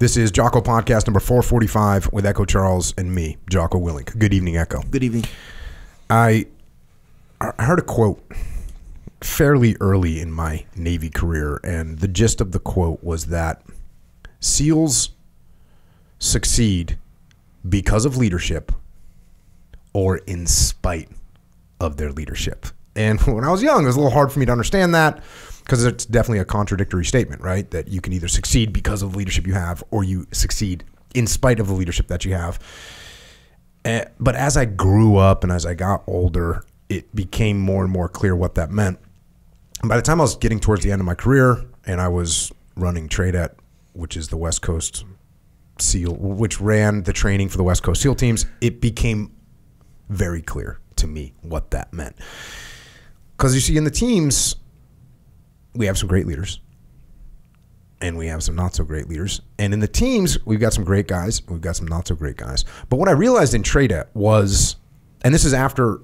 This is Jocko Podcast number 445 with Echo Charles and me, Jocko Willink. Good evening, Echo. Good evening. I heard a quote fairly early in my Navy career, and the gist of the quote was that SEALs succeed because of leadership or in spite of their leadership. And when I was young, it was a little hard for me to understand that because it's definitely a contradictory statement, right? That you can either succeed because of the leadership you have or you succeed in spite of the leadership that you have. But as I grew up and as I got older, it became more and more clear what that meant. And by the time I was getting towards the end of my career and I was running TRADET, which is the West Coast SEAL, which ran the training for the West Coast SEAL teams, it became very clear to me what that meant. Because you see, in the teams, we have some great leaders and we have some not so great leaders. And in the teams, we've got some great guys, we've got some not so great guys. But what I realized in TRADET was, and this is after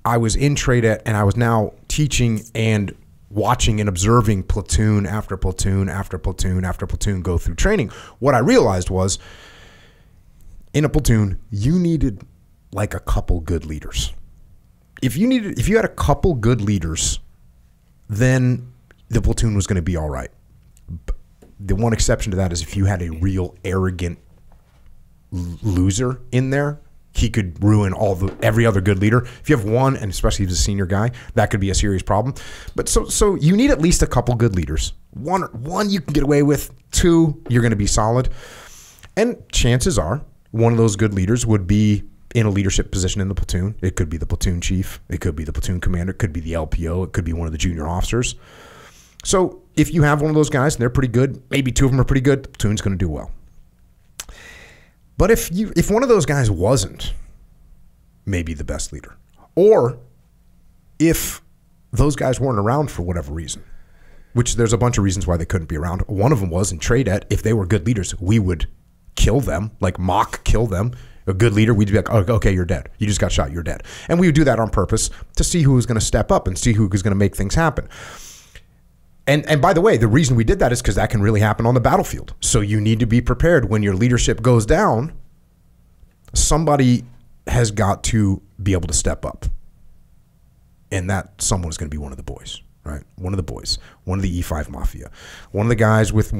I was in TRADET and I was now teaching and watching and observing platoon after platoon after platoon after platoon go through training. What I realized was, in a platoon, you needed like a couple good leaders. If you had a couple good leaders, then the platoon was going to be all right. The one exception to that is if you had a real arrogant loser in there, he could ruin every other good leader. If you have one, and especially if he's a senior guy, that could be a serious problem. But so you need at least a couple good leaders. One you can get away with. Two, you're going to be solid. And chances are one of those good leaders would be in a leadership position in the platoon. It could be the platoon chief. It could be the platoon commander. It could be the LPO. It could be one of the junior officers. So if you have one of those guys and they're pretty good, maybe two of them are pretty good, the platoon's going to do well. But if one of those guys wasn't maybe the best leader, or if those guys weren't around for whatever reason, which there's a bunch of reasons why they couldn't be around. One of them was in TRADET, if they were good leaders, we would kill them, like mock kill them. A good leader, we'd be like, oh, okay, you're dead. You just got shot, you're dead. And we would do that on purpose to see who was going to step up and see who was going to make things happen. And by the way, the reason we did that is because that can really happen on the battlefield. So you need to be prepared when your leadership goes down. Somebody has got to be able to step up. And that someone is going to be one of the boys, right? One of the boys, one of the E5 Mafia, one of the guys with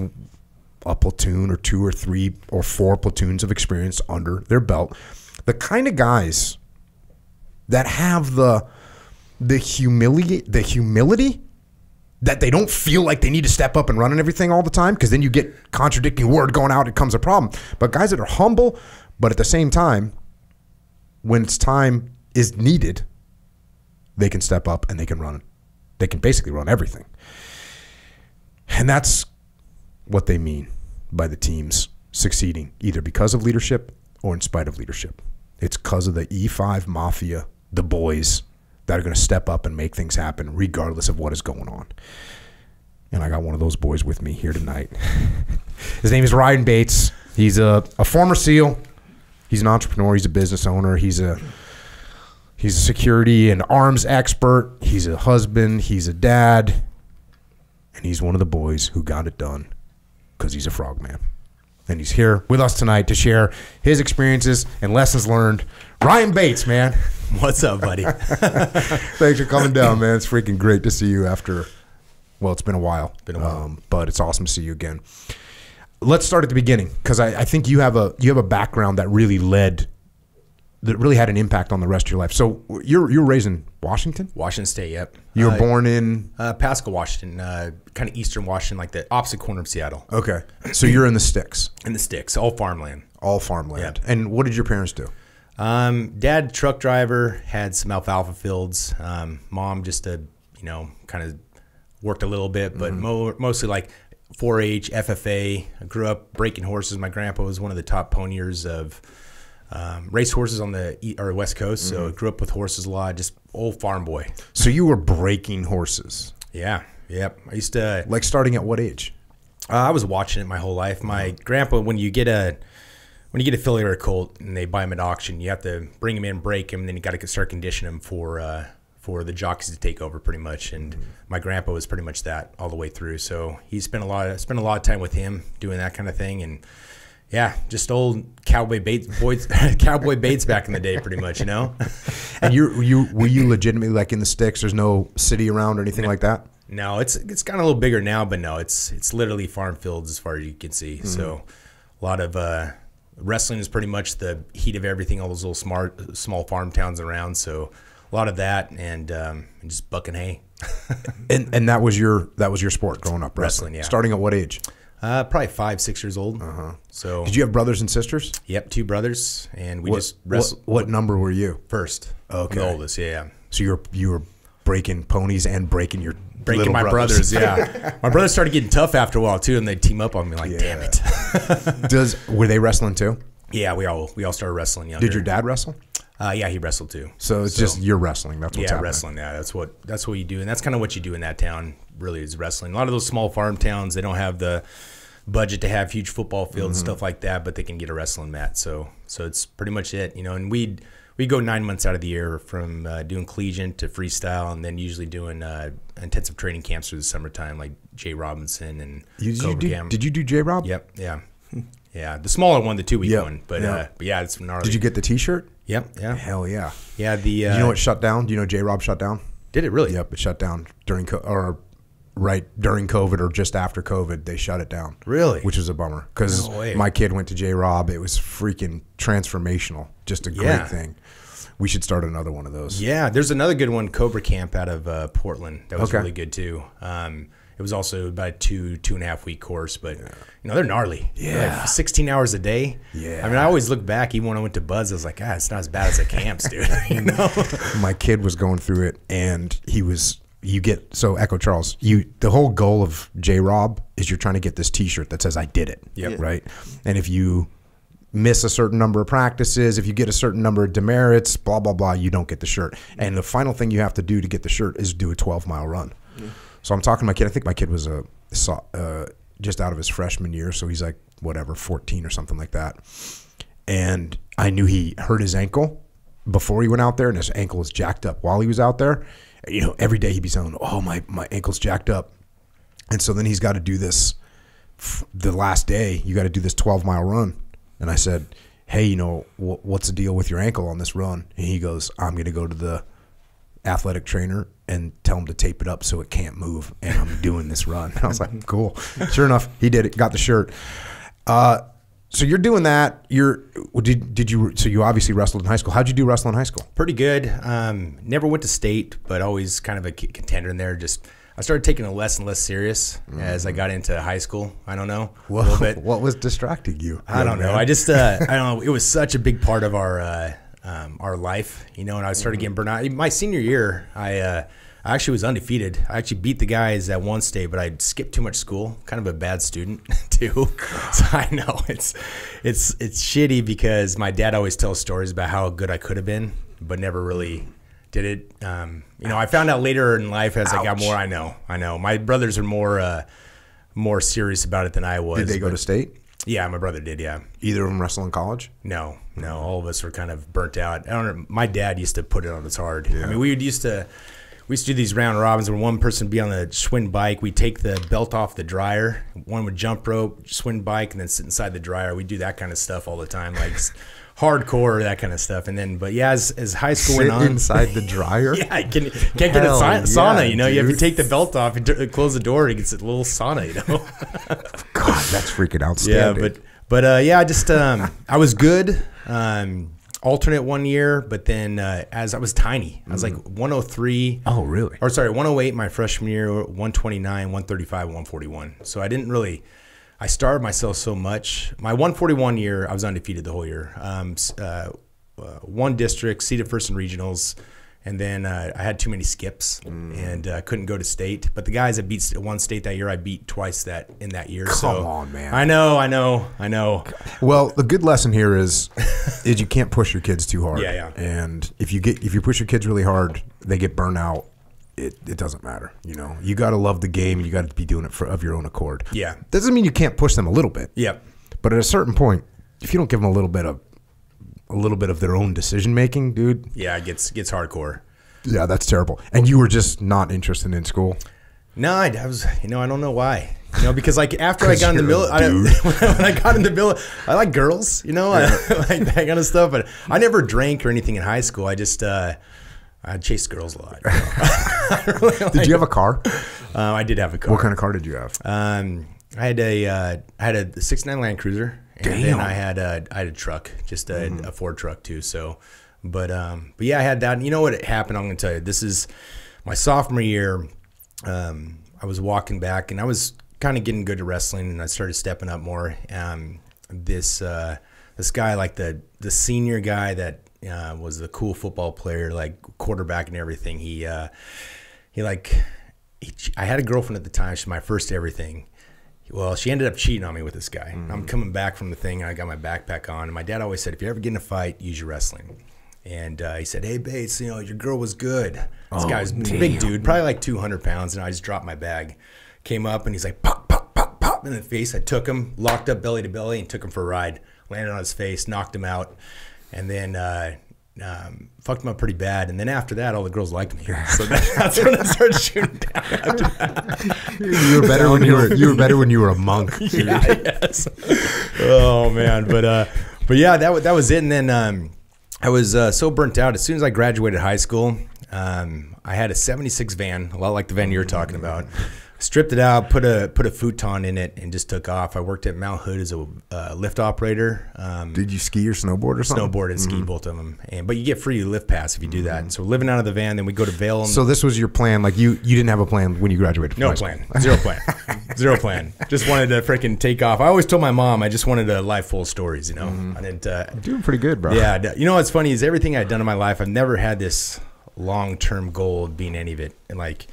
a platoon or two or three or four platoons of experience under their belt. The kind of guys that have the humility that they don't feel like they need to step up and run and everything all the time, because then you get contradicting word going out, it becomes a problem. But guys that are humble, but at the same time, when it's time is needed, they can step up and they can run. They can basically run everything. And that's what they mean by the teams succeeding, either because of leadership or in spite of leadership. It's because of the E5 Mafia, the boys that are going to step up and make things happen regardless of what is going on. And I got one of those boys with me here tonight. His name is Ryan Bates. He's a former SEAL. He's an entrepreneur. He's a business owner. He's a security and arms expert. He's a husband. He's a dad. And he's one of the boys who got it done because he's a frogman. And he's here with us tonight to share his experiences and lessons learned. Ryan Bates, man. What's up, buddy? Thanks for coming down, man. It's freaking great to see you after, well, it's been a while. But it's awesome to see you again. Let's start at the beginning, because I think you have a background that really had an impact on the rest of your life. So you're raised in Washington? Washington State, yep. You were born in? Pasco, Washington, kind of eastern Washington, like the opposite corner of Seattle. Okay. So you're in the sticks? In the sticks, all farmland. All farmland. Yep. And what did your parents do? Dad, truck driver, had some alfalfa fields. Mom just kind of worked a little bit, but mostly like 4-H, FFA. I grew up breaking horses. My grandpa was one of the top poniers of race horses on the West Coast, so I grew up with horses a lot, just old farm boy. So you were breaking horses? Yeah, yep. I used to... Like starting at what age? I was watching it my whole life. My grandpa, when you get a filly or a colt and they buy them at auction, you have to bring them in, break them, and then you got to start conditioning them for for the jockeys to take over pretty much. And my grandpa was pretty much that all the way through. So he spent a lot of time with him doing that kind of thing. And yeah, just old cowboy Bates back in the day, pretty much, you know. And were you legitimately like in the sticks? There's no city around or anything like that? No, it's gotten a little bigger now, but no, it's literally farm fields as far as you can see. So a lot of wrestling is pretty much the heat of everything. All those little small farm towns around. So a lot of that and just bucking hay. and that was your sport growing up, wrestling. Yeah. Starting at what age? Probably 5, 6 years old. So did you have brothers and sisters? Yep, 2 brothers, and we just wrestled. What number were you? First. Okay. I'm the oldest. Yeah. So you were breaking ponies and breaking my brothers. Yeah. My brothers started getting tough after a while too, and they'd team up on me like, damn it. Were they wrestling too? Yeah, we all started wrestling younger. Did your dad wrestle? Yeah, he wrestled too. So it's just you're wrestling. That's what's happening. Wrestling. Yeah, that's what you do, and that's kind of what you do in that town. Really, is wrestling. A lot of those small farm towns, they don't have the budget to have huge football fields and stuff like that, but they can get a wrestling mat. So it's pretty much it, you know. And we go 9 months out of the year from doing collegiate to freestyle, and then usually doing intensive training camps through the summertime, like Jay Robinson and Cobra Camp. Did you do J Rob? Yep. Yeah. Yeah. The smaller one, the 2-week one, but yeah, it's gnarly. Did you get the T-shirt? Yep. Yeah. Hell yeah. Yeah. Do you know what shut down? Do you know J Rob shut down? Did it really? Yep. It shut down during during COVID or just after COVID, they shut it down. Really? Which was a bummer because my kid went to J Rob. It was freaking transformational. Just a great thing. We should start another one of those. Yeah, there's another good one, Cobra Camp out of Portland. That was really good too. It was also about a 2.5 week course, but you know, they're gnarly. Yeah. Like 16 hours a day. Yeah. I mean, I always look back, even when I went to Buzz, I was like, it's not as bad as the camps, dude. You know? My kid was going through it, and Echo Charles, the whole goal of J Rob is you're trying to get this T-shirt that says I did it. Yep. Right. And if you miss a certain number of practices, if you get a certain number of demerits, blah blah blah, you don't get the shirt. And the final thing you have to do to get the shirt is do a 12-mile run. So I'm talking to my kid. I think my kid was just out of his freshman year, so he's like 14 or something like that. And I knew he hurt his ankle before he went out there, and his ankle was jacked up while he was out there. You know, every day he'd be saying, "Oh, my ankle's jacked up," and so then he's got to do this. The last day, you got to do this 12-mile run. And I said, "Hey, you know, what's the deal with your ankle on this run?" And he goes, "I'm going to go to the athletic trainer and tell him to tape it up so it can't move, and I'm doing this run." I was like, "Cool." Sure enough, he did it. Got the shirt. So you're doing that. So you obviously wrestled in high school. How'd you do wrestle in high school? Pretty good. Never went to state, but always kind of a contender in there. I started taking it less and less serious as I got into high school. I don't know. A little bit. What was distracting you? I don't know. I just I don't know. It was such a big part of our life, you know. And I started getting burnt out. My senior year, I actually was undefeated. I actually beat the guys at one state, but I skipped too much school. Kind of a bad student too. So I know it's shitty because my dad always tells stories about how good I could have been, but never really did it. You know, I found out later in life as I got more. I know. My brothers are more serious about it than I was. Did they go to state? Yeah, my brother did. Yeah. Either of them wrestle in college? No. All of us were kind of burnt out. I don't know. My dad used to put it on us hard. Yeah. I mean, we used to do these round robins where one person would be on the Schwinn bike. We'd take the belt off the dryer. One would jump rope, Schwinn bike, and then sit inside the dryer. We'd do that kind of stuff all the time, like hardcore, that kind of stuff. And then, but yeah, as high school went on. Inside the dryer? Yeah, can't get a sauna, you know. Dude. You have to take the belt off and close the door. It gets a little sauna, you know. God, that's freaking outstanding. Yeah, but yeah, I just I was good. Alternate one year, but then as I was tiny, I was like 103. Oh, really? Or sorry, 108 my freshman year, 129, 135, 141. So I starved myself so much. My 141 year, I was undefeated the whole year. One district, seeded first in regionals, and then I had too many skips and couldn't go to state. But the guys that beat one state that year, I beat twice in that year. Come on, man. I know. Well, the good lesson here is you can't push your kids too hard. Yeah. And if you push your kids really hard, they get burnt out. It doesn't matter. You know, you got to love the game, and you got to be doing it of your own accord. Yeah. Doesn't mean you can't push them a little bit. Yep. But at a certain point, if you don't give them a little bit of their own decision making, dude. Yeah, it gets hardcore. Yeah, that's terrible. And you were just not interested in school? No, I was, I don't know why. Because like after I got in the middle, when I got in the middle, I like girls, I like that kind of stuff. But I never drank or anything in high school. I just, I chased girls a lot. Did you have a car? I did have a car. What kind of car did you have? I had a 69 Land Cruiser. And then I had a truck, just a Ford truck too. So, but yeah, I had that. And you know what happened? I'm going to tell you, this is my sophomore year. I was walking back and I was kind of getting good at wrestling and I started stepping up more. This guy, like the senior guy that was the cool football player, like quarterback and everything. I had a girlfriend at the time. She's my first everything. Well, she ended up cheating on me with this guy. I'm coming back from the thing and I got my backpack on. And my dad always said, if you ever get in a fight, use your wrestling. And he said, hey, Bates, your girl was good. This guy was a big dude, probably like 200 pounds. And I just dropped my bag. Came up and he's like, pop, pop, pop, pop in the face. I took him, locked up belly to belly and took him for a ride. Landed on his face, knocked him out. And then fucked him up pretty bad. And then after that, all the girls liked me. So that's when I started shooting down after that. You were better when you were a monk. Yeah, yes. Oh, man. But yeah, that was it. And then I was so burnt out. As soon as I graduated high school, I had a 76 van, a lot like the van you're talking about. Stripped it out, put a futon in it, and just took off. I worked at Mount Hood as a lift operator. Did you ski or snowboard or something? Snowboard and ski, both of them. But you get free lift pass if you do that. And so living out of the van, then we go to Vail. So this was your plan? Like you didn't have a plan when you graduated? No plan. Zero plan. Zero plan. Just wanted to freaking take off. I always told my mom I just wanted a life full of stories. I didn't. Doing pretty good, bro. Yeah. You know what's funny is everything I'd done in my life, I've never had this long-term goal of being any of it. And like.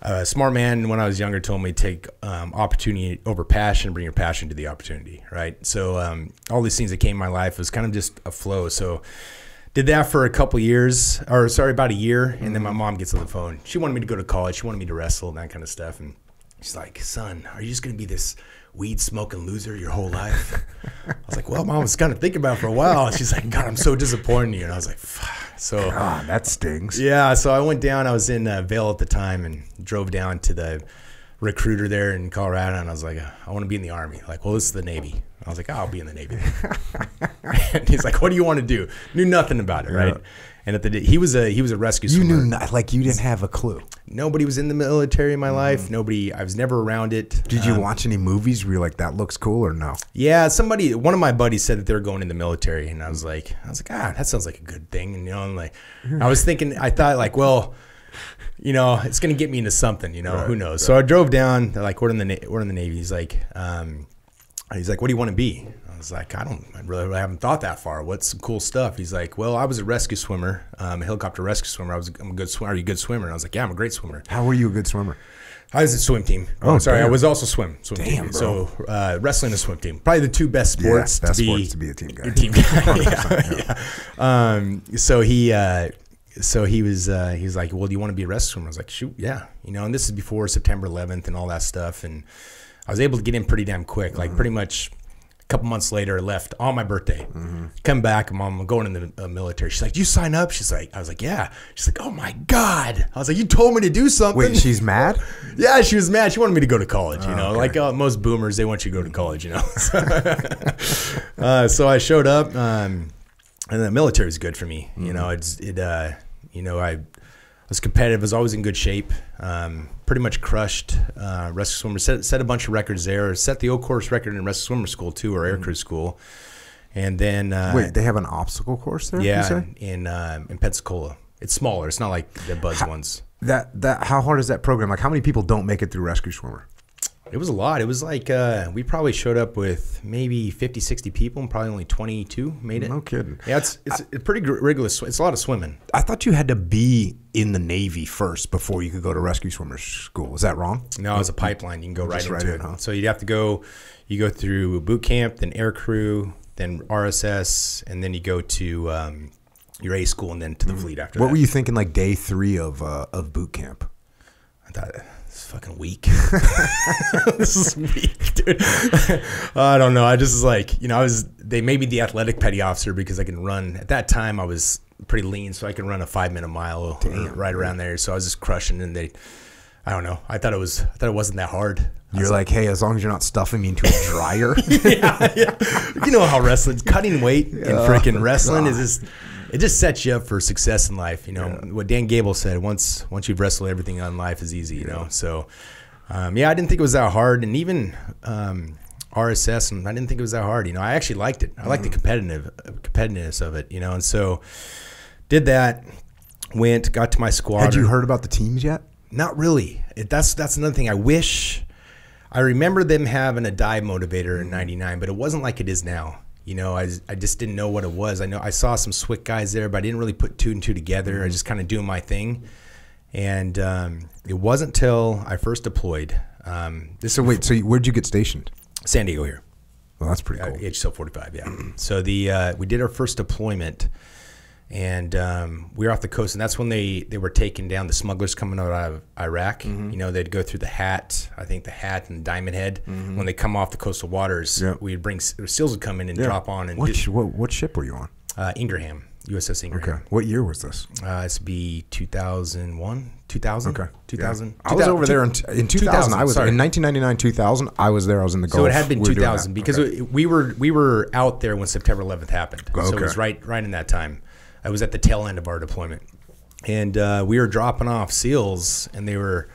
A smart man, when I was younger, told me to take opportunity over passion, bring your passion to the opportunity, right? So all these things that came in my life was kind of just a flow. So did that for about a year, and then my mom gets on the phone. She wanted me to go to college. She wanted me to wrestle and that kind of stuff. And she's like, son, are you just going to be this weed-smoking loser your whole life? I was like, well, Mom, I was kind of thinking about it for a while. She's like, God, I'm so disappointed in you. And I was like, fuck. So God, that stings. Yeah, so I went down. I was in Vail at the time and drove down to the recruiter there in Colorado, and I was like, I want to be in the Army. Like, well, this is the Navy. I was like, I'll be in the Navy. And he's like, what do you want to do? Knew nothing about it, right? And he was a rescue swimmer. You knew you didn't have a clue. Nobody was in the military in my life. I was never around it. Did you watch any movies where you're like, that looks cool, or no? Yeah, one of my buddies said that they were going in the military, and I was like, that sounds like a good thing. And I'm like, I thought like, well, it's gonna get me into something, who knows? Right. So I drove down. They're like, we're in the Navy. He's like, what do you want to be? I was like, I haven't thought that far. What's some cool stuff? He's like, well, I was a rescue swimmer, a helicopter rescue swimmer. I'm a good swimmer. Are you a good swimmer? And I was like, yeah, I'm a great swimmer. How were you a good swimmer? I was a swim team. Oh, sorry. Damn. I was also swim Damn, team. bro. So wrestling and swim team, probably the two best sports, sports to be a team guy. So he was like, well, do you want to be a rescue swimmer? I was like, shoot, yeah. And this is before September 11th and all that stuff. And I was able to get in pretty damn quick, like pretty much. A couple months later, I left on my birthday. Come back, Mom, I'm going in the military. She's like, "Do you sign up?" I was like, "Yeah." She's like, "Oh my God!" I was like, "You told me to do something." Wait, she's mad? Yeah, she was mad. She wanted me to go to college. Okay. Like most boomers, they want you to go to college. So I showed up, and the military was good for me. I was competitive. I was always in good shape. Pretty much crushed rescue swimmer. Set a bunch of records there. Set the old course record in rescue swimmer school too, or aircrew school. And then wait, they have an obstacle course there? Yeah, in Pensacola. It's smaller. It's not like the Buzz ones. How hard is that program? Like, how many people don't make it through rescue swimmer? It was a lot. It was like we probably showed up with maybe 50, 60 people, and probably only 22 made it. No kidding. Yeah, it's pretty rigorous. It's a lot of swimming. I thought you had to be in the Navy first before you could go to rescue swimmer school. Is that wrong? No, it's a pipeline. You can go right into it. Huh? So you'd have to go. You go through boot camp, then air crew, then RSS, and then you go to your A school, and then to the fleet after that. What were you thinking, like day 3 of boot camp? I thought is fucking weak. This is weak, dude. I don't know. I just was like, you know, they made me the athletic petty officer because I can run. At that time, I was pretty lean, so I could run a 5-minute mile right around there. So I was just crushing, and I don't know. I thought it wasn't that hard. You're like, hey, as long as you're not stuffing me into a dryer. yeah. You know how cutting weight and freaking wrestling is just, it just sets you up for success in life. You know, what Dan Gable said, once you've wrestled, everything on life is easy, you know? So, I didn't think it was that hard. And even, RSS, and I didn't think it was that hard. You know, I actually liked it. I liked the competitiveness of it, you know? And so did that, got to my squad. Had you heard about the teams yet? Not really. That's another thing. I remember them having a dive motivator in '99, but it wasn't like it is now. You know, I just didn't know what it was. I know I saw some SWIC guys there, but I didn't really put 2 and 2 together. I just kind of doing my thing. And it wasn't until I first deployed. So where'd you get stationed? San Diego here. Well, that's pretty cool. HSL 45, yeah. So we did our first deployment. And we were off the coast, and that's when they were taking down the smugglers coming out of Iraq. Mm-hmm. You know, they'd go through the Hat and Diamond Head. Mm-hmm. When they come off the coastal waters, we'd bring SEALs would come in and drop on. And what ship were you on? Ingraham, USS Ingraham. Okay. What year was this? This would be 2001, 2000. Okay. 2000. Yeah. I was over there in 2000. I was in 1999, 2000. I was there. I was in the Gulf. So it had been 2000 because we were out there when September 11th happened. Okay. So it was right in that time. I was at the tail end of our deployment, and we were dropping off SEALs, and they were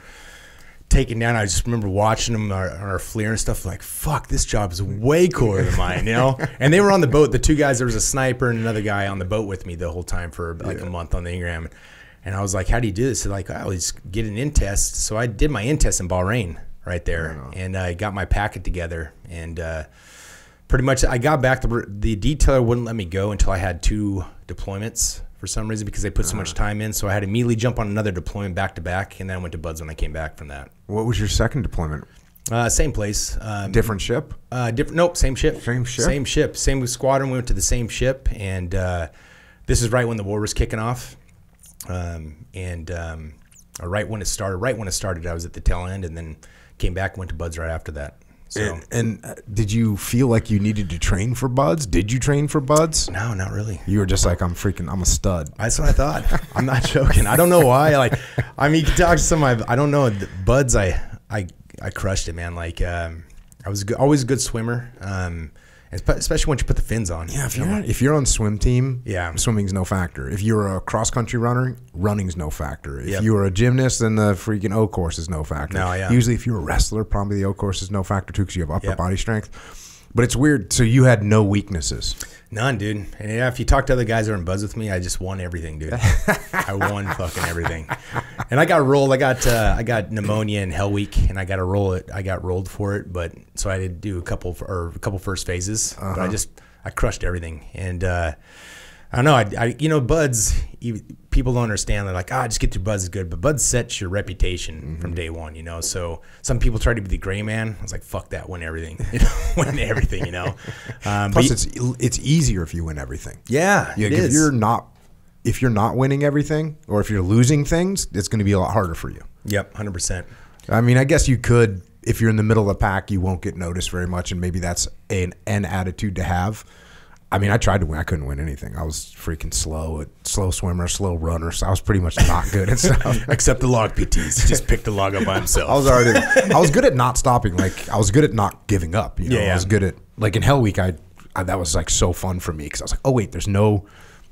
taken down. I just remember watching them on our FLIR and stuff. Like, fuck, this job is way cooler than mine, you know. And they were on the boat. The 2 guys, there was a sniper and another guy on the boat with me the whole time for like a month on the Ingram. And I was like, how do you do this? They're like, oh, just get an in test. So I did my in test in Bahrain right there, and I got my packet together, and pretty much I got back. The detailer wouldn't let me go until I had 2 deployments for some reason because they put so much time in. So I had to immediately jump on another deployment back to back, and then I went to Buds when I came back from that. What was your second deployment? Same place. Different ship? Nope, same ship. Same ship? Same ship. Same squadron. We went to the same ship, and this is right when the war was kicking off. Right when it started, I was at the tail end, and then came back and went to Buds right after that. So. And did you feel like you needed to train for Buds? Did you train for Buds? No, not really. You were just like, I'm a stud. That's what I thought. I'm not joking. I don't know why. Like, I mean, you can talk to some I don't know. Buds, I crushed it, man. Like, I was always a good swimmer. Especially once you put the fins on. Yeah, if you're on swim team, yeah, swimming's no factor. If you're a cross country runner, running's no factor. If you're a gymnast, then the freaking O course is no factor. No, yeah. Usually, if you're a wrestler, probably the O course is no factor too because you have upper body strength. But it's weird. So you had no weaknesses. None, dude. And yeah, if you talk to other guys that are in Buds with me, I just won everything, dude. I won fucking everything. And I got rolled. I got pneumonia in Hell Week, and I got rolled for it. But so I did do a couple first phases. But I crushed everything. And I don't know. Buds. People don't understand. They're like, just get through Buds is good. But Buds sets your reputation from day one. You know. So some people try to be the gray man. I was like, fuck that. Win everything. Win everything. You know. Plus, it's easier if you win everything. Yeah. It is. If you're not winning everything, or if you're losing things, it's going to be a lot harder for you. Yep, 100%. I mean, I guess you could. If you're in the middle of the pack, you won't get noticed very much, and maybe that's an attitude to have. I mean, I tried to win. I couldn't win anything. I was freaking slow swimmer, slow runner. So I was pretty much not good at stuff. Except the log PTs. Just picked the log up by himself. I was good at not stopping. Like, I was good at not giving up. You know? Yeah. I was good at, like, in Hell Week, that was like so fun for me because I was like, oh wait, there's no,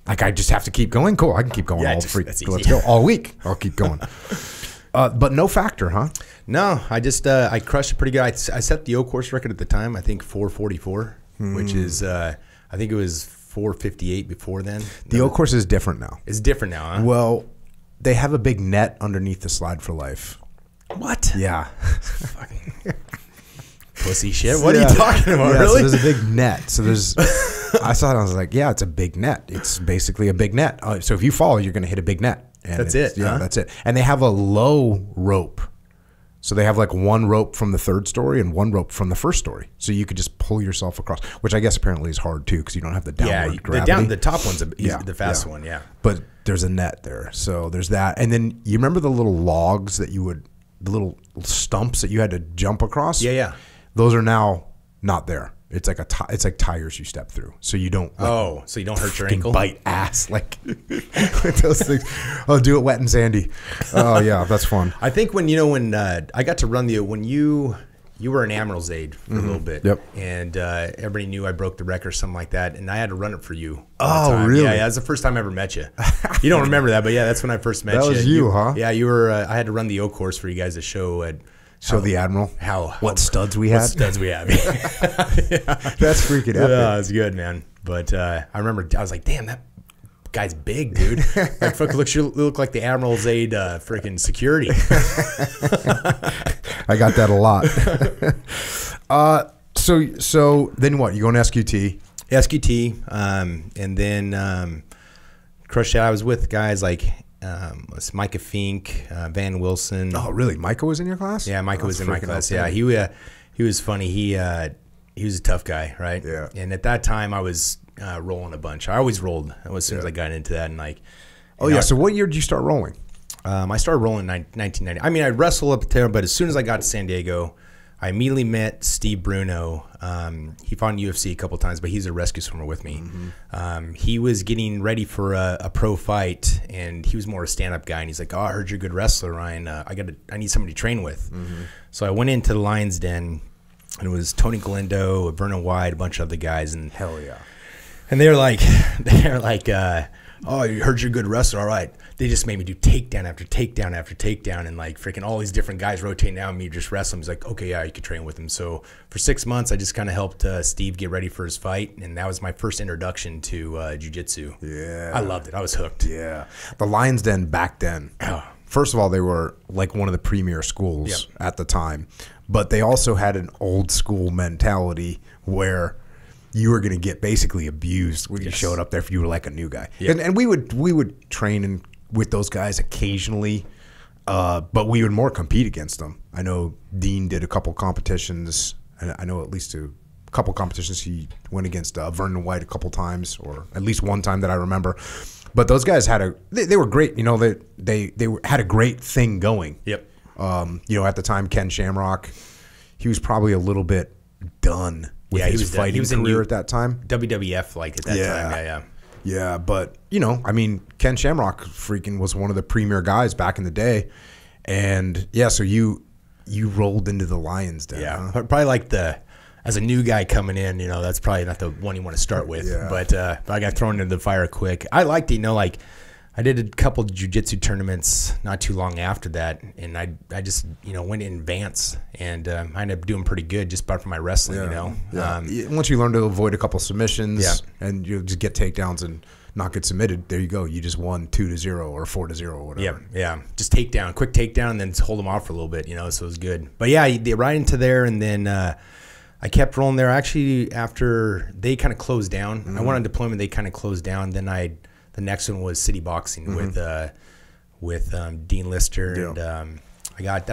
like, I just have to keep going. Cool, I can keep going let's go all week. I'll keep going. But no factor, huh? No, I just I crushed it pretty good. I set the O course record at the time. I think 4:44, which is I think it was 4:58 before then. The O course is different now. It's different now, huh? Well, they have a big net underneath the slide for life. What? Yeah. Fucking pussy shit. What are you talking about? Yeah, really? So there's a big net. So I saw it and I was like, yeah, it's a big net. It's basically a big net. So if you fall, you're going to hit a big net. And that's it. Yeah, that's it. And they have a low rope. So they have like one rope from the third story and one rope from the first story. So you could just pull yourself across, which I guess apparently is hard too because you don't have the downward gravity. The top one's the fast one, yeah. But there's a net there. So there's that. And then you remember the little logs that you would stumps that you had to jump across. Yeah. Those are now not there. It's like it's like tires you step through, so you don't. Like, so you don't hurt your ankle. Bite ass like with those things. Oh, do it wet and sandy. Oh yeah, that's fun. I think when I got to run when you were an Admiral's aide for a little bit. Yep. And everybody knew I broke the record or something like that, and I had to run it for you. Oh, really? Yeah, that's the first time I ever met you. You don't remember that, but yeah, that's when I first met you. That was you, huh? Yeah, you were. I had to run the O course for you guys to show the Admiral what studs we had. What studs we have. Yeah. That's freaking epic. Yeah, it's good, man. But I remember I was like, damn, that guy's big, dude. Like, fuck, look like the Admiral's aide, freaking security. I got that a lot. So then what? You going to SQT? SQT, and then crushed out. I was with guys like Micah Fink, Van Wilson. Oh, really? Micah was in your class? Yeah, Micah was in my class. Yeah, he was funny. He was a tough guy, right? Yeah. And at that time, I was rolling a bunch. I always rolled as soon as I got into that, and like. Oh yeah. So what year did you start rolling? I started rolling in 1990. I mean, I wrestled up there, but as soon as I got to San Diego, I immediately met Steve Bruno. He fought in UFC a couple times, but he's a rescue swimmer with me. Mm-hmm. He was getting ready for a pro fight, and he was more a stand-up guy. And he's like, "Oh, I heard you're a good wrestler, Ryan. I need somebody to train with." Mm-hmm. So I went into the Lion's Den, and it was Tony Galindo, Vernon White, a bunch of other guys, and hell yeah. And they're like, "Oh, you heard you're a good wrestler. All right." They just made me do takedown after takedown after takedown, and like freaking all these different guys rotating down me, just wrestling. He's like, okay, yeah, you could train with him. So for 6 months, I just kind of helped Steve get ready for his fight, and that was my first introduction to jiu-jitsu. Yeah. I loved it. I was hooked. Yeah. The Lion's Den back then, first of all, they were like one of the premier schools at the time, but they also had an old school mentality where you were going to get basically abused when you showed up there if you were like a new guy. Yep. And we would train with those guys occasionally, but we would more compete against them. I know Dean did a couple competitions, and I know at least a couple competitions he went against Vernon White a couple times, or at least one time that I remember. But those guys had they were great. You know, they had a great thing going. Yep. You know, at the time, Ken Shamrock, he was probably a little bit done with his fighting career at that time. WWF like at that time. Yeah, but, you know, I mean, Ken Shamrock freaking was one of the premier guys back in the day. And, yeah, so you rolled into the Lion's Den. Yeah, probably like as a new guy coming in, you know, that's probably not the one you want to start with. Yeah. But I got thrown into the fire quick. I liked it, you know, like I did a couple jiu-jitsu tournaments not too long after that, and I just, you know, went in advance, and I ended up doing pretty good just by for my wrestling, you know. Yeah. Once you learn to avoid a couple submissions and you just get takedowns and not get submitted, there you go. You just won 2-0 or 4-0 or whatever. Yeah. Just takedown, quick takedown, and then hold them off for a little bit, you know, so it was good. But yeah, they right into there, and then I kept rolling there. Actually, after they kind of closed down, I went on deployment, they kind of closed down, then the next one was City Boxing with Dean Lister, and I got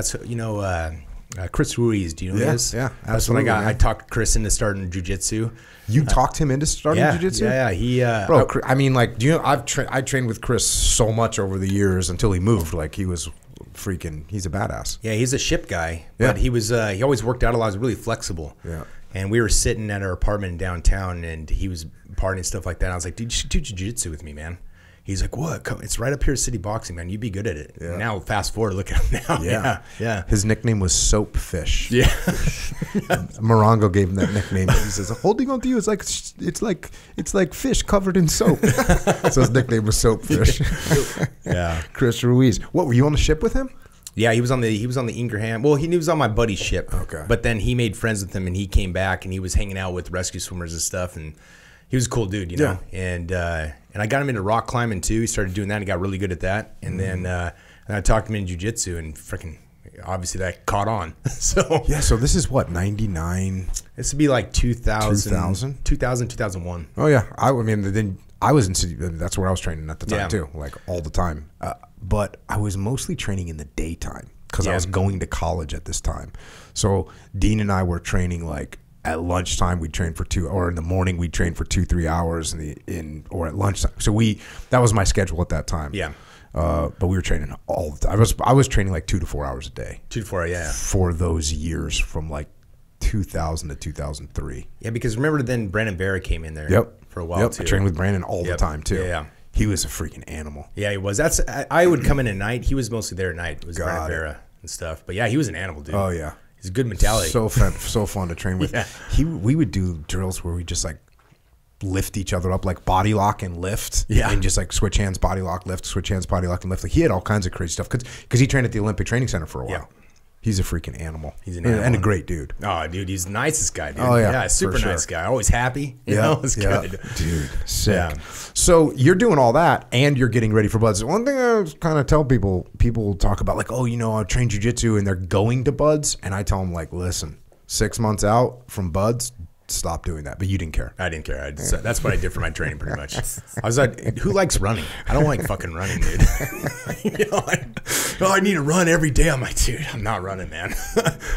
Chris Ruiz. Do you know who he is? Yeah, that's when I got. Man. I talked Chris into starting jiu-jitsu. You talked him into starting jiu-jitsu? Yeah. He, bro. I mean, like, do you know? I trained with Chris so much over the years until he moved. Like, he was freaking. He's a badass. Yeah, he's a ship guy, but he was. He always worked out a lot. He was really flexible. Yeah. And we were sitting at our apartment in downtown, and he was partying and stuff like that. And I was like, dude, you should do jiu-jitsu with me, man. He's like, what? Come, it's right up here at City Boxing, man. You'd be good at it. Yeah. Now, fast forward, look at him now. Yeah. His nickname was Soapfish. Yeah. Morongo gave him that nickname. He says, holding on to you is like it's like fish covered in soap. So his nickname was Soapfish. Yeah. Chris Ruiz. What, were you on the ship with him? Yeah, he was on the Ingraham. Well, he was on my buddy's ship. Okay. But then he made friends with him, and he came back, and he was hanging out with rescue swimmers and stuff, and he was a cool dude, you know. And I got him into rock climbing too. He started doing that. He got really good at that. And then I talked him into jiu-jitsu, and freaking obviously that caught on. So this is what, 99? This would be like 2000, 2001. Oh yeah. I mean, then I was in city. That's where I was training at the time too, like all the time. But I was mostly training in the daytime because I was going to college at this time. So Dean and I were training like at lunchtime we'd train for 2, or in the morning we'd train for 2-3 hours or at lunchtime. So that was my schedule at that time. Yeah. But we were training all the time. I was training like 2 to 4 hours a day. 2 to 4, yeah. For those years from like 2000 to 2003. Yeah, because remember then Brandon Vera came in there. For a while Yep. too. I trained with Brandon all the time too. Yeah. He was a freaking animal. Yeah, he was. I would come in at night. He was mostly there at night. It was Brandon Vera and stuff. But yeah, he was an animal, dude. Oh yeah. He's a good mentality. So fun to train with. Yeah. We would do drills where we just like lift each other up, like body lock and lift. Yeah. And just like switch hands, body lock, lift, switch hands, body lock and lift. Like he had all kinds of crazy stuff because he trained at the Olympic Training Center for a while. Yeah. He's a freaking animal. He's an animal. And a great dude. Oh, dude, he's the nicest guy, dude. Oh, yeah. Yeah, super nice guy. Always happy. You know, it's good. Dude, sick. Yeah. So you're doing all that and you're getting ready for Buds. One thing I kind of tell people talk about like, oh, you know, I train jiu-jitsu and they're going to Buds. And I tell them like, listen, 6 months out from Buds, stop doing that. But you didn't care. I didn't care. That's what I did for my training pretty much. I was like, who likes running? I don't like fucking running, dude. You know, I need to run every day. I'm like, dude, I'm not running, man.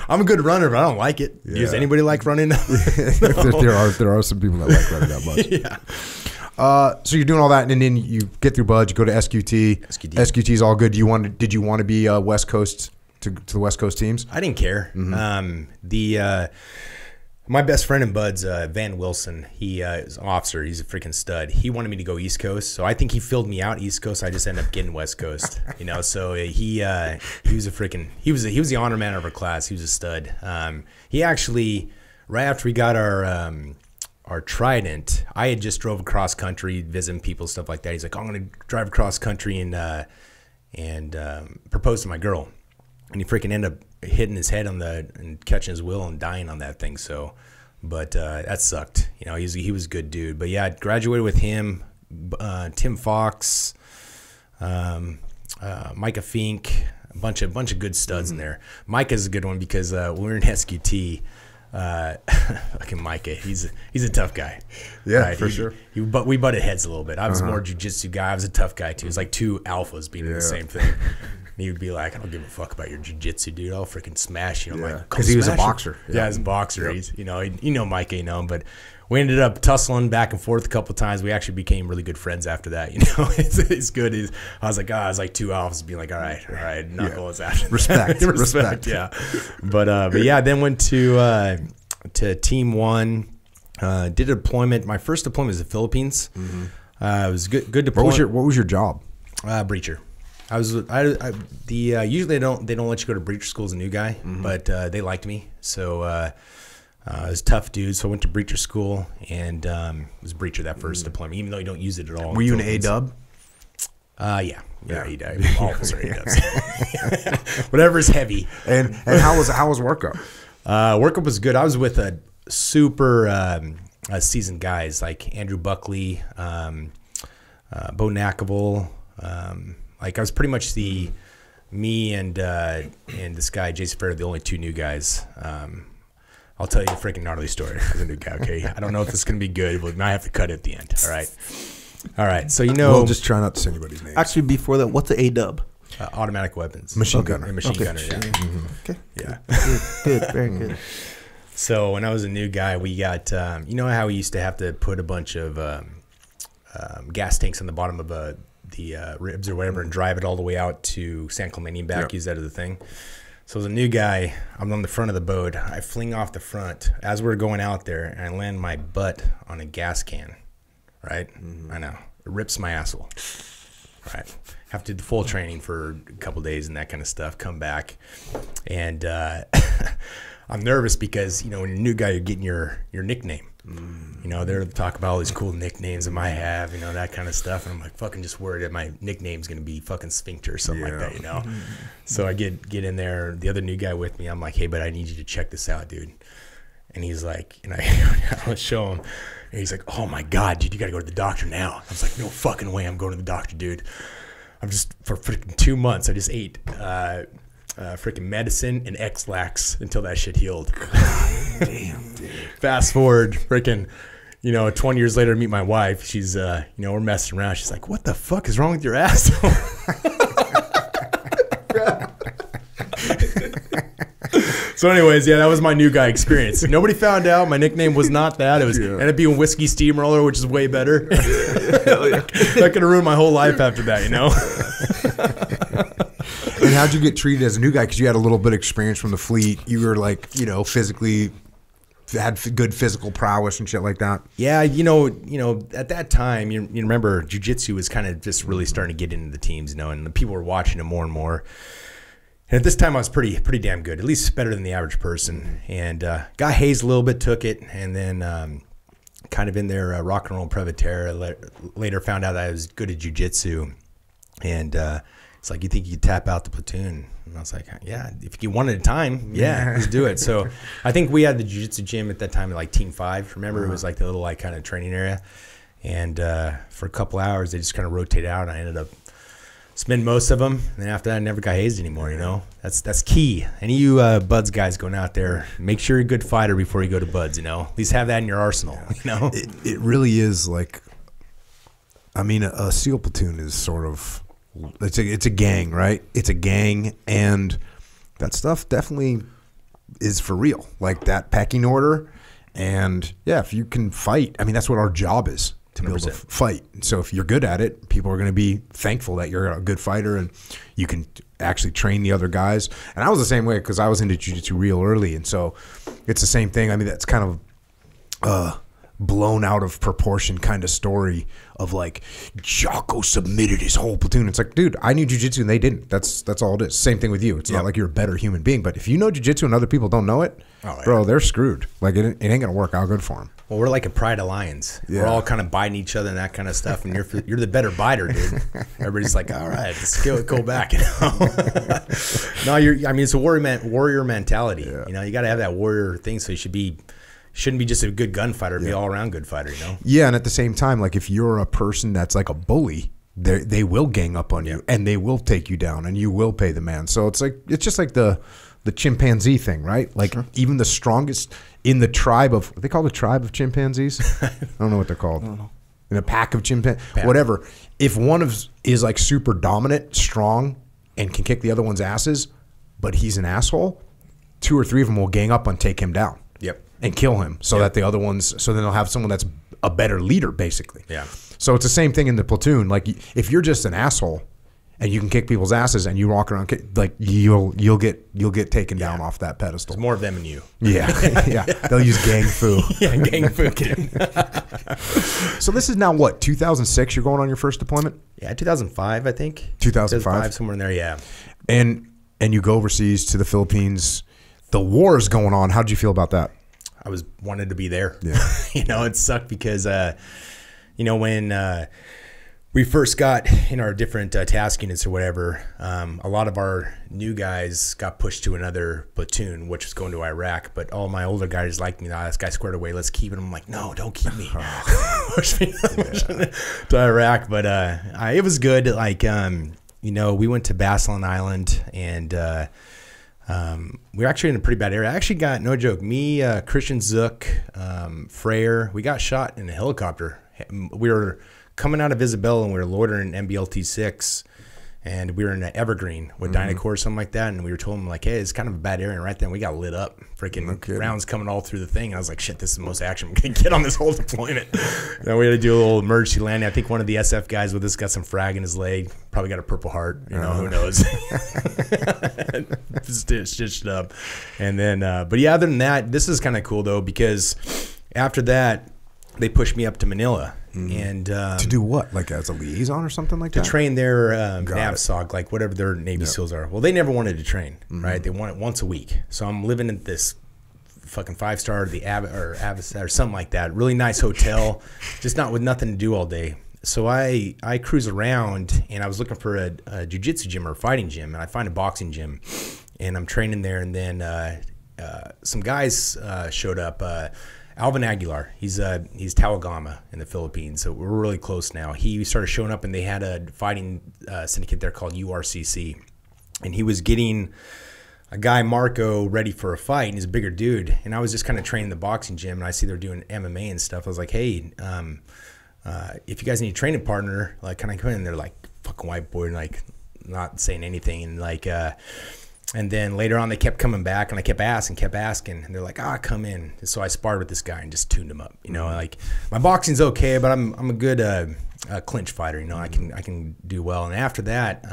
I'm a good runner, but I don't like it. Yeah. Does anybody like running? No. there are some people that like running that much. Yeah. So you're doing all that, and then you get through Buds, you go to SQT. SQT is all good. Did you want to be West Coast to the West Coast teams? I didn't care. Mm-hmm. My best friend in Bud's, Van Wilson, he is an officer. He's a freaking stud. He wanted me to go East Coast, so I think he filled me out East Coast. I just ended up getting West Coast, you know. So he was he was the honor man of our class. He was a stud. He actually, right after we got our Trident, I had just drove across country visiting people, stuff like that. He's like, I'm gonna drive across country and propose to my girl, and he freaking ended up hitting his head and catching his wheel and dying on that thing. So, but that sucked. You know, he was a good dude. But yeah, I graduated with him, Tim Fox, Micah Fink, a bunch of good studs in there. Micah's a good one because when we were in SQT, fucking Micah, he's a tough guy. Yeah, right? for sure. But we butted heads a little bit. I was more jiu-jitsu guy. I was a tough guy too. It was like two alphas being in the same thing. And he would be like, I don't give a fuck about your jiu-jitsu, dude. I'll freaking smash you. I'm like, because he was a boxer. Yeah, he was a boxer. He's, you know Micah, you know him. But we ended up tussling back and forth a couple of times. We actually became really good friends after that. You know, it's good. I was like two alphas being like, all right, knuckles after respect. Yeah. But yeah, then went to Team 1. Did a deployment. My first deployment was the Philippines. Mm-hmm. It was good deployment. What was your job? Breacher. Usually they don't let you go to breacher school as a new guy, but they liked me, so I was a tough dude. So I went to breacher school and was breacher that first deployment, even though you don't use it at all. Were you an A-dub? Yeah, all of us are A-dubs. Whatever's heavy. And how was workup? Workup was good. I was with a super seasoned guys like Andrew Buckley, Bo Nackable. Like I was pretty much me and this guy Jason Ferrer, the only two new guys. I'll tell you a freaking gnarly story as a new guy. Okay, I don't know if this is gonna be good, but we might have to cut it at the end. All right. So we'll just try not to say anybody's name. Actually, before that, what's the A-dub? Automatic weapons, machine gunner. Machine gunner. Yeah. Mm-hmm. Okay. Yeah. Good. Very good. So when I was a new guy, we got you know how we used to have to put a bunch of gas tanks on the bottom of the ribs or whatever and drive it all the way out to San Clemente and back, use that as a thing. So as a new guy, I'm on the front of the boat. I fling off the front as we're going out there, and I land my butt on a gas can, right? Mm-hmm. I know. It rips my asshole, right? Have to do the full training for a couple days and that kind of stuff, come back. And I'm nervous because, you know, when you're a new guy, you're getting your nickname. You know, they're talking about all these cool nicknames that I have, you know, that kind of stuff. And I'm like, fucking just worried that my nickname's going to be fucking Sphincter or something like that, you know. So I get in there, the other new guy with me, I'm like, hey, but I need you to check this out, dude. And he's like, and I show him, and he's like, oh my God, dude, you got to go to the doctor now. I was like, no fucking way I'm going to the doctor, dude. I'm just, for freaking 2 months, I just ate freaking medicine and X-Lax until that shit healed. Damn, dude. Fast forward, freaking, you know, 20 years later, I meet my wife. She's, you know, we're messing around. She's like, what the fuck is wrong with your asshole? So anyways, yeah, that was my new guy experience. Nobody found out. My nickname was not that. It was ended up being Whiskey Steamroller, which is way better. That could have ruined my whole life after that, you know? And how'd you get treated as a new guy? Because you had a little bit of experience from the fleet. You were like, physically had good physical prowess and shit like that. Yeah, at that time, you remember jiu-jitsu was kind of just really starting to get into the teams, and people were watching it more and more. And at this time, I was pretty damn good, at least better than the average person. And got hazed a little bit, took it, and then kind of in their rock and roll privateer. Later found out that I was good at jiu-jitsu. And it's like, you think you could tap out the platoon? And I was like, yeah, if you one at a time, yeah, let's do it. So I think we had the jiu-jitsu gym at that time, like Team 5. Remember, it was like the little kind of training area. And for a couple hours, they just kind of rotated out. And I ended up spending most of them. And then after that, I never got hazed anymore, That's key. Any of you Buds guys going out there, make sure you're a good fighter before you go to Buds, At least have that in your arsenal, It really is like, a SEAL platoon is sort of, it's a gang, right? It's a gang, and that stuff definitely is for real. Like that pecking order, and yeah, if you can fight, that's what our job is, to be able to fight. So if you're good at it, people are going to be thankful that you're a good fighter, and you can actually train the other guys. And I was the same way, because I was into jiu-jitsu real early, and so it's the same thing. That's kind of blown out of proportion kind of story of like Jocko submitted his whole platoon. It's like, dude, I knew jiu-jitsu and they didn't. That's all it is. Same thing with you. It's not like you're a better human being, but if you know jiu-jitsu and other people don't know it, bro, they're screwed. Like it ain't gonna work out good for them. Well, we're like a pride of lions. Yeah. We're all kind of biting each other and that kind of stuff, and you're the better biter, dude. Everybody's like, all right, let's go back. No, it's a warrior mentality. Yeah. You got to have that warrior thing. So you shouldn't be just a good gunfighter, be all around good fighter, Yeah, and at the same time, like if you're a person that's like a bully, they will gang up on you and they will take you down and you will pay the man. So it's just like the chimpanzee thing, right? Like even the strongest in the tribe of, they call the tribe of chimpanzees? I don't know what they're called. I don't know. In a pack of chimpanzees, whatever. If one is like super dominant, strong, and can kick the other one's asses, but he's an asshole, 2 or 3 of them will gang up and take him down. Yep. And kill him so that the other ones, so then they'll have someone that's a better leader, basically. Yeah. So it's the same thing in the platoon. Like if you're just an asshole and you can kick people's asses and you walk around, like you'll get taken down off that pedestal. There's more of them than you. Yeah. Yeah. They'll use gang fu. Gang fu. So this is now what, 2006? You're going on your first deployment? Yeah, 2005, I think. 2005, somewhere in there. Yeah. And you go overseas to the Philippines. The war is going on. How did you feel about that? I wanted to be there. Yeah. It sucked because, when we first got in our different task units or whatever, a lot of our new guys got pushed to another platoon, which was going to Iraq. But all my older guys liked me. This guy squared away. Let's keep it. I'm like, no, don't keep me. Push me to Iraq. But it was good. Like, we went to Basilan Island and we were actually in a pretty bad area. I actually got, no joke, me, Christian Zook, Freyer, we got shot in a helicopter. We were coming out of Isabella and we were loitering in MBLT-6 and we were in an Evergreen with Dynacore or something like that. And we were told them like, hey, it's kind of a bad area. And right then we got lit up. Freaking rounds coming all through the thing. And I was like, shit, this is the most action I'm going to get on this whole deployment. Then we had to do a little emergency landing. I think one of the SF guys with us got some frag in his leg. Probably got a Purple Heart. Who knows? Stitched up. And then, but yeah, other than that, this is kind of cool though, because after that, they pushed me up to Manila. And to do what? Like as a liaison or something like that? To train their NAVSOG, like whatever their Navy SEALs are. Well, they never wanted to train, right? They want it once a week. So I'm living at this fucking 5-star, the Avis or something like that. Really nice hotel, just not with nothing to do all day. So I cruise around and I was looking for a jiu-jitsu gym or a fighting gym, and I find a boxing gym, and I'm training there. And then some guys showed up. Alvin Aguilar, he's Tawagama in the Philippines, so we're really close now. He started showing up, and they had a fighting syndicate there called URCC, and he was getting a guy, Marco, ready for a fight, and he's a bigger dude. And I was just kind of training the boxing gym, and I see they're doing MMA and stuff. I was like, hey, if you guys need a training partner, like, can I come in? And they're like, fucking white boy, and like not saying anything, and like. And then later on, they kept coming back, and I kept asking, and they're like, come in. And so I sparred with this guy and just tuned him up. You know, like my boxing's okay, but I'm a good clinch fighter. You know, I can do well. And after that,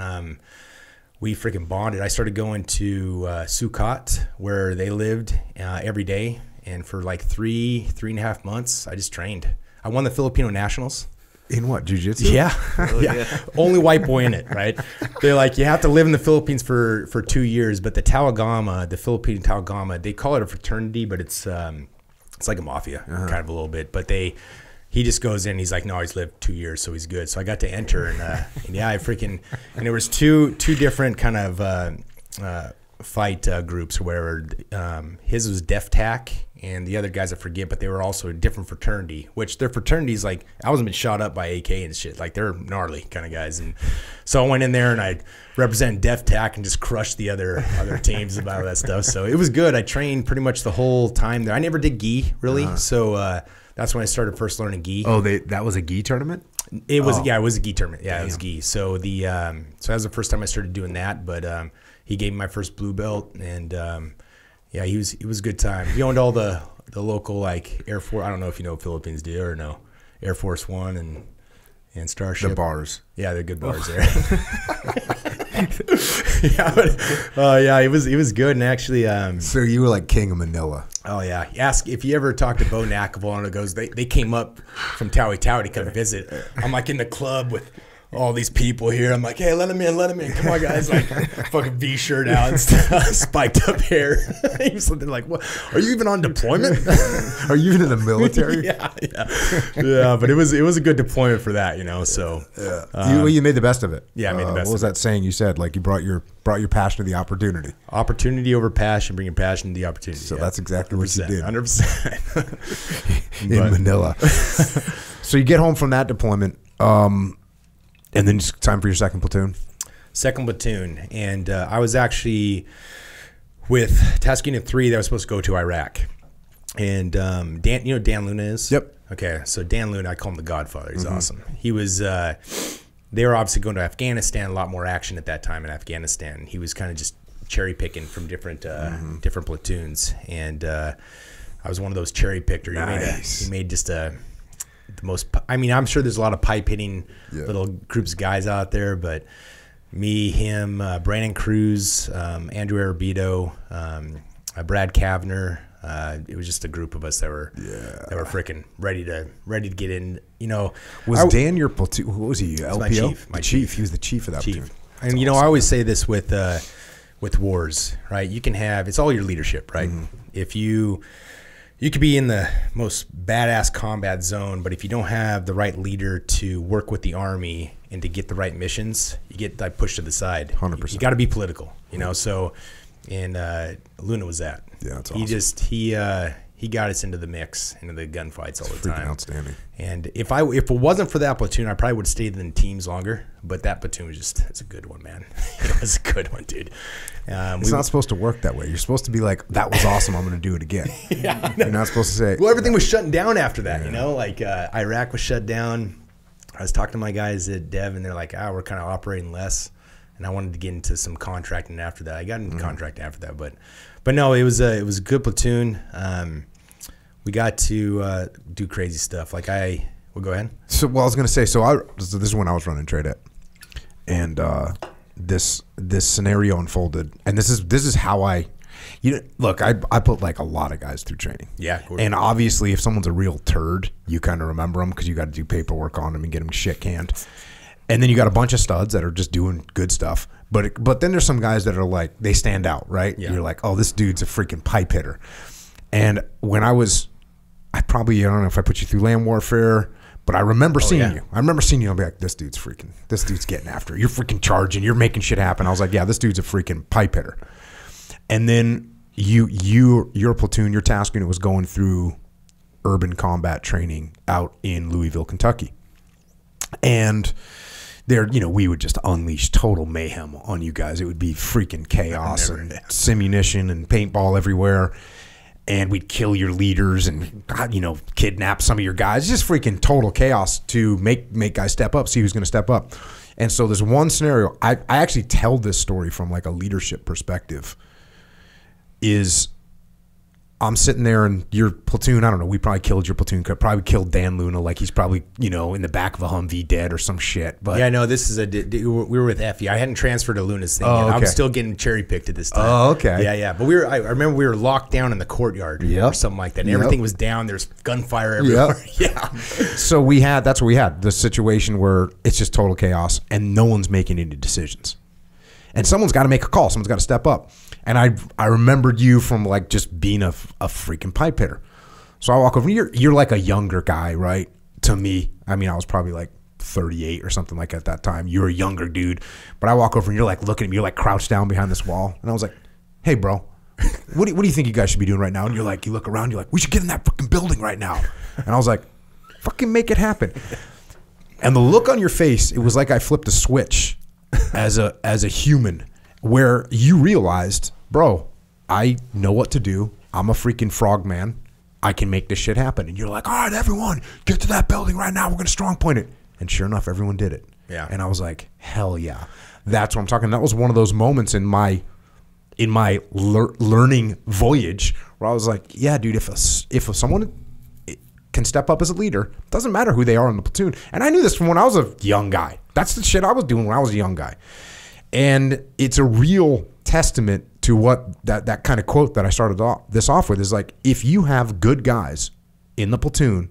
we freaking bonded. I started going to Sukkot, where they lived every day, and for like 3.5 months, I just trained. I won the Filipino Nationals. In what, jiu-jitsu? Yeah. Yeah. Only white boy in it, right? They're like, you have to live in the Philippines for 2 years, but the Talagama, the Philippine Talagama, they call it a fraternity, but it's like a mafia kind of a little bit. But he just goes in, he's like, no, he's lived 2 years, so he's good. So I got to enter, and yeah, and there was two different kind of fight groups where his was Def Tac, and the other guys I forget, but they were also a different fraternity, which their fraternities, like, I wasn't been shot up by AK and shit. Like, they're gnarly kind of guys. And so I went in there and I represented Def Tac and just crushed the other teams about that stuff. So it was good. I trained pretty much the whole time there. I never did gi, really. So that's when I started first learning gi. Oh, that was a gi tournament? It was, yeah, it was a gi tournament. Yeah, it was gi. So so that was the first time I started doing that. But he gave me my first blue belt, and yeah, it was a good time. He owned all the local, like, Air Force. I don't know if you know Philippines do or no. Air Force One and Starship. The bars. Yeah, they're good bars there. Yeah, but, yeah, it was good. And actually, so you were like king of Manila. Oh yeah, ask if you ever talk to Bo Nakable, and it goes, they came up from Tawi Tawi to come visit. I'm like in the club with all these people here. I'm like, hey, let him in. Come on, guys. Like, fucking V-shirt out and stuff, spiked up hair. Something like, what? Are you even on deployment? Are you even in the military? Yeah. But it was a good deployment for that, you know. So yeah, you made the best of it. Yeah, I made the best. What was that saying you said? Like, you brought your passion to the opportunity. Opportunity over passion, bring your passion to the opportunity. So that's exactly what you did. 100%. In Manila. So you get home from that deployment. And then it's time for your second platoon? Second platoon. And I was actually with Task Unit 3 that was supposed to go to Iraq. And Dan, you know who Dan Luna is? Yep. Okay, so Dan Luna, I call him the Godfather. He's awesome. He was, they were obviously going to Afghanistan, a lot more action at that time in Afghanistan. He was kind of just cherry picking from different platoons. And I was one of those cherry pickers. Nice. He made just the most, I mean, I'm sure there's a lot of pipe hitting little groups of guys out there, but me, him, Brandon Cruz, Andrew Arabito, Brad Kavner, it was just a group of us that were freaking ready to get in. You know, was Dan your platoon? What was he? LPO? My chief. My chief. He was the chief of that platoon. And awesome. You know, I always say this with wars, right? You can have, it's all your leadership, right? If you could be in the most badass combat zone, but if you don't have the right leader to work with the Army and to get the right missions, you get like pushed to the side. 100%. You got to be political, you know. So, and Luna was that. Yeah, that's awesome. He got us into the mix, into the gunfights all the time. Outstanding. And if it wasn't for that platoon, I probably would have stayed in teams longer. But that platoon was it's a good one, man. It was a good one, dude. It's not supposed to work that way. You're supposed to be like, that was awesome, I'm going to do it again. You're not supposed to say. Well, everything was shutting down after that, you know? Like Iraq was shut down. I was talking to my guys at Dev, and they're like, we're kind of operating less. And I wanted to get into some contracting after that. I got into contracting after that. But no, it was a good platoon. We got to do crazy stuff. Like well, go ahead. So, well, I was going to say, this is when I was running trade at, and this scenario unfolded, and this is how look, I put like a lot of guys through training. Yeah, and obviously, if someone's a real turd, you kind of remember them because you got to do paperwork on them and get them shit canned. And then you got a bunch of studs that are just doing good stuff. But then there's some guys that are like, they stand out, right? Yeah. You're like, oh, this dude's a freaking pipe hitter. And when I don't know if I put you through land warfare, but I remember seeing you. I remember seeing you. I'll be like, this dude's getting after it. You're freaking charging. You're making shit happen. I was like, yeah, this dude's a freaking pipe hitter. And then your platoon, your task unit was going through urban combat training out in Louisville, Kentucky. And there, we would just unleash total mayhem on you guys. It would be freaking chaos and simunition and paintball everywhere. and we'd kill your leaders and, you know, kidnap some of your guys. Just freaking total chaos to make guys step up, see who's going to step up. And so there's one scenario, I actually tell this story from like a leadership perspective, is I'm sitting there and your platoon, I don't know, we probably killed your platoon, probably killed Dan Luna, like he's probably, you know, in the back of a Humvee dead or some shit. But yeah, no, this is we were with Effie. I hadn't transferred to Luna's thing yet. okay. I'm still getting cherry picked at this time. Oh, okay. Yeah. But I remember we were locked down in the courtyard or something like that. And everything was down. There's gunfire everywhere. Yeah. So that's what we had, the situation where it's just total chaos and no one's making any decisions. And someone's got to make a call. Someone's got to step up. And I remembered you from like just being a freaking pipe hitter. So I walk over. You're like a younger guy, right? To me, I mean, I was probably like 38 or something like at that time. You're a younger dude. But I walk over and you're like looking at me. You're like crouched down behind this wall. And I was like, hey, bro, what do you think you guys should be doing right now? And you're like, you look around. You're like, we should get in that fucking building right now. And I was like, fucking make it happen. And the look on your face, it was like I flipped a switch as a human, where you realized, bro, I know what to do. I'm a freaking frog man. I can make this shit happen. And you're like, all right, everyone, get to that building right now. We're going to strong point it. And sure enough, everyone did it. Yeah. And I was like, hell yeah. That's what I'm talking. That was one of those moments in my learning voyage where I was like, yeah, dude, if someone can step up as a leader, doesn't matter who they are in the platoon. And I knew this from when I was a young guy. That's the shit I was doing when I was a young guy. And it's a real testament to what that kind of quote that I started this off with is like, if you have good guys in the platoon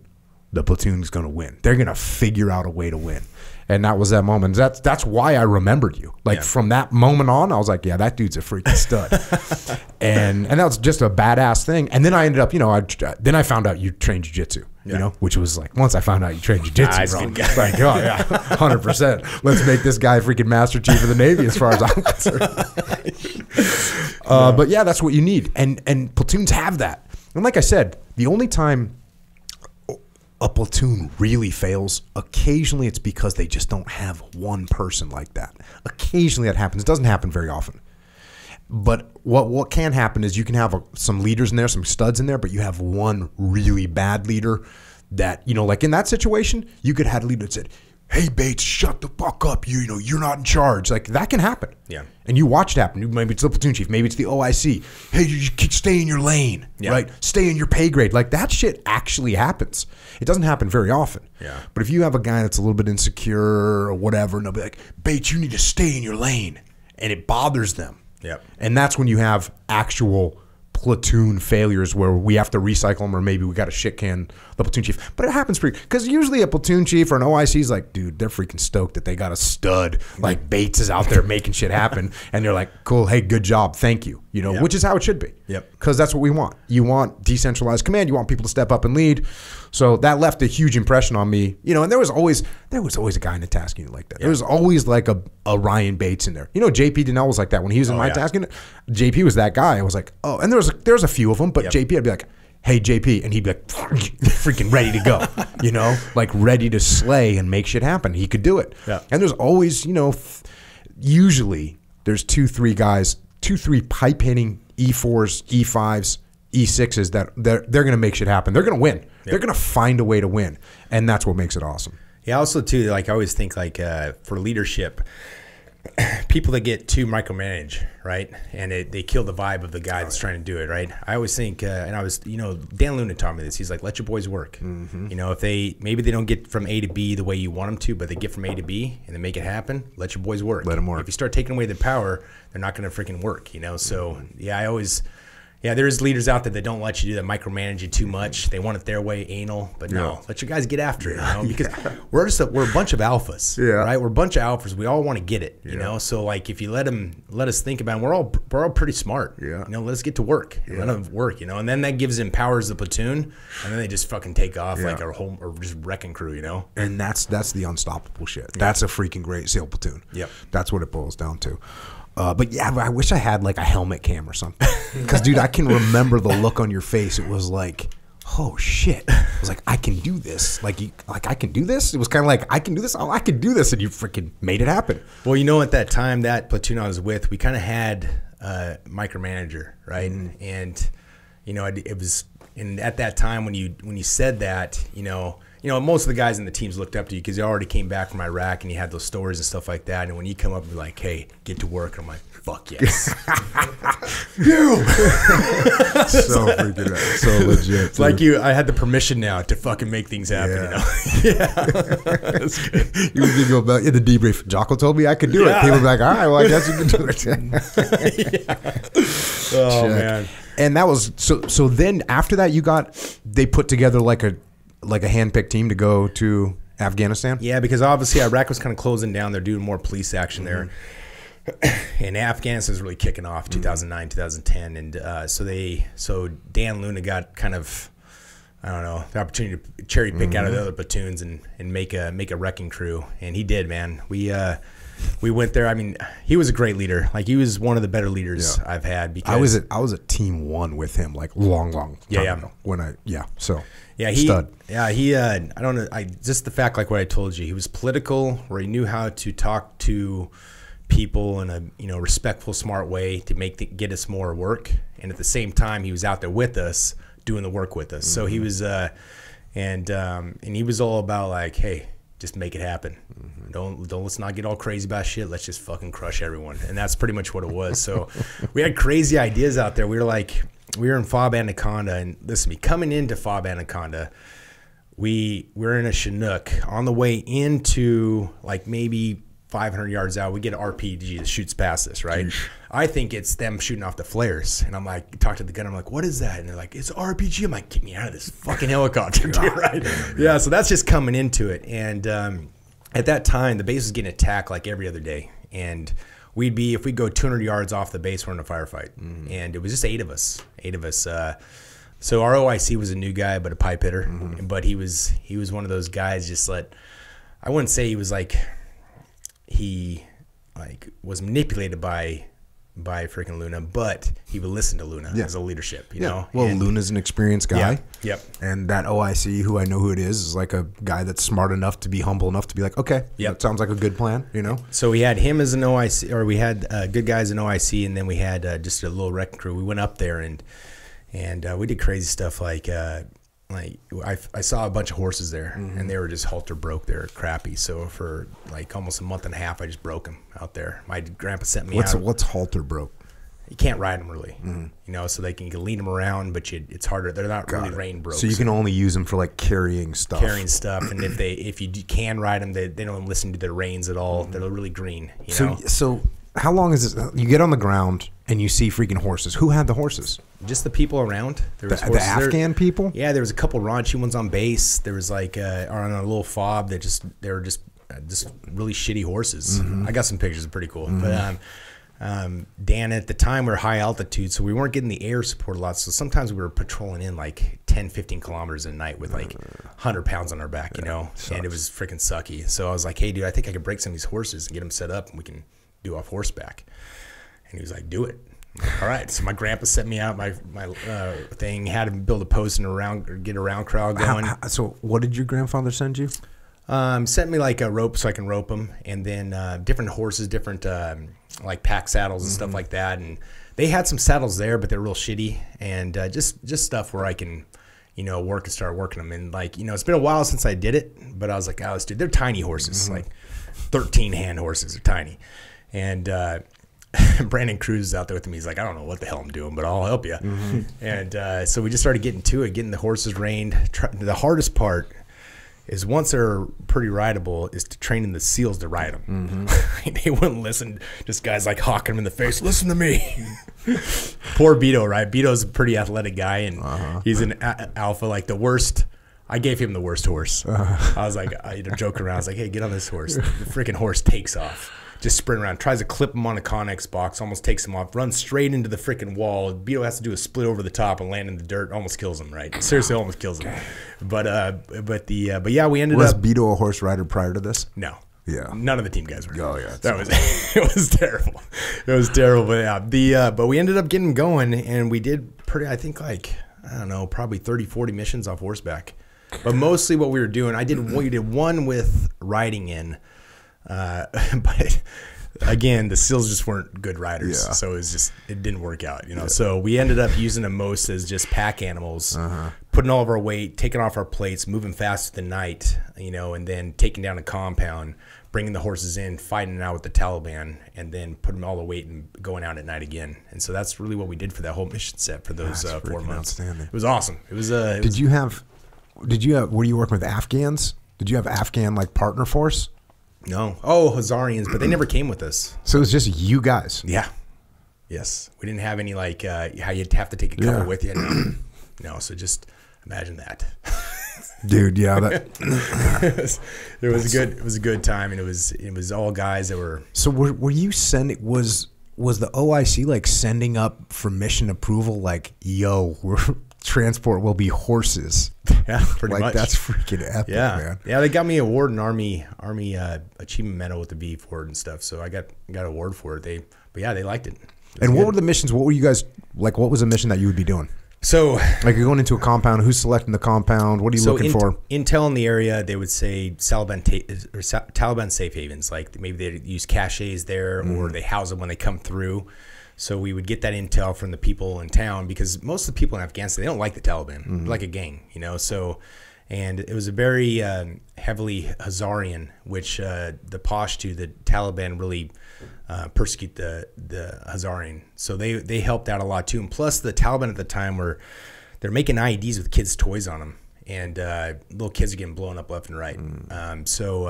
is going to win. They're going to figure out a way to win. And that was that moment. That's why I remembered you. Like from that moment on, I was like, yeah, that dude's a freaking stud. and that was just a badass thing. And then I ended up, you know, then I found out you trained jiu-jitsu, you know, which was like, once I found out you trained jiu-jitsu, bro, it's like, oh yeah, 100%. Let's make this guy freaking Master Chief of the Navy as far as I'm concerned. But yeah, that's what you need. And platoons have that. And like I said, the only time a platoon really fails, occasionally it's because they just don't have one person like that. Occasionally that happens. It doesn't happen very often. But what can happen is you can have some leaders in there, some studs in there, but you have one really bad leader that, you know, like in that situation, you could have a leader that said, hey, Bates, shut the fuck up. You know, you're not in charge. Like, that can happen. Yeah. And you watch it happen. Maybe it's the platoon chief. Maybe it's the OIC. Hey, you stay in your lane, right? Stay in your pay grade. Like, that shit actually happens. It doesn't happen very often. Yeah. But if you have a guy that's a little bit insecure or whatever, and they'll be like, Bates, you need to stay in your lane. And it bothers them. Yep. And that's when you have actual platoon failures where we have to recycle them, or maybe we got to shit can the platoon chief. But it happens because usually a platoon chief or an OIC is like, dude, they're freaking stoked that they got a stud like Bates is out there making shit happen, and they're like, cool, hey, good job, thank you, you know, which is how it should be. Yep. Because that's what we want. You want decentralized command. You want people to step up and lead. So that left a huge impression on me, you know. And there was always a guy in the task unit like that. There was always like a Ryan Bates in there. You know, JP Donnell was like that when he was in my task unit. JP was that guy. I was like, oh, and there's a few of them, but JP, I'd be like, hey, JP, and he'd be like, freaking ready to go, you know, like ready to slay and make shit happen. He could do it. Yeah. And there's always, you know, usually there's 2-3 guys, 2-3 pipe hitting E4s, E5s, E6s that they're going to make shit happen. They're going to win. Yep. They're going to find a way to win. And that's what makes it awesome. Yeah. Also too, like I always think like for leadership, people that get too micromanaged, right? And they kill the vibe of the guy that's trying to do it, right? I always think, and I was, you know, Dan Luna taught me this. He's like, let your boys work. Mm-hmm. You know, if maybe they don't get from A to B the way you want them to, but they get from A to B and they make it happen, let your boys work. Let them work. If you start taking away the power, they're not going to freaking work, you know? So, yeah, there's leaders out there that don't let you do that, micromanage you too much. They want it their way, anal, but no, let your guys get after it, you know? Because we're a bunch of alphas, right? We're a bunch of alphas. We all want to get it, you know? So like if you let us think about it, we're all pretty smart, you know? Let us get to work, let them work, you know? And then that empowers the platoon, and then they just fucking take off like our whole, or just wrecking crew, you know? And that's the unstoppable shit. That's a freaking great SEAL platoon. Yep. That's what it boils down to. But yeah, I wish I had like a helmet cam or something. Because, dude, I can remember the look on your face. It was like, oh shit. I was like, I can do this. Like I can do this. It was kind of like, I can do this. Oh, I can do this, and you freaking made it happen. Well, you know, at that time, that platoon I was with, we kind of had a micromanager, right? And you know, it was, and at that time when you said that, you know, most of the guys in the teams looked up to you because you already came back from Iraq and you had those stories and stuff like that. And when you come up and be like, hey, get to work, I'm like, fuck yes. You. So freaking out. So legit. It's like I had the permission now to fucking make things happen, you know? Yeah. That's good. You would go about the debrief. Jocko told me I could do it. People were like, all right, well, I guess you can do it. Oh, man. And that was, so then after that, they put together like a handpicked team to go to Afghanistan? Yeah, because obviously Iraq was kind of closing down. They're doing more police action there. And Afghanistan was really kicking off 2009, 2010. And so Dan Luna got kind of, I don't know, the opportunity to cherry pick out of the other platoons and make a wrecking crew. And he did, man. We went there. I mean, he was a great leader. Like, he was one of the better leaders I've had. Because I was at team 1 with him, like long time ago. Stud. Yeah, he I don't know, just the fact, like what I told you, he was political, where he knew how to talk to people in a, you know, respectful, smart way to get us more work, and at the same time he was out there with us doing the work with us. So he was and he was all about like, hey, just make it happen. Let's not get all crazy about shit. Let's just fucking crush everyone. And that's pretty much what it was. So we had crazy ideas out there. We were in Fob Anaconda, and listen to me, coming into Fob Anaconda, we were in a Chinook on the way into like maybe 500 yards out. We get an RPG that shoots past us, right? I think it's them shooting off the flares. And I'm like, talk to the gunner. I'm like, what is that? And they're like, it's RPG. I'm like, get me out of this fucking helicopter, dude, right? Yeah, so that's just coming into it. And at that time, the base was getting attacked like every other day. And if we go 200 yards off the base, we're in a firefight. And it was just 8 of us. So our OIC was a new guy, but a pipe hitter. But he was one of those guys, I wouldn't say he was like, he like was manipulated by freaking Luna, but he would listen to Luna as a leadership, you know? Well, Luna's an experienced guy. Yep. And that OIC, who I know who it is like a guy that's smart enough to be humble enough to be like, okay, that sounds like a good plan, you know? So we had him as an OIC, or we had good guys in OIC, and then we had just a little wrecking crew. We went up there and we did crazy stuff like I saw a bunch of horses there, and they were just halter broke. They're crappy. So for like almost a month and a half, I just broke them out there. My grandpa sent me out. What's halter broke? You can't ride them really, you know. So you can lead them around, but it's harder. They're not really rein broke. So you can only use them for like carrying stuff. And if you can ride them, they don't listen to their reins at all. They're really green. You know? So how long is this? You get on the ground and you see freaking horses. Who had the horses? Just the people around. There was the Afghan people? Yeah, there was a couple raunchy ones on base. There was like on a little fob that they were just really shitty horses. I got some pictures, pretty cool. But Dan, at the time we were high altitude, so we weren't getting the air support a lot. So sometimes we were patrolling in like 10, 15 kilometers a night with like 100 pounds on our back, you know, and it was freaking sucky. So I was like, hey, dude, I think I could break some of these horses and get them set up, and we can do off horseback. And he was like, do it. All right. So my grandpa sent me out my thing, had him build a post and get a round crowd going. So what did your grandfather send you? Sent me like a rope so I can rope them, and then different horses, different like pack saddles and stuff like that. And they had some saddles there, but they're real shitty, and just stuff where I can, you know, work and start working them. And like, you know, it's been a while since I did it, but I was like, oh, dude, they're tiny horses, like 13 hand horses. They're tiny. And Brandon Cruz is out there with me. He's like, I don't know what the hell I'm doing, but I'll help you. And so we just started getting to it, getting the horses reined. The hardest part is once they're pretty rideable is to training the seals to ride them. They wouldn't listen. Just guys like hawking them in the face. Listen to me. Poor Beto, right? Beto's a pretty athletic guy, and he's an alpha, like the worst. I gave him the worst horse. I was like, joking around. I was like, hey, get on this horse. The freaking horse takes off. Just sprint around, tries to clip him on a Connex box, almost takes him off, runs straight into the freaking wall. Beto has to do a split over the top and land in the dirt, almost kills him, right? Seriously, almost kills him. But yeah, we ended up. Was Beto a horse rider prior to this? No. Yeah. None of the team guys were. Oh yeah. It was terrible. It was terrible. But yeah, but we ended up getting going, and we did I think like, I don't know, probably 30, 40 missions off horseback. But mostly what we were doing, we did one with riding in. But again, the SEALs just weren't good riders, so it didn't work out, you know. So we ended up using them most as just pack animals, putting all of our weight, taking off our plates, moving fast through the night, you know, and then taking down a compound, bringing the horses in, fighting it out with the Taliban, and then putting all the weight and going out at night again. And so that's really what we did for that whole mission set for those 4 months. It was awesome. It was. Were you working with Afghans? Did you have Afghan like partner force? No. Oh, Hazarians, but they never came with us. So it was just you guys. Yeah. Yes. We didn't have any like how you'd have to take a couple with you. No. No. So just imagine that. Dude, yeah, it was a good time, and it was all guys that were. So were you sending was the OIC like sending up for mission approval like, yo, transport will be horses? Yeah, pretty much. That's freaking epic, man. Yeah, they got me an award, an Army Achievement Medal with the V for it and stuff. So I got an award for it. They liked it. And what were the missions? What were you guys like? What was a mission that you would be doing? So, like, you're going into a compound. Who's selecting the compound? What are you looking for? Intel in the area, they would say Taliban safe havens. Like maybe they use caches there, or they house them when they come through. So we would get that intel from the people in town, because most of the people in Afghanistan, they don't like the Taliban. They're like a gang, you know. So, and it was a very heavily Hazarian, which the Pashto, the Taliban really persecute the Hazarian. So they helped out a lot too. And plus the Taliban at the time they're making IEDs with kids' toys on them, and little kids are getting blown up left and right. So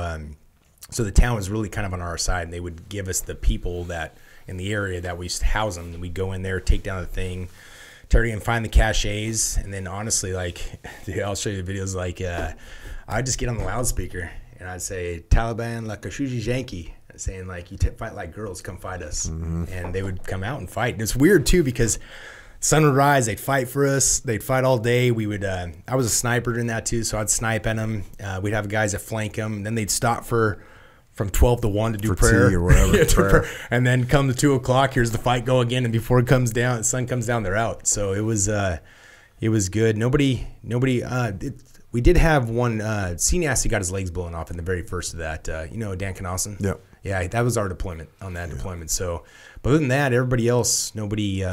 the town was really kind of on our side, and they would give us the people that in the area that we used to house them, and we'd go in there, take down the thing, try to find the caches, and then honestly, like, dude, I'll show you the videos. Like, I'd just get on the loudspeaker and I'd say, "Taliban, la kashuji janki," saying like, "You fight like girls, come fight us," and they would come out and fight. And it's weird too, because sun would rise, they'd fight for us, they'd fight all day. We would, I was a sniper in that too, so I'd snipe at them. We'd have guys that flank them, and then they'd stop from 12 to 1 to do prayer or whatever. And then come to 2 o'clock, here's the fight go again, and before it comes down, the sun comes down, they're out. So it was good. Nobody. We did have one. CNASI got his legs blown off in the very first of that. Dan Knausen. Yep. Yeah, that was our deployment on that deployment. So, but other than that, everybody else, nobody.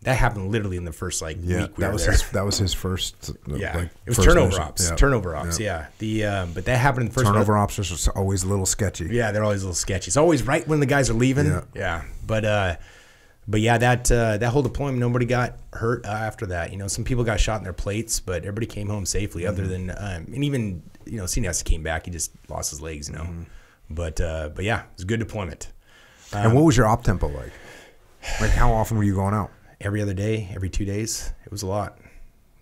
That happened literally in the first week we were there. That was his first. It was turnover ops. Yeah. Turnover ops. Yeah. But that happened in the first. Turnover ops are always a little sketchy. Yeah, they're always a little sketchy. It's always right when the guys are leaving. Yeah. But yeah, that whole deployment, nobody got hurt after that. Some people got shot in their plates, but everybody came home safely. Other than and even CNS came back, he just lost his legs. But yeah, it was a good deployment. And what was your op tempo like? Like, how often were you going out? Every other day, every 2 days. It was a lot.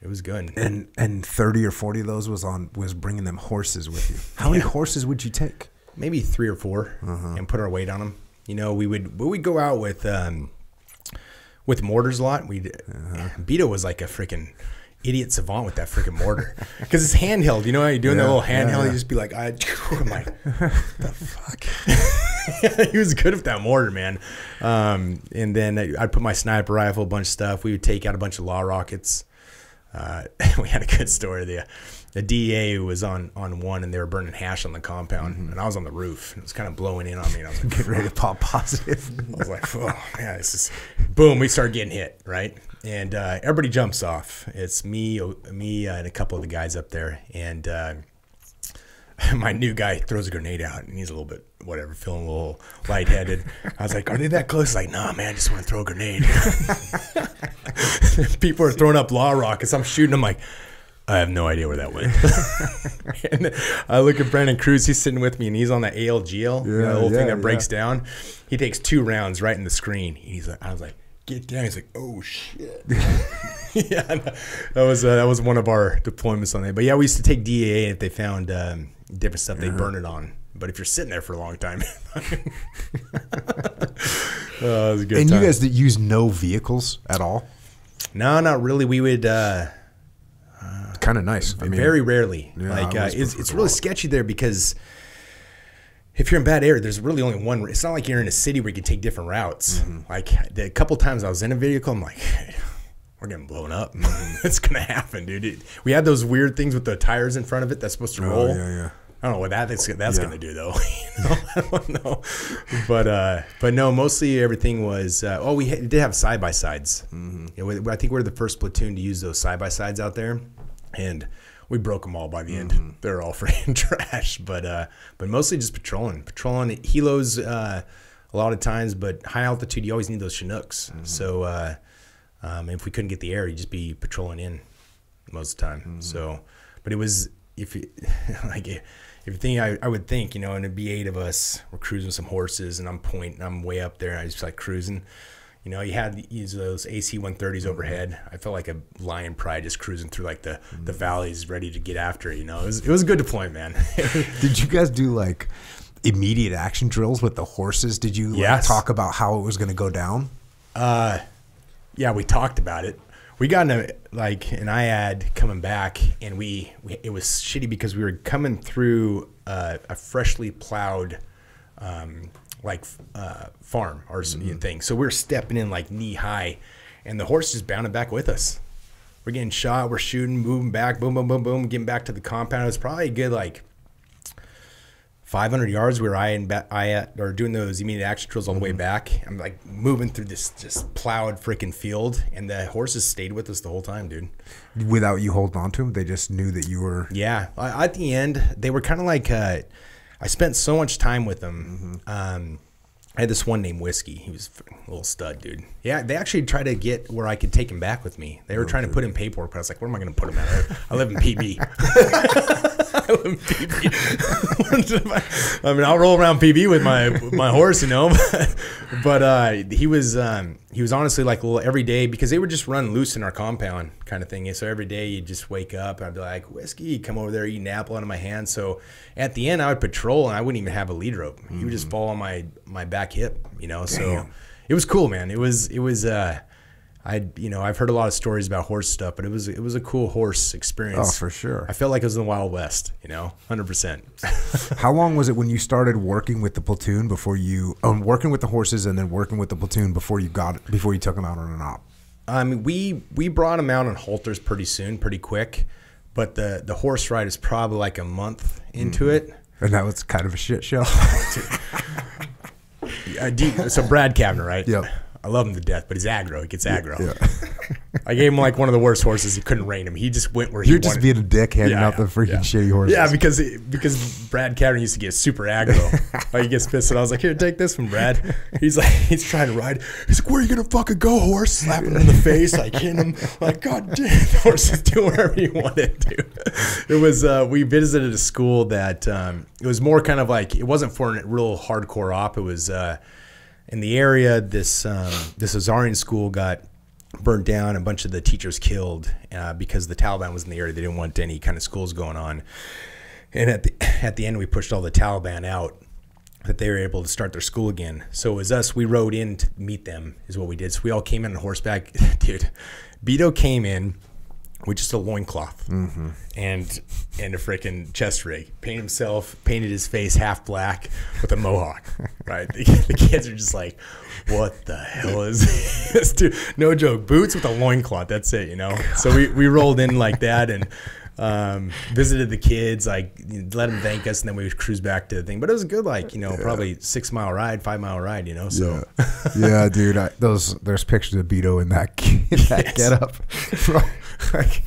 It was good. And 30 or 40 of those was bringing them horses with you. How many horses would you take? Maybe 3 or 4, and put our weight on them. We would go out with mortars a lot. Beto was like a freaking idiot savant with that freaking mortar, because it's handheld. You know how you're doing that little handheld? You just be like, I'm like, what the fuck? He was good with that mortar, man. And then I'd put my sniper rifle, a bunch of stuff. We would take out a bunch of law rockets. We had a good story. The DEA was on one, and they were burning hash on the compound, and I was on the roof. And it was kind of blowing in on me, and I was like, getting ready to pop positive. I was like, oh, yeah, it's just boom. We start getting hit, right? And everybody jumps off. It's me, and a couple of the guys up there, and my new guy throws a grenade out, and he's a little bit whatever, feeling a little lightheaded. I was like, "Are they that close?" He's like, "Nah, man, I just want to throw a grenade." People are throwing up law rockets. I'm shooting. I'm like, I have no idea where that went. And I look at Brandon Cruz. He's sitting with me, and he's on that ALGL, the whole thing that breaks down. He takes 2 rounds right in the screen. He's like, I was like, "Get down." He's like, "Oh shit." Yeah, that was one of our deployments on that. But yeah, we used to take DAA, and if they found different stuff, they burn it on. But if you're sitting there for a long time, it was a good And time. you guys that use no vehicles at all? No, not really. We would kind of nice. Very rarely. It's really sketchy there, because if you're in bad area, there's really only one. It's not like you're in a city where you can take different routes. Like a couple times I was in a vehicle, I'm like, hey, we're getting blown up. It's gonna happen, dude. We had those weird things with the tires in front of it that's supposed to roll. I don't know what that's going to do though. I don't know. But no, mostly everything was. We did have side by sides. Mm-hmm. I think we're the first platoon to use those side by sides out there, and we broke them all by the end. They're all freaking trash. But mostly just patrolling helos a lot of times. But high altitude, you always need those Chinooks. Mm-hmm. So if we couldn't get the air, you'd just be patrolling in most of the time. Mm-hmm. So, but it was if you I would think, and it'd be 8 of us. We're cruising some horses, and I'm way up there, and I just like cruising. You had those AC 130s overhead. I felt like a lion pride just cruising through like the valleys, ready to get after it. It was a good deployment, man. Did you guys do like immediate action drills with the horses? Did you talk about how it was going to go down? Yeah, we talked about it. We got in an IAD coming back, and it was shitty because we were coming through a freshly plowed farm or thing. So we were stepping in like knee high, and the horse just bounded back with us. We're getting shot, we're shooting, moving back, boom, boom, boom, boom, getting back to the compound. It was probably a good 500 yards. We were doing those immediate action drills all the way back. I'm like moving through this just plowed freaking field, and the horses stayed with us the whole time, dude. Without you holding on to them, they just knew that you were. Yeah, at the end, they were kind of like. I spent so much time with them. Mm-hmm. I had this one named Whiskey. He was a little stud, dude. Yeah, they actually tried to get where I could take him back with me. They were trying to put in paperwork, but I was like, where am I going to put him at? I live in PB. I live in PB. I mean, I'll roll around PB with my horse, But he was honestly like a little every day, because they would just run loose in our compound kind of thing. So every day you'd just wake up and I'd be like, Whiskey, come over there, eat an apple out of my hand. So at the end I would patrol, and I wouldn't even have a lead rope. He would just fall on my back hip, So it was cool, man. It was I've heard a lot of stories about horse stuff, but it was a cool horse experience. Oh, for sure. I felt like it was in the Wild West, 100%. How long was it when you started working with the platoon before you working with the horses and then working with the platoon before you took them out on an op? We brought them out on halters pretty soon, pretty quick, but the horse ride is probably like a month into it. And that was kind of a shit show. So Brad Kavner, right? Yep. I love him to death, but he's aggro. He gets aggro. Yeah. I gave him like one of the worst horses. He couldn't rein him. He just went where he wanted. You're just being a dick handing out the freaking shitty horses. Yeah, because Brad Kavner used to get super aggro. Like he gets pissed, and I was like, "Here, take this from Brad." He's trying to ride. He's like, "Where are you gonna fucking go, horse?" Slapping him in the face, like hitting him. Like, God damn, the horse is doing whatever he wanted to. It was. We visited a school that it was more kind of like, it wasn't for a real hardcore op. It was. In the area, this Azarian school got burnt down. A bunch of the teachers killed because the Taliban was in the area. They didn't want any kind of schools going on. And at the end, we pushed all the Taliban out, that they were able to start their school again. So it was us. We rode in to meet them, is what we did. So we all came in on horseback. Dude, Beto came in with just a loincloth and a freaking chest rig. Painted his face half black with a mohawk, right? The kids are just like, what the hell is this, dude? No joke. Boots with a loincloth. That's it, So we rolled in like that and visited the kids, like let them thank us, and then we would cruise back to the thing. But it was a good, probably 5 mile ride, So yeah, dude. There's pictures of Beto in that getup. Like,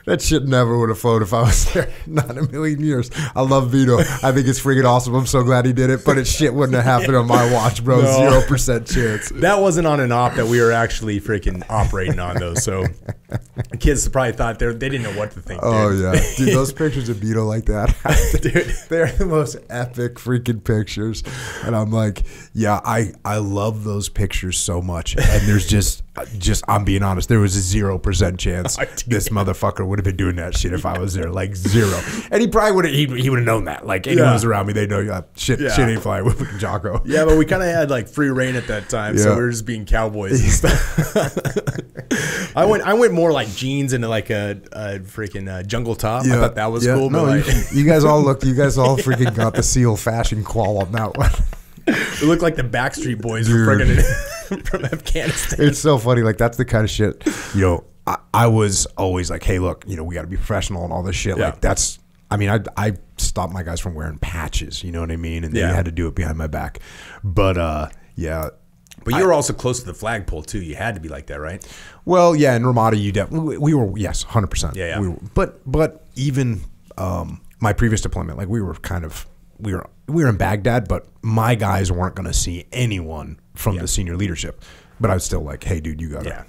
that shit never would have flown if I was there. Not in a million years. I love Beto. I think it's freaking awesome. I'm so glad he did it. But it shit wouldn't have happened on my watch, bro. No. 0% chance. That wasn't on an op that we were actually freaking operating on, though. So the kids probably thought they didn't know what to think. Oh, dude. Yeah. Dude, those pictures of Beto like that, dude, they're the most epic freaking pictures. And I'm like, yeah, I love those pictures so much. And there's just I'm being honest, there was a 0% chance this motherfucker would have been doing that shit if I was there, like 0. And he probably would have. He would have known that. Like anyone who's around me, they know shit ain't flying with Jocko. Yeah, but we kind of had like free reign at that time, so we were just being cowboys and stuff. I went more like jeans into like a freaking jungle top. I thought that was cool. No, but you guys all freaking got the SEAL fashion qual on that one. It looked like the Backstreet Boys were freaking from Afghanistan. It's so funny. Like, that's the kind of shit, I was always like, hey, look, we got to be professional and all this shit. Yeah. Like, that's I mean, I stopped my guys from wearing patches, you know what I mean? And they Yeah. had to do it behind my back. But, yeah. But you were also close to the flagpole too. You had to be like that, right? Well, yeah, in Ramada, you definitely, we were, yes, 100%. Yeah, yeah. We were, but even my previous deployment, like we were in Baghdad, but my guys weren't going to see anyone from the senior leadership. But I was still like, hey, dude, you gotta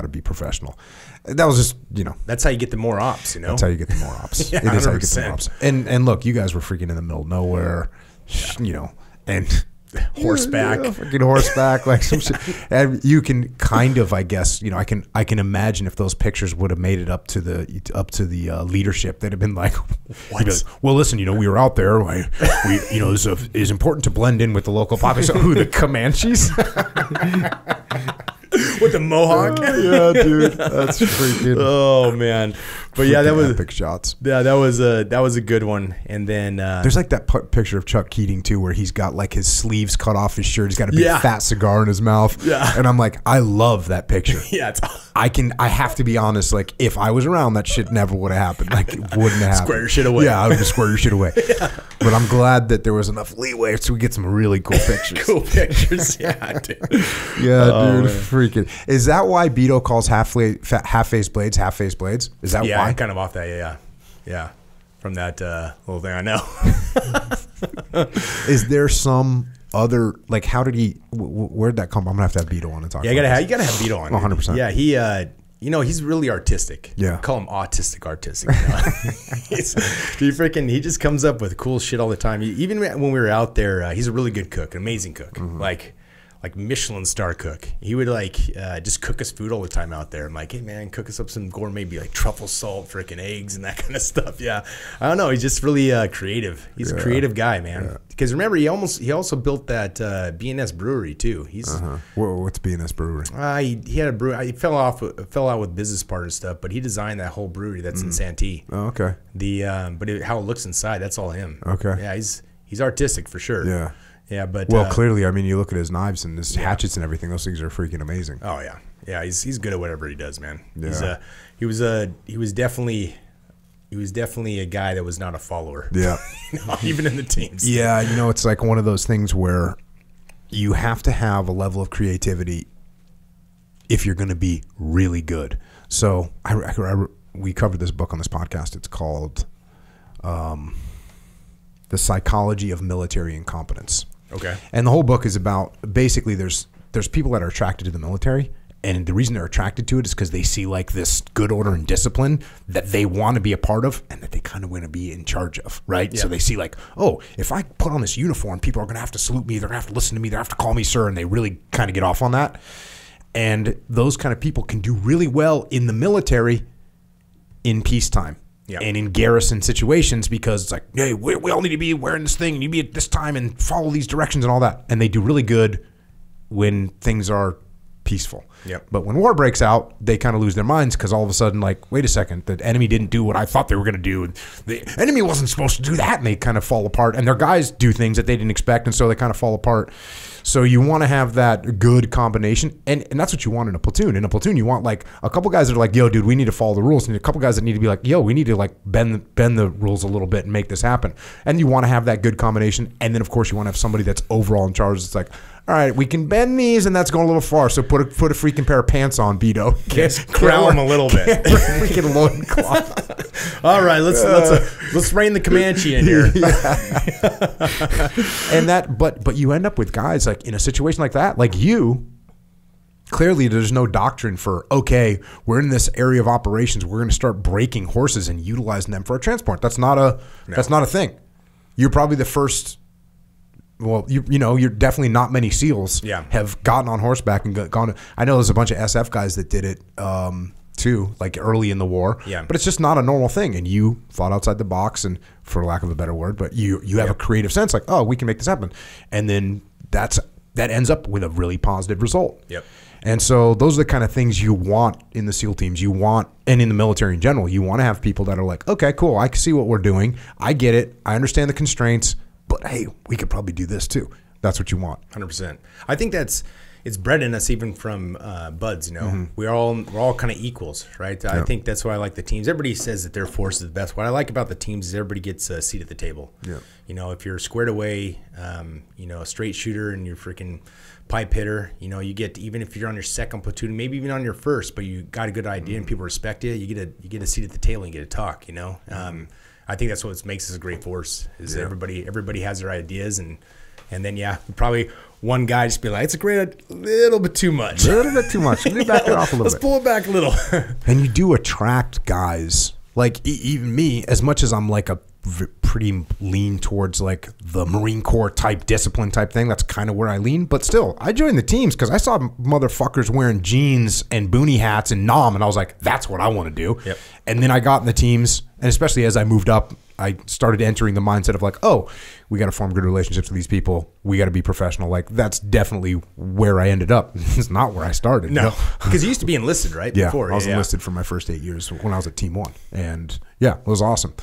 be professional. That was just, you know. That's how you get the more ops, you know? That's how you get the more ops. Yeah, it is how you get the 100%. more ops. And look, you guys were freaking in the middle of nowhere, you know, and Horseback. yeah, freaking horseback, like some shit. And you can kind of, I guess, you know, I can imagine if those pictures would have made it up to the leadership, they'd have been like, What? well, listen, you know, we were out there. We you know, it's important to blend in with the local population. So, who, the Comanches? With the mohawk. Yeah, dude, that's freaking. Oh man, but yeah, that was epic shots. Yeah, that was a good one. And then There's like that picture of Chuck Keating too, where he's got like his sleeves cut off his shirt. He's got a big fat cigar in his mouth. Yeah. And I'm like, I love that picture. yeah, it's I have to be honest. Like, if I was around, that shit never would have happened. Like, it wouldn't have happened. Square your shit away. Yeah, I would just square your shit away. But I'm glad that there was enough leeway so we get some really cool pictures. cool pictures. Yeah, dude. Yeah, dude, freaking. Is that why Beto calls half-face blades half-face blades? Is that Yeah, why? kind of off that. Yeah. From that little thing I know. Is there some other, like, how did he? Where'd that come from? I'm gonna have to have Beto on and talk. Yeah, about you gotta have Beto on. 100%. Yeah, he. You know, he's really artistic. Yeah. Call him autistic. You know? He just comes up with cool shit all the time. Even when we were out there, he's a really good cook, an amazing cook. Mm-hmm. Like Michelin star cook. He would just cook us food all the time out there. I'm like, hey man, cook us up some gourmet, maybe like truffle salt, freaking eggs and that kind of stuff. Yeah. I don't know. He's just really creative. He's a creative guy, man. Because remember, he also built that B&S brewery too. He's what's B&S Brewery? he had a brewery. He fell out with business partner stuff, but he designed that whole brewery that's in Santee. Oh, okay. How it looks inside, that's all him. Okay. Yeah, he's artistic for sure. Yeah. Yeah, but Well, clearly, I mean, you look at his knives and his hatchets and everything; those things are freaking amazing. Oh yeah, yeah. He's good at whatever he does, man. Yeah. He was definitely a guy that was not a follower. Yeah. You know, even in the teams. Yeah, you know, it's like one of those things where you have to have a level of creativity if you're going to be really good. So we covered this book on this podcast. It's called The Psychology of Military Incompetence. Okay. And the whole book is about, basically, there's people that are attracted to the military, and the reason they're attracted to it is because they see like this good order and discipline that they want to be a part of and that they kind of want to be in charge of, right? Yeah. So they see like, oh, if I put on this uniform, people are going to have to salute me, they're going to have to listen to me, they're going to have to call me sir, and they really kind of get off on that. And those kind of people can do really well in the military in peacetime. Yeah. And in garrison situations, because it's like, hey, we all need to be wearing this thing, and you be at this time and follow these directions and all that. And they do really good when things are peaceful. Yep. But when war breaks out, they kind of lose their minds because all of a sudden, like, wait a second, the enemy didn't do what I thought they were going to do. And the enemy wasn't supposed to do that, and they kind of fall apart. And their guys do things that they didn't expect, and so they kind of fall apart. So you want to have that good combination, and that's what you want in a platoon. In a platoon, you want like a couple guys that are like, yo, dude, we need to follow the rules, and a couple guys that need to be like, yo, we need to like bend the rules a little bit and make this happen. And you want to have that good combination, and then of course you want to have somebody that's overall in charge. It's like, all right, we can bend these, and that's going a little far. So put a freaking pair of pants on, Beto. Corral them a little bit. Freaking loincloth. All right, let's rein the Comanche in here. And that, but you end up with guys like in a situation like that, like you. Clearly, there's no doctrine for, okay, we're in this area of operations, we're going to start breaking horses and utilizing them for a transport. That's not a thing. You're probably the first. Well, you know, you're definitely not many SEALs have gotten on horseback and gone. I know there's a bunch of SF guys that did it too, like early in the war. Yeah. But it's just not a normal thing. And you thought outside the box, and for lack of a better word, but you have a creative sense, like, oh, we can make this happen, and then that ends up with a really positive result. Yep. And so those are the kind of things you want in the SEAL teams. You want, and in the military in general, you want to have people that are like, okay, cool, I can see what we're doing. I get it. I understand the constraints. But hey, we could probably do this too. That's what you want. 100%. I think it's it's bred in us even from buds. You know, we're all kind of equals, right? I think that's why I like the teams. Everybody says that their force is the best. What I like about the teams is everybody gets a seat at the table. Yeah. You know, if you're squared away, you know, a straight shooter and you're freaking pipe hitter, you know, you get, even if you're on your second platoon, maybe even on your first, but you got a good idea and people respect you, you get a seat at the table and you get to talk, you know. I think that's what makes us a great force is everybody has their ideas and then probably one guy just be like, it's a little bit too much. A little bit too much. Let me back it off a little bit. Let's pull it back a little. And you do attract guys like even me, as much as I'm like a pretty lean towards like the Marine Corps type discipline type thing. That's kind of where I lean. But still, I joined the teams because I saw motherfuckers wearing jeans and boonie hats and nom, and I was like, that's what I want to do. Yep. And then I got in the teams, and especially as I moved up, I started entering the mindset of like, oh, we got to form good relationships with these people. We got to be professional. Like that's definitely where I ended up. It's not where I started. No, because you used to be enlisted, right? Yeah, Before. I was enlisted for my first 8 years when I was at Team 1. And yeah, it was awesome.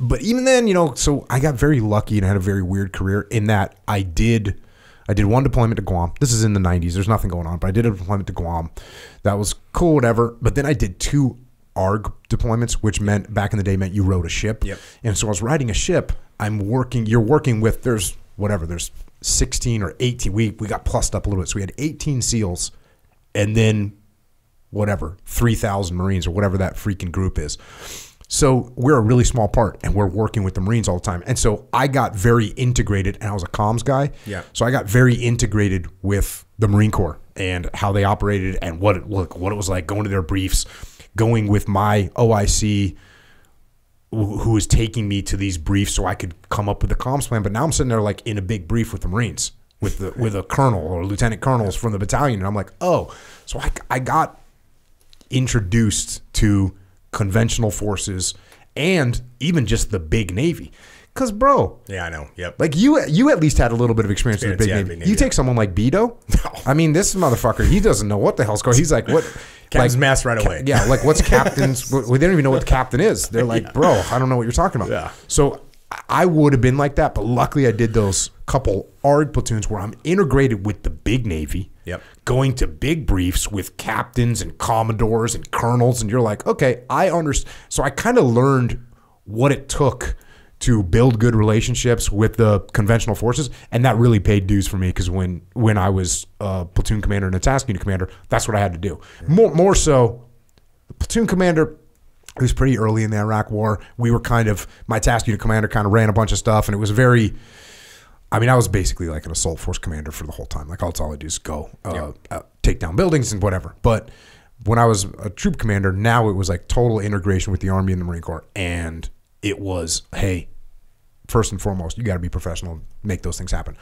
But even then, you know, so I got very lucky and I had a very weird career in that I did one deployment to Guam. This is in the 90s. There's nothing going on, but I did a deployment to Guam. That was cool, whatever. But then I did 2 ARG deployments, which meant back in the day meant you rode a ship. Yep. And so I was riding a ship. You're working with, there's 16 or 18. We got plussed up a little bit. So we had 18 SEALs and then 3,000 Marines or whatever that freaking group is. So we're a really small part and we're working with the Marines all the time. And so I got very integrated, and I was a comms guy. Yeah. So I got very integrated with the Marine Corps and how they operated and what it was like going to their briefs, going with my OIC who was taking me to these briefs so I could come up with a comms plan. But now I'm sitting there like in a big brief with the Marines, with a colonel or lieutenant colonels from the battalion. And I'm like, oh, so I got introduced to conventional forces and even just the big Navy. Because, bro. Yeah, I know. Yep. Like, you at least had a little bit of experience with the big Navy. You take someone like Beto. No. I mean, this motherfucker, he doesn't know what the hell's going on. He's like, what? Captain's mast right away. Yeah, like, what's captain's? They don't even know what the captain is. They're like, bro, I don't know what you're talking about. Yeah. So I would have been like that, but luckily I did those couple ARG platoons where I'm integrated with the big Navy. Yep. Going to big briefs with captains and commodores and colonels, and you're like, okay, I understand. So I kind of learned what it took to build good relationships with the conventional forces, and that really paid dues for me because when I was a platoon commander and a task unit commander, that's what I had to do. More so, the platoon commander, it was pretty early in the Iraq War. We were my task unit commander kind of ran a bunch of stuff, and it was very, I mean, I was basically like an assault force commander for the whole time. Like, that's all I do is go, take down buildings and whatever. But when I was a troop commander, now it was like total integration with the Army and the Marine Corps. And it was, hey, first and foremost, you got to be professional and make those things happen.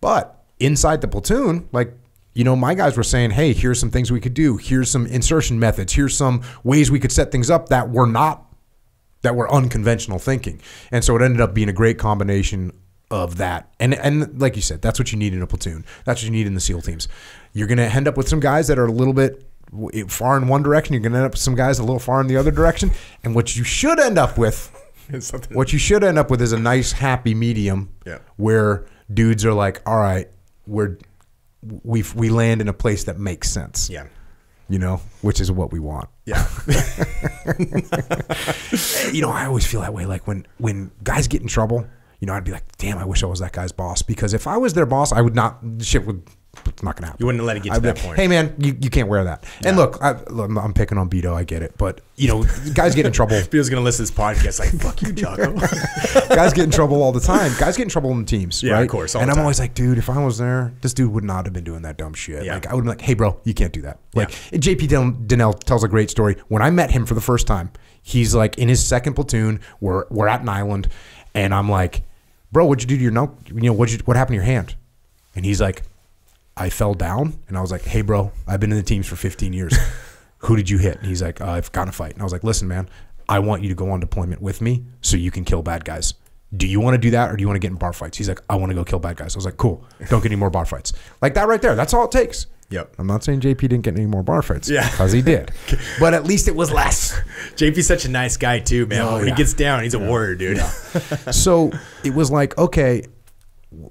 But inside the platoon, like, you know, my guys were saying, hey, here's some things we could do. Here's some insertion methods. Here's some ways we could set things up that were unconventional thinking. And so it ended up being a great combination of that. And like you said, that's what you need in a platoon. That's what you need in the SEAL teams. You're going to end up with some guys that are a little bit far in one direction. You're going to end up with some guys a little far in the other direction. And what you should end up with is a nice happy medium where dudes are like, all right, we land in a place that makes sense. Yeah. You know, which is what we want. Yeah. You know, I always feel that way. Like when guys get in trouble, you know, I'd be like, damn, I wish I was that guy's boss. Because if I was their boss, it's not going to happen. You wouldn't let it get to that point. Hey, man, you can't wear that. Yeah. And look, I'm picking on Beto. I get it. But, you know, guys get in trouble. Beto's going to listen to this podcast like, fuck you, Jocko. Guys get in trouble all the time. Guys get in trouble in the teams, yeah, right? Of course. And I'm always like, dude, if I was there, this dude would not have been doing that dumb shit. Yeah. Like, I would be like, hey, bro, you can't do that. Like, JP Donnell tells a great story. When I met him for the first time, he's like in his second platoon. We're at an island. And I'm like, bro, what'd you do to your nose? You know, what happened to your hand? And he's like, I fell down. And I was like, hey, bro, I've been in the teams for 15 years. Who did you hit? And he's like, I've got to fight. And I was like, listen, man, I want you to go on deployment with me so you can kill bad guys. Do you want to do that or do you want to get in bar fights? He's like, I want to go kill bad guys. I was like, cool. Don't get any more bar fights. Like that right there. That's all it takes. Yep. I'm not saying JP didn't get any more bar fights. Yeah. Because he did. But at least it was less. JP's such a nice guy too, man. When he gets down, he's a warrior, dude. Yeah. So it was like, okay,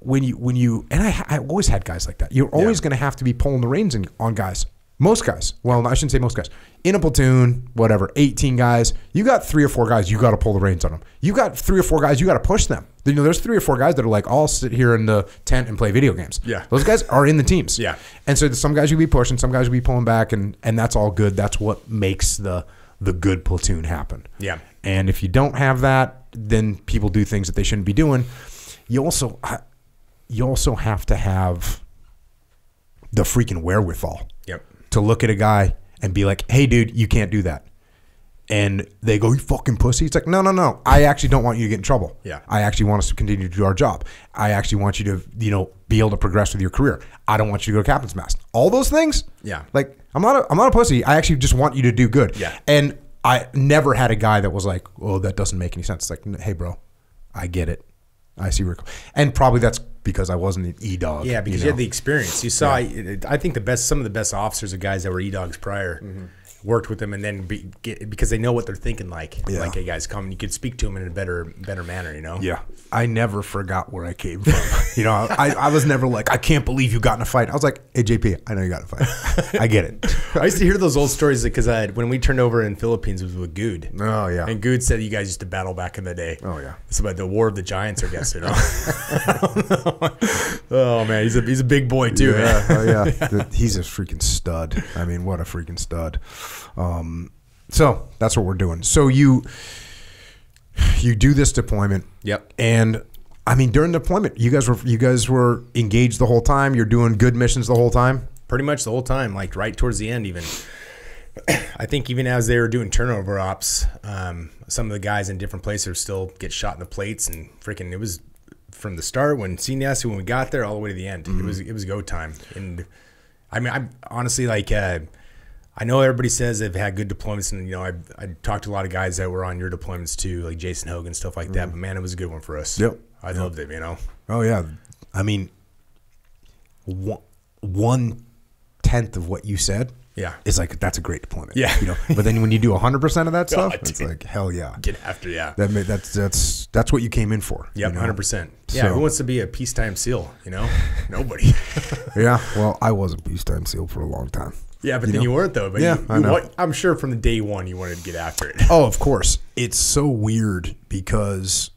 when you and I always had guys like that. You're always going to have to be pulling the reins on guys. Most guys. Well, I shouldn't say most guys. In a platoon, whatever, 18 guys, you got 3 or 4 guys, you got to pull the reins on them. You got 3 or 4 guys, you got to push them. You know, there's 3 or 4 guys that are like, I'll sit here in the tent and play video games. Yeah. Those guys are in the teams. Yeah. And so some guys will be pushing, some guys will be pulling back, and that's all good. That's what makes the good platoon happen. Yeah. And if you don't have that, then people do things that they shouldn't be doing. You also have to have the freaking wherewithal. Yep. To look at a guy and be like, hey, dude, you can't do that. And they go, you fucking pussy. It's like, no. I actually don't want you to get in trouble. Yeah. I actually want us to continue to do our job. I actually want you to, be able to progress with your career. I don't want you to go to captain's mast. All those things. Yeah. Like, I'm not a pussy. I actually just want you to do good. Yeah. And I never had a guy that was like, oh, that doesn't make any sense. It's like, hey, bro, I get it. I see where, and probably that's because I wasn't an E-dog. Yeah, because you had the experience. You saw, I think some of the best officers are guys that were E-dogs prior, worked with them, and then because they know what they're thinking like. Yeah. Like, hey, guys, come. You could speak to them in a better manner, Yeah. I never forgot where I came from. I was never like, I can't believe you got in a fight. I was like, hey, JP, I know you got in a fight. I get it. I used to hear those old stories because when we turned over in Philippines, it was with Good. Oh, yeah. And Good said you guys used to battle back in the day. Oh, yeah. It's about the War of the Giants, I guess, I don't know. Oh, man, he's a big boy, too, man. Oh, yeah. He's a freaking stud. I mean, what a freaking stud. So that's what we're doing. So you do this deployment. Yep. And I mean, during deployment, you guys were engaged the whole time. You're doing good missions the whole time. Pretty much the whole time, like right towards the end, even. I think even as they were doing turnover ops, some of the guys in different places still get shot in the plates, and freaking, it was from the start when CNS, when we got there, all the way to the end. It was go time. And I mean, I'm honestly like. I know everybody says they've had good deployments, and I talked to a lot of guys that were on your deployments too, like Jason Hogan, stuff like that. But man, it was a good one for us. Yep. I loved it. Oh yeah, I mean, 1/10 of what you said. Yeah. Is like, that's a great deployment. Yeah. But then when you do 100% of that stuff, God, it's like, hell yeah. Get after, yeah. That's what you came in for. Yep, 100%. Yeah. So, who wants to be a peacetime SEAL? Nobody. Yeah. Well, I was a peacetime SEAL for a long time. Yeah, but then you weren't though. But yeah, I know. I'm sure from the day one you wanted to get after it. Oh, of course. It's so weird because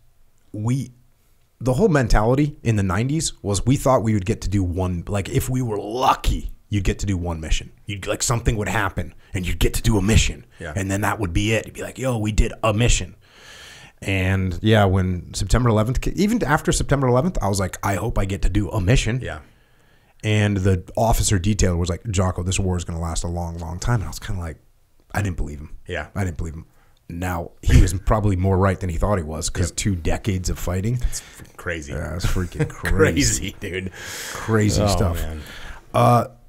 the whole mentality in the 90s was we thought we would get to do one, like if we were lucky, you'd get to do one mission. Like something would happen and you'd get to do a mission. Yeah. And then that would be it. You'd be like, yo, we did a mission. And yeah, when September 11th, even after September 11th, I was like, I hope I get to do a mission. Yeah. And the officer detailer was like, Jocko, this war is going to last a long, long time. And I was kind of like, I didn't believe him. Yeah. I didn't believe him. Now, he was probably more right than he thought he was because 2 decades of fighting. It's crazy. Yeah, it's freaking crazy. Crazy, dude. Crazy stuff. Man.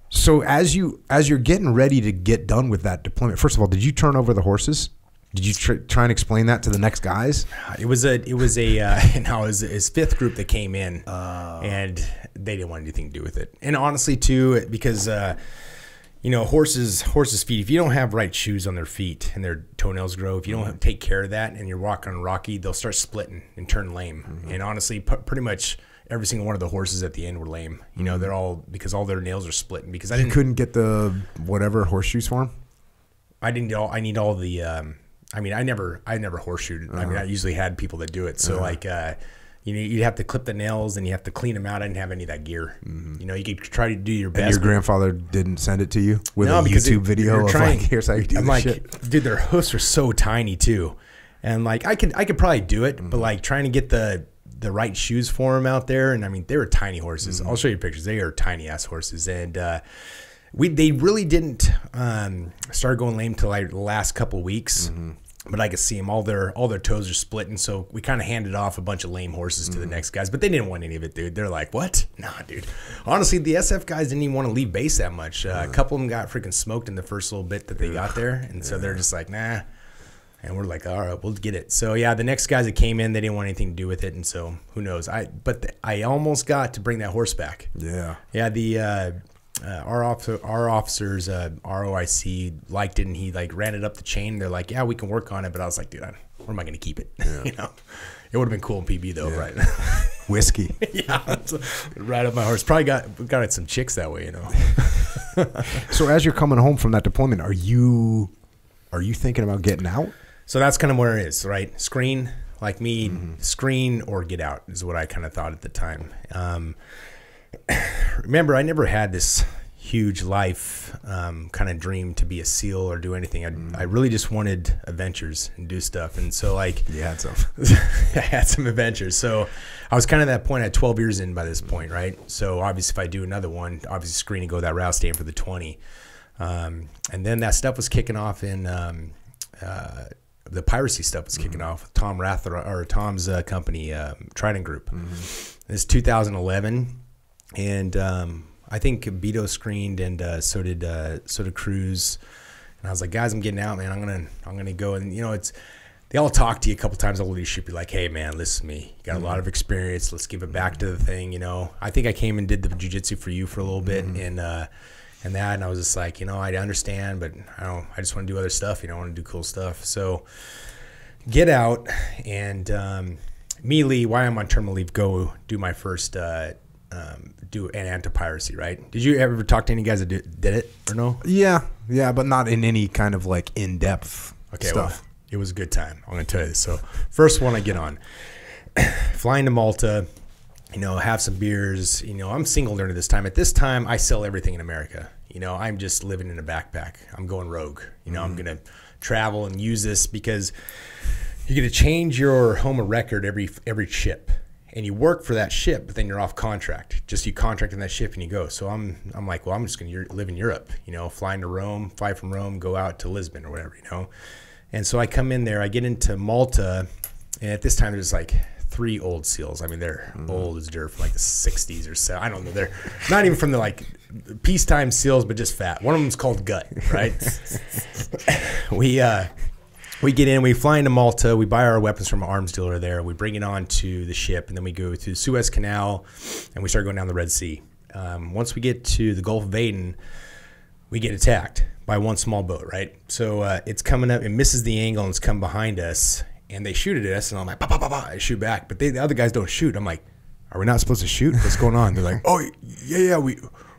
So as you're getting ready to get done with that deployment, first of all, did you turn over the horses? Did you try and explain that to the next guys? It was his 5th group that came in, and they didn't want anything to do with it. And honestly, too, because horses' feet. If you don't have right shoes on their feet and their toenails grow, if you don't take care of that, and you're walking on rocky, they'll start splitting and turn lame. Mm-hmm. And honestly, pretty much every single one of the horses at the end were lame. They're all because all their nails are splitting. Because I couldn't get the whatever horseshoes for them. I need all the. I never horseshoed. I mean, I usually had people that do it. So you'd have to clip the nails and you have to clean them out. I didn't have any of that gear. Mm-hmm. You could try to do your best. And your grandfather didn't send it to you with a YouTube video of like, here's how you do this shit. Dude, their hoofs are so tiny too, and like I could probably do it, but like trying to get the right shoes for them out there, and I mean they were tiny horses. Mm-hmm. I'll show you pictures. They are tiny ass horses, and they really didn't start going lame till like the last couple weeks. Mm-hmm. But I could see them, all their toes are splitting, so we kind of handed off a bunch of lame horses to the next guys. But they didn't want any of it, dude. They're like, what? Nah, dude. Honestly, the SF guys didn't even want to leave base that much. A couple of them got freaking smoked in the first little bit that they got there, and so they're just like, nah. And we're like, all right, we'll get it. So yeah, the next guys that came in, they didn't want anything to do with it, and so who knows? I almost got to bring that horse back. Yeah. Yeah. Our officers, ROIC liked it, and he like ran it up the chain. They're like, yeah, we can work on it. But I was like, dude, where am I going to keep it? Yeah. It would have been cool in PB though, right? Whiskey. Yeah, ride up my horse. Probably got some chicks that way, you know. So as you're coming home from that deployment, are you thinking about getting out? So that's kind of where it is, right? Screen, like me, screen or get out is what I kind of thought at the time. Remember, I never had this huge life kind of dream to be a SEAL or do anything. I really just wanted adventures and do stuff. And so like You had some. I had some adventures. So I was kind of at that point at 12 years in by this point, right? So obviously if I do another one, obviously screen and go that route, staying for the 20. And then that stuff was kicking off in the piracy stuff was kicking off with Tom Rather or Tom's company, Trident Group. It's 2011. And I think Beto screened, and so did Cruz. And I was like, guys, I'm getting out, man. I'm gonna go. And you know, they all talk to you a couple times. All leadership be like, hey, man, listen to me. You got a lot of experience. Let's give it back to the thing. You know, I think I came and did the jiu-jitsu for you for a little bit, and I was just like, you know, I understand, but I just want to do other stuff. You know, I want to do cool stuff. So get out, and me, Lee, while I'm on terminal leave, go do my first. Do an anti-piracy, right? Did you ever talk to any guys that did it or no? Yeah, but not in any kind of like in-depth stuff. Well, it was a good time. I'm going to tell you this. So first one I get on, flying to Malta, you know, have some beers. You know, I'm single during this time. At this time, I sell everything in America. You know, I'm just living in a backpack. I'm going rogue. You know, I'm going to travel and use this because you're going to change your home of record every ship. And you work for that ship, but then you're off contract. Just you contract in that ship and you go. So I'm like, well, I'm just going to live in Europe, you know, fly from Rome, go out to Lisbon or whatever, you know. And so I come in there, I get into Malta, and at this time there's like 3 old SEALs. I mean, they're old as dirt from like the 60s or so. I don't know. They're not even from the like peacetime SEALs, but just fat. One of them's called Gut, right? We get in, we fly into Malta, we buy our weapons from an arms dealer there, we bring it on to the ship, and then we go through the Suez Canal, and we start going down the Red Sea. Once we get to the Gulf of Aden, we get attacked by one small boat, right? So it's coming up, it misses the angle, and it's come behind us, and they shoot at us, and I'm like, bah, bah, bah, bah. I shoot back, but the other guys don't shoot. I'm like, are we not supposed to shoot? What's going on? They're like, oh, yeah,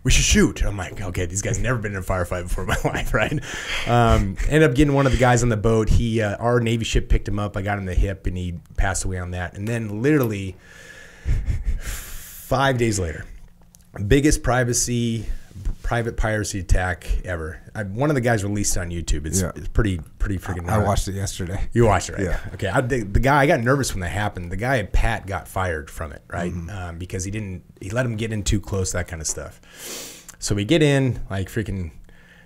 we should shoot. I'm like, okay, these guys never been in a firefight before in my life, right? Ended up getting one of the guys on the boat. Our Navy ship picked him up. I got him in the hip, and he passed away on that. And then literally 5 days later, biggest private piracy attack ever. One of the guys released it on YouTube. It's pretty freaking. I watched it yesterday. You watched it, right? Yeah. Okay. The guy, I got nervous when that happened. The guy Pat got fired from it, right? Because he let him get in too close, that kind of stuff. So we get in, like freaking.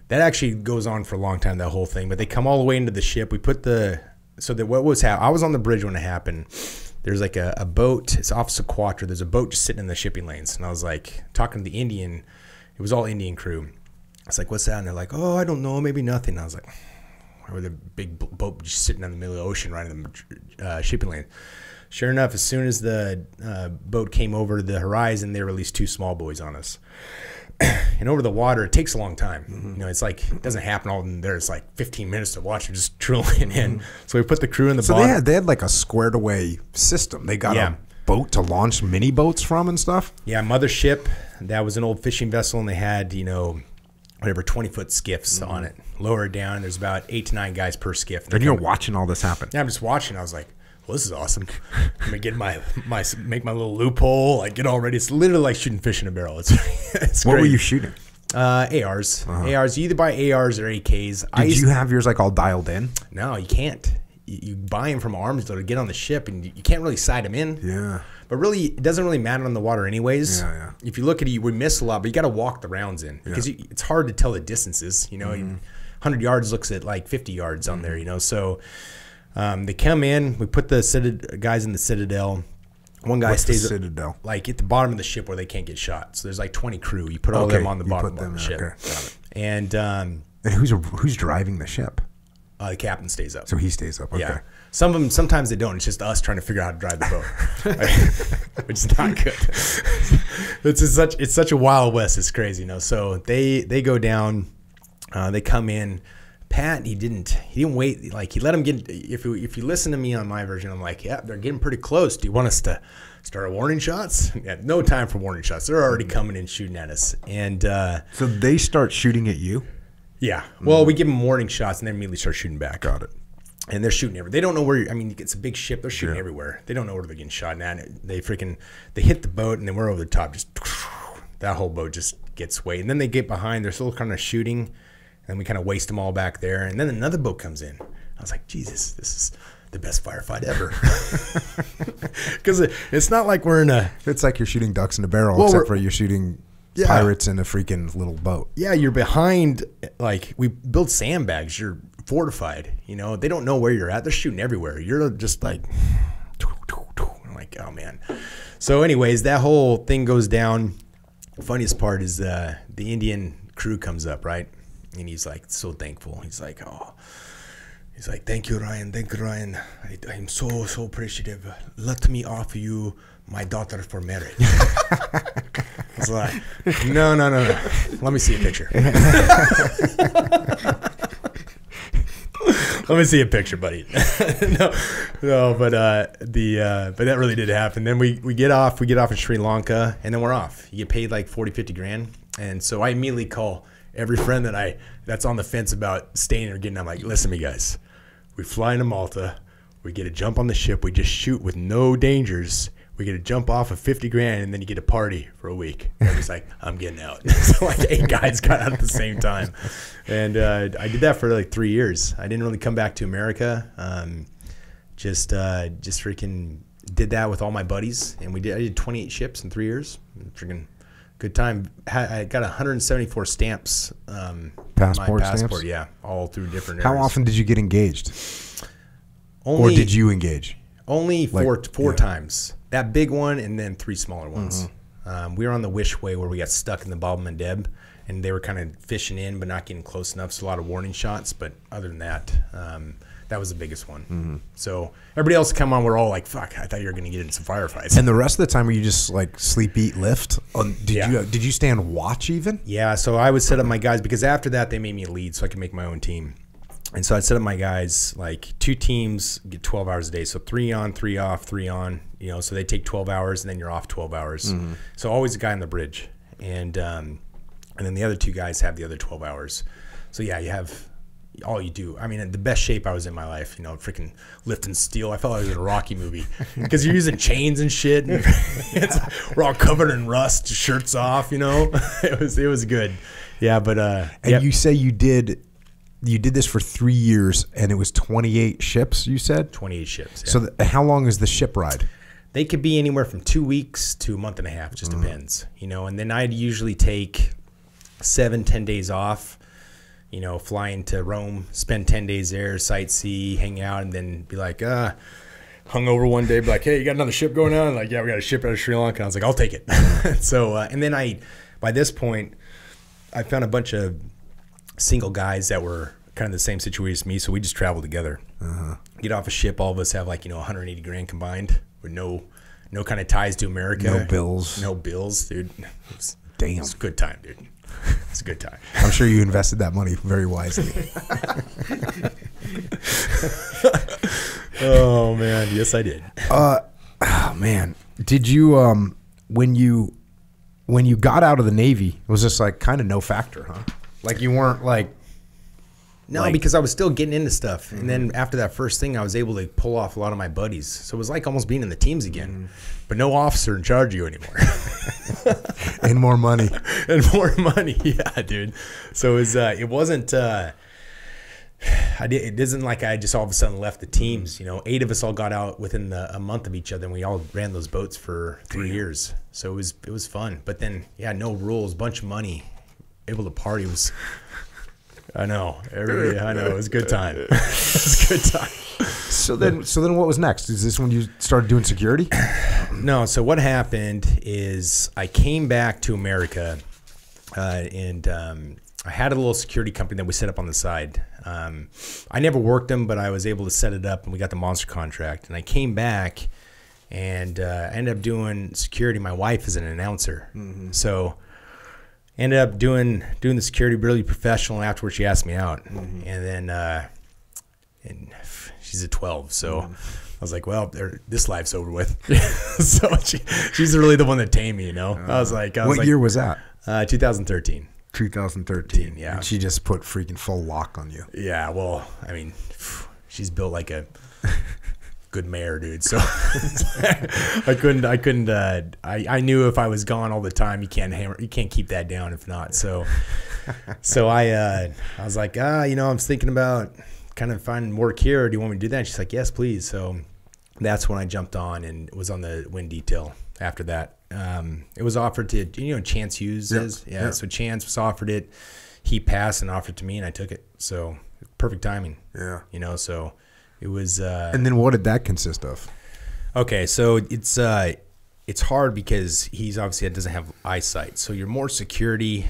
That actually goes on for a long time, that whole thing. But they come all the way into the ship. We put what was happening? I was on the bridge when it happened. There's like a boat. It's off Socotra. There's a boat just sitting in the shipping lanes, and I was like talking to the Indian. It was all Indian crew. I was like, what's that? And they're like, oh, I don't know, maybe nothing. And I was like, why was a big boat just sitting in the middle of the ocean right in the shipping lane? Sure enough, as soon as the boat came over the horizon, they released 2 small boys on us. And over the water, it takes a long time. You know, it's like, it doesn't happen all in there. It's like 15 minutes to watch it just drilling in. So we put the crew in the bottom. So they had like a squared away system. They got a boat to launch mini boats from and stuff. Yeah, mothership. That was an old fishing vessel, and they had, you know, whatever 20-foot skiffs on it. Lower it down. There's about 8 to 9 guys per skiff. And you're watching all this happen. Yeah, I'm just watching. I was like, well, this is awesome. I'm gonna get make my little loophole. Like, get all ready. It's literally like shooting fish in a barrel. It's What great. were you shooting? ARs. ARs. You either buy ARs or AKs. Did you have yours like all dialed in? No, you can't. You buy them from arms dealer to get on the ship, and you can't really sight them in. Yeah. But really, it doesn't really matter on the water anyways. Yeah. If you look at it, we miss a lot, but you got to walk the rounds in because it's hard to tell the distances. You know, 100 yards looks at like 50 yards on there, you know. So they come in, we put the guys in the Citadel. One guy stays Citadel? Like at the bottom of the ship where they can't get shot. So there's like 20 crew. You put all of them on the bottom of the ship. Okay. Got it. And who's driving the ship? the captain stays up. So he stays up. Okay. Yeah. Some of them, sometimes they don't. It's just us trying to figure out how to drive the boat, which is not good. It's such a Wild West. It's crazy, you know. So they go down, they come in. Pat, he didn't wait. Like, he let him get, if you listen to me on my version, I'm like, yeah, they're getting pretty close. Do you want us to start warning shots? Yeah, no time for warning shots. They're already coming in shooting at us. And so they start shooting at you? Yeah. Well, we give them warning shots and then immediately start shooting back. Got it. And they're shooting everywhere. They don't know where. I mean, it's a big ship. They're shooting everywhere. They don't know where they're getting shot at. They hit the boat, and then we're over the top. Just that whole boat just gets swayed. And then they get behind. They're still kind of shooting, and we kind of waste them all back there. And then another boat comes in. I was like, Jesus, this is the best firefight ever. Because it's not like we're in a. It's like you're shooting ducks in a barrel, except for you're shooting pirates in a freaking little boat. Yeah, you're behind. Like, we build sandbags. You're fortified. You know, they don't know where you're at. They're shooting everywhere. You're just like, I'm like, oh man. So anyways, that whole thing goes down. The funniest part is the Indian crew comes up, right? And he's like so thankful. He's like, thank you, Ryan. Thank you, Ryan. I'm so appreciative. Let me offer you my daughter for marriage. I was like, no. Let me see a picture. Let me see a picture, buddy. no, but that really did happen. Then we get off in Sri Lanka, and then we're off. You get paid like 40, 50 grand. And so I immediately call every friend that's on the fence about staying or getting. I'm like, listen to me, guys. We fly into Malta. We get a jump on the ship. We just shoot with no dangers. We get a jump off of 50 grand, and then you get a party for a week. And I'm just like, I'm getting out. So like 8 guys got out at the same time. And I did that for like 3 years. I didn't really come back to America. Just freaking did that with all my buddies. And I did 28 ships in 3 years. Freaking good time. I got 174 stamps. Passport stamps? Stamps? Yeah, all through different areas. How often did you get engaged? Or did you engage? Only four times. That big one and then 3 smaller ones. We were on the Wishway where we got stuck in the Bab and Mandeb, and they were kind of fishing in but not getting close enough, so a lot of warning shots. But other than that, that was the biggest one. So everybody else come on, we're all like, fuck, I thought you were going to get into some firefights. And the rest of the time, were you just like sleep, eat, lift? Did you stand watch even? Yeah, so I would set up my guys, because after that they made me a lead so I could make my own team. And so I'd set up my guys, like 2 teams, get 12 hours a day. So 3 on, 3 off, 3 on, you know, so they take 12 hours and then you're off 12 hours. So always a guy on the bridge. And then the other 2 guys have the other 12 hours. So yeah, you have all you do. I mean, the best shape I was in my life, you know, freaking lifting steel. I felt like I was in a Rocky movie because you're using chains and shit. And we're all covered in rust, shirts off, you know. It was good. Yeah, but and you say you did this for 3 years, and it was 28 ships, you said? 28 ships, yeah. So how long is the ship ride? They could be anywhere from 2 weeks to a month and a half. It just depends, you know. And then I'd usually take 7-10 days off, you know, fly into Rome, spend 10 days there, sightsee, hang out, and then be like, hungover one day, be like, hey, you got another ship going on? And like, yeah, we got a ship out of Sri Lanka. And I was like, I'll take it. So, and then by this point, I found a bunch of single guys that were kind of the same situation as me, so we just traveled together. Get off a ship, all of us have like, you know, 180 grand combined with no kind of ties to America. No bills, dude. Damn, it's a good time, dude. It's a good time. I'm sure you invested that money very wisely. Oh man, yes I did. Oh man, did you when you got out of the Navy, it was just like kind of no factor, huh? Like you weren't like. No, because I was still getting into stuff. And then after that first thing, I was able to pull off a lot of my buddies. So it was like almost being in the teams again. But no officer in charge of you anymore. And more money. And more money. Yeah, dude. So it wasn't... it isn't like I just all of a sudden left the teams. You know, 8 of us all got out within a month of each other, and we all ran those boats for 3 years. So it was fun. But then, yeah, no rules, bunch of money. Able to party was... I know. I know. It was a good time. It was a good time. So then what was next? Is this when you started doing security? No. So what happened is I came back to America and I had a little security company that we set up on the side. I never worked them, but I was able to set it up, and we got the monster contract. And I came back and I ended up doing security. My wife is an announcer. So ended up doing the security really professional. And afterwards, she asked me out, and then and she's a 12, so I was like, well, this life's over with. So she's really the one that tamed me, I was like, what year was that? 2013. 2013. Yeah. And she just put freaking full lock on you. Yeah. Well, I mean, she's built like a good mare, dude. So I couldn't. I knew if I was gone all the time, you can't keep that down if not. So I was like, I'm thinking about kind of finding work here. Do you want me to do that? And she's like, yes, please. So that's when I jumped on and was on the wind detail. After that, it was offered to Chance Hughes is So Chance was offered it. He passed and offered to me, and I took it. So perfect timing. Yeah. So it was. And then what did that consist of? Okay, so it's hard because he's obviously doesn't have eyesight. So you're more security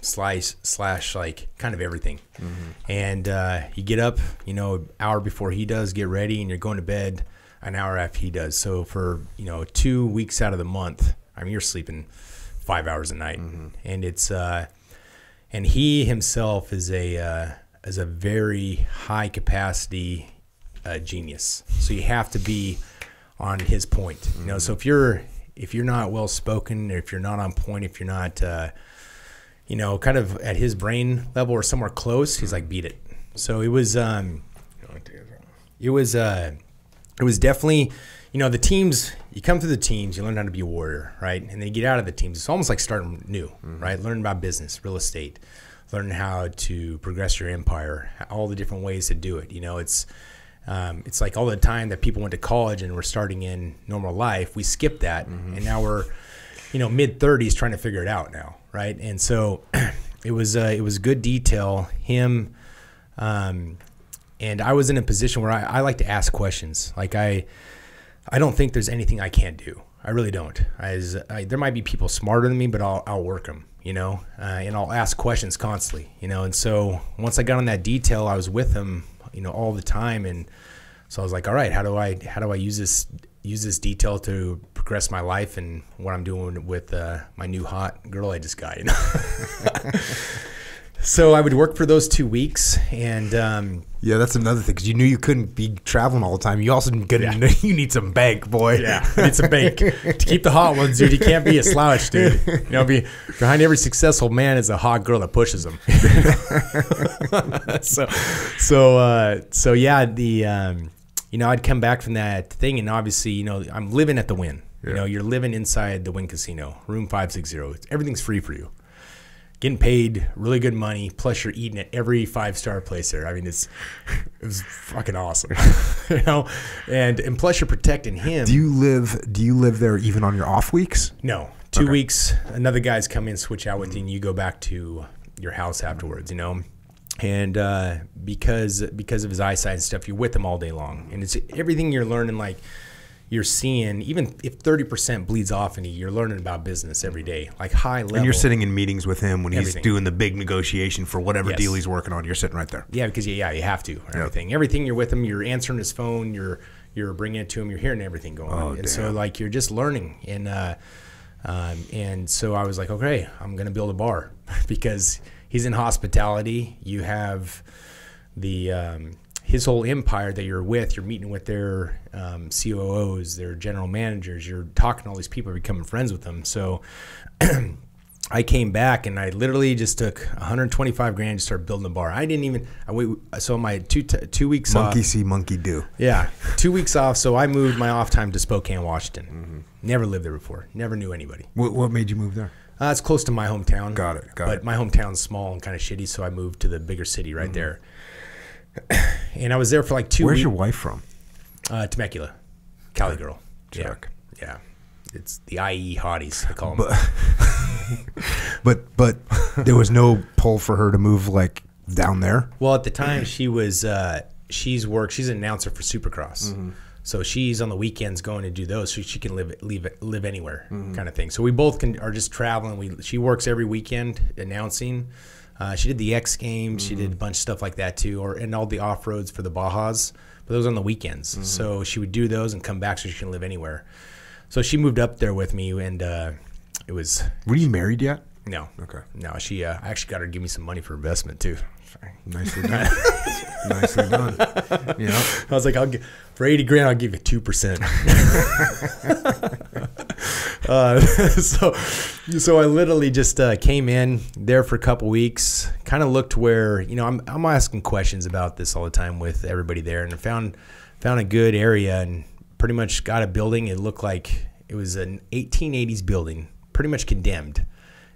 slash like kind of everything. And you get up, hour before he does, get ready, and you're going to bed an hour after he does. So for 2 weeks out of the month, I mean, you're sleeping 5 hours a night, and it's and he himself is a very high capacity genius. So you have to be on his point. So if you're not well spoken, if you're not on point, if you're not kind of at his brain level or somewhere close, he's like, beat it. So it was definitely, the teams, you come through the teams, you learn how to be a warrior, right? And then you get out of the teams. It's almost like starting new, right? Learning about business, real estate, learning how to progress your empire, all the different ways to do it. It's like all the time that people went to college and were starting in normal life, we skipped that. And now we're, mid-30s trying to figure it out now, right? And so it was good detail. Him, and I was in a position where I like to ask questions. Like I don't think there's anything I can't do. I really don't. There might be people smarter than me, but I'll work them, and I'll ask questions constantly, And so once I got on that detail, I was with him, all the time, and so I was like, all right, how do I use this detail to progress my life and what I'm doing with my new hot girl I just got, So I would work for those 2 weeks, and yeah, that's another thing, because you knew you couldn't be traveling all the time. You also you need some bank, boy. Yeah, you need some bank to keep the hot ones, dude. You can't be a slouch, dude. Behind every successful man is a hot girl that pushes him. So yeah, I'd come back from that thing, and obviously, I'm living at the Wynn. Yeah. You're living inside the Wynn Casino, room 560. Everything's free for you. Getting paid really good money, plus you're eating at every 5-star place there. I mean, it was fucking awesome, and plus you're protecting him. Do you live there even on your off weeks? No, 2 weeks. Another guy's come in, switch out with you, and you go back to your house afterwards. And because of his eyesight and stuff, you're with him all day long, and it's everything you're learning. Like you're seeing, even if 30% bleeds off in you, you're learning about business every day, like high level. And you're sitting in meetings with him when Everything. he's doing the big negotiation for whatever Yes. deal he's working on. You're sitting right there. Yeah, because you have to. Everything you're with him, you're answering his phone, you're bringing it to him, you're hearing everything going on, and so like you're just learning. And so I was like, okay, I'm gonna build a bar because he's in hospitality. You have the his whole empire that you're with. You're meeting with their COOs, their general managers. You're talking to all these people, becoming friends with them. So I came back and I literally just took 125 grand to start building the bar. I didn't even. So my two weeks off. Monkey see, monkey do. Yeah, 2 weeks off. So I moved my off time to Spokane, Washington. Never lived there before. Never knew anybody. What made you move there? It's close to my hometown. Got it. But my hometown's small and kind of shitty, so I moved to the bigger city right there. And I was there for like 2 weeks. Where's your wife from? Temecula, Cali girl. Check. Yeah. It's the IE hotties, I call them. But there was no pull for her to move like down there. Well, at the time she was she's an announcer for Supercross. So she's on the weekends going to do those, so she can live anywhere, kind of thing. So we both are just traveling. She works every weekend announcing. She did the X Games. She did a bunch of stuff like that too, and all the off roads for the Bajas. But those on the weekends. So she would do those and come back, so she can live anywhere. So she moved up there with me, and it was. Were you married yet? No. Okay. No, she I actually got her to give me some money for investment too. Nicely done. Nicely done. Yeah. I was like, for 80 grand, I'll give you 2%. So I literally just came in there for a couple weeks, kind of looked where, you know, I'm asking questions about this all the time with everybody there, and I found a good area and pretty much got a building. It looked like it was an 1880s building, pretty much condemned.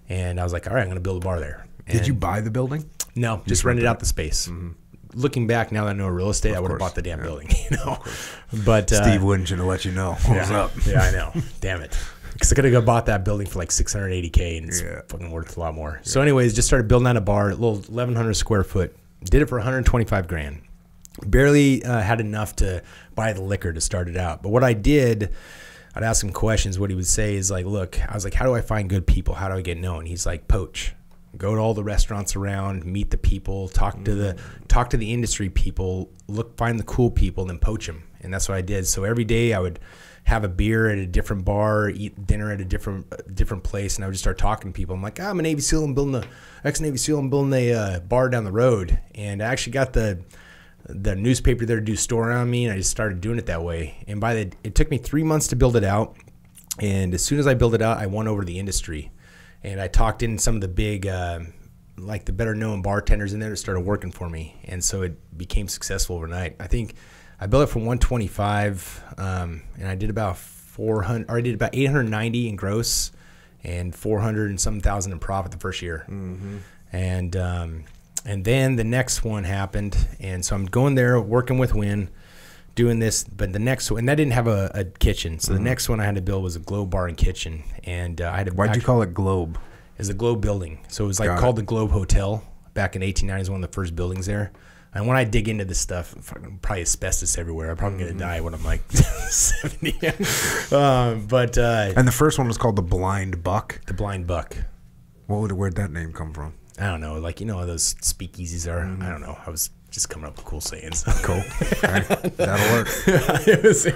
And I was like, all right, I'm going to build a bar there. And Did you buy the building? No, just rented out the space. Mm-hmm. Looking back, now that I know real estate, I would have bought the damn building, you know. But Steve wouldn't should have let you know. What's up? Yeah, I know. Damn it. Because I could have bought that building for like $680K, and it's fucking worth a lot more. Yeah. So anyways, just started building out a bar, a little 1,100 square foot. Did it for 125 grand. Barely had enough to buy the liquor to start it out. But what I did, I'd ask him questions. What he would say is like, look, I was like, how do I find good people? How do I get known? He's like, poach. Go to all the restaurants around, meet the people, talk to the industry people, find the cool people, and then poach them. And that's what I did. So every day I would have a beer at a different bar, eat dinner at a different place, and I would just start talking to people. I'm like, I'm a Navy SEAL. I'm building ex-Navy SEAL. I'm building a bar down the road, and I actually got the newspaper there to do a story on me, and I just started doing it that way. And it took me 3 months to build it out, and as soon as I built it out, I won over the industry. And I talked in some of the big, like the better known bartenders in there that started working for me. And so it became successful overnight. I think I built it from 125, and I did about 890 in gross and 400 and some thousand in profit the first year. Mm-hmm. And then the next one happened. And so I'm going there working with Win, doing this, but the next one, and that didn't have a kitchen. So the next one I had to build was a Globe bar and kitchen. And I had to. Why'd you call it Globe? It's a Globe building. So it was like called the Globe Hotel back in 1890s, one of the first buildings there. And when I dig into this stuff, probably asbestos everywhere. I'm probably going to die when I'm like 70. And the first one was called the Blind Buck. The Blind Buck. Where'd that name come from? I don't know. Like, you know how those speakeasies are? I don't know. I was just coming up with cool sayings. Cool. Right. That'll work. It was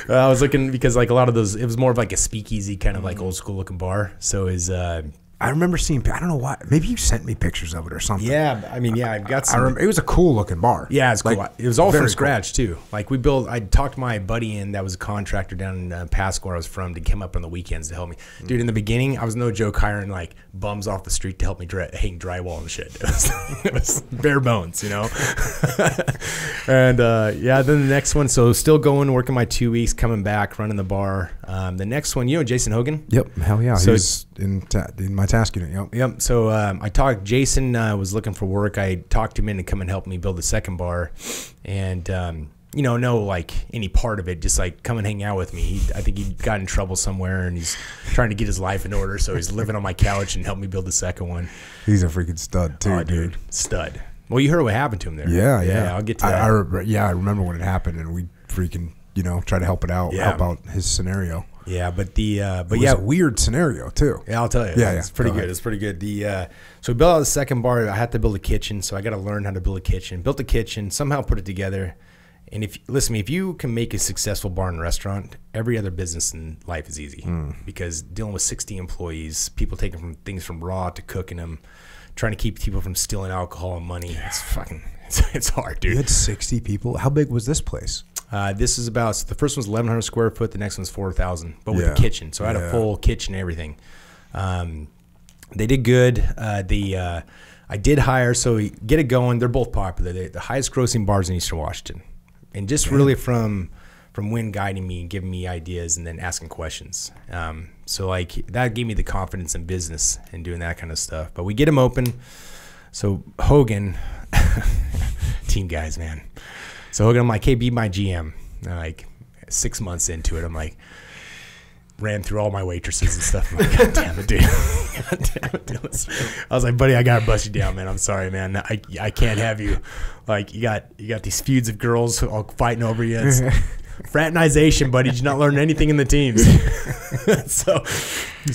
I was looking because like a lot of those, it was more of like a speakeasy kind of like old school looking bar. So is I remember seeing, I don't know why, maybe you sent me pictures of it or something. Yeah, I mean, yeah, I've got some. I remember, it was a cool looking bar. Yeah, it's cool. Like, it was all from very scratch too. Like I talked my buddy in that was a contractor down in Pasco where I was from to come up on the weekends to help me. Dude, in the beginning, I was no joke hiring like bums off the street to help me hang drywall and shit. It was bare bones, you know? And yeah, then the next one, so still going, working my 2 weeks, coming back, running the bar. The next one, you know Jason Hogan? Yep, hell yeah. So he's in my task unit, Yep. So I talked. Jason was looking for work. I talked him in to come and help me build the second bar, and you know, no like any part of it. Just like come and hang out with me. I think he got in trouble somewhere, and he's trying to get his life in order. So he's living on my couch and helped me build the second one. He's a freaking stud too, dude. Stud. Well, you heard what happened to him there. Yeah. I'll get to that. I remember when it happened, and we freaking try to help it out, help out his scenario. Yeah, but it was a weird scenario too. Yeah, I'll tell you. Yeah, it's pretty good. It's pretty good. So we built out the second bar. I had to build a kitchen, so I got to learn how to build a kitchen. Built a kitchen, somehow put it together. And if you can make a successful bar and restaurant, every other business in life is easy because dealing with 60 employees, people taking things from raw to cooking them, trying to keep people from stealing alcohol and money. It's hard, dude. You had 60 people. How big was this place? This is about, so the first one's 1,100 square foot. The next one's 4,000, but with the kitchen. So I had a full kitchen and everything. They did good. I did hire, so get it going. They're both popular. They're the highest grossing bars in Eastern Washington. And just really from Wynn guiding me and giving me ideas and then asking questions. So like that gave me the confidence in business and doing that kind of stuff. But we get them open. So Hogan, team guys, man. So Hogan, I'm like, hey, be my GM. And like 6 months into it, I'm like, ran through all my waitresses and stuff. I'm like, God damn it, dude. God damn it, dude. I was like, buddy, I gotta bust you down, man. I'm sorry, man. I can't have you. Like, you got these feuds of girls all fighting over you. It's fraternization, buddy. Did you not learn anything in the teams?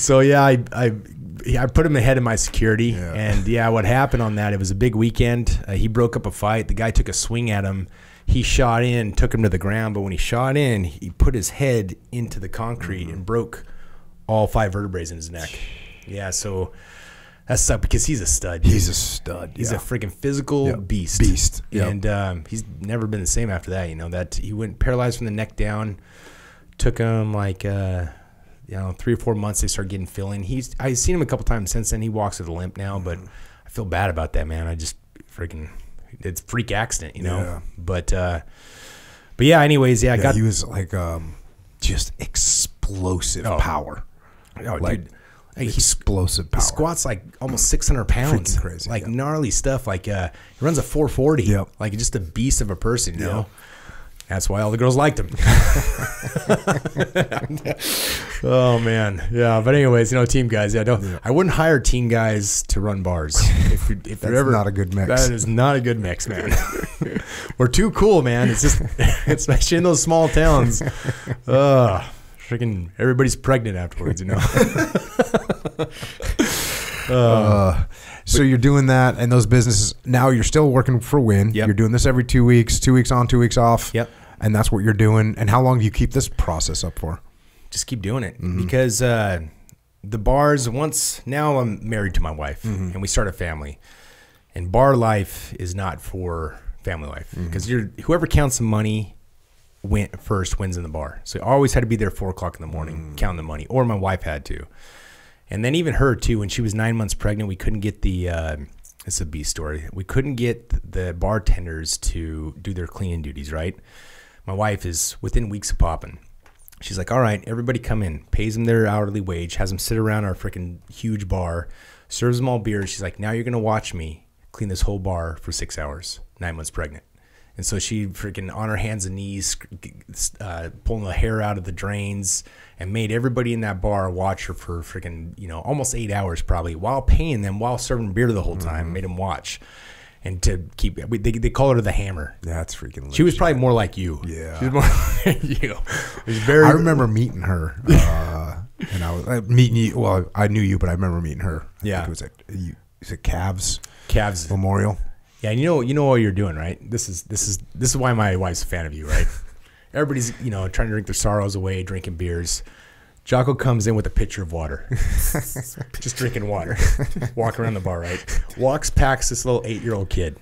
so yeah, I put him ahead of my security. Yeah. And what happened on that? It was a big weekend. He broke up a fight. The guy took a swing at him. He shot in, took him to the ground, but when he shot in, he put his head into the concrete and broke all 5 vertebrae in his neck. Yeah, so that sucked because he's a stud. He's a stud. He's a freaking physical beast. Yep. And he's never been the same after that. You know, that he went paralyzed from the neck down. Took him like 3 or 4 months. They started getting filling. I've seen him a couple times since then. He walks with a limp now, but I feel bad about that, man. I just freaking, it's a freak accident, you know. Yeah. But yeah. Anyways, yeah, he was like just explosive power. Oh, Like, dude. Like, explosive power. He squats like almost 600 pounds. Freaking crazy. Like gnarly stuff. Like he runs a 440. Yep. Like just a beast of a person, you know. That's why all the girls liked him. Oh man, yeah. But anyways, you know, team guys. I wouldn't hire team guys to run bars. If That's you're ever, not a good mix. That is not a good mix, man. We're too cool, man. It's just, especially in those small towns. Freaking everybody's pregnant afterwards, you know. So you're doing that and those businesses. Now you're still working for Win. Yep. You're doing this every 2 weeks, 2 weeks on, 2 weeks off. Yep. And that's what you're doing. And how long do you keep this process up for? Just keep doing it because the bars, now I'm married to my wife and we start a family, and bar life is not for family life because whoever counts the money first wins in the bar. So I always had to be there 4 o'clock in the morning counting the money, or my wife had to. And then even her too, when she was 9 months pregnant, we couldn't get it's a beast story. We couldn't get the bartenders to do their cleaning duties, right? My wife is within weeks of popping. She's like, all right, everybody come in, pays them their hourly wage, has them sit around our freaking huge bar, serves them all beers. She's like, now you're going to watch me clean this whole bar for 6 hours, 9 months pregnant. And so she freaking on her hands and knees, pulling the hair out of the drains, and made everybody in that bar watch her for freaking, almost 8 hours probably, while paying them, while serving beer the whole time, made them watch. And to keep, they call her the Hammer. That's freaking legit. She was probably more like you. Yeah. She was more like you. It was very. I remember meeting her. And I was meeting you. Well, I knew you, but I remember meeting her. I think it was at Cavs Memorial. Yeah, and you know what you're doing, right? This is why my wife's a fan of you, right? Everybody's trying to drink their sorrows away, drinking beers. Jocko comes in with a pitcher of water, just drinking water, walking around the bar, right? Walks past this little 8-year-old kid.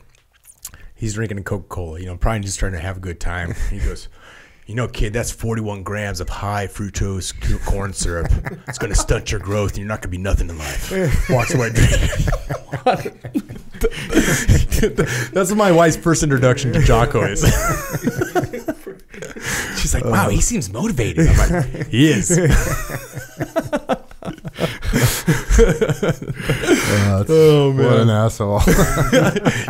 He's drinking a Coca-Cola, probably just trying to have a good time. He goes, kid, that's 41 grams of high fructose corn syrup. It's going to stunt your growth, and you're not going to be nothing in life. Walks away drinking water. That's what my wife's first introduction to Jocko is. She's like, wow, he seems motivated. I'm like, he is. Oh, man. What an asshole.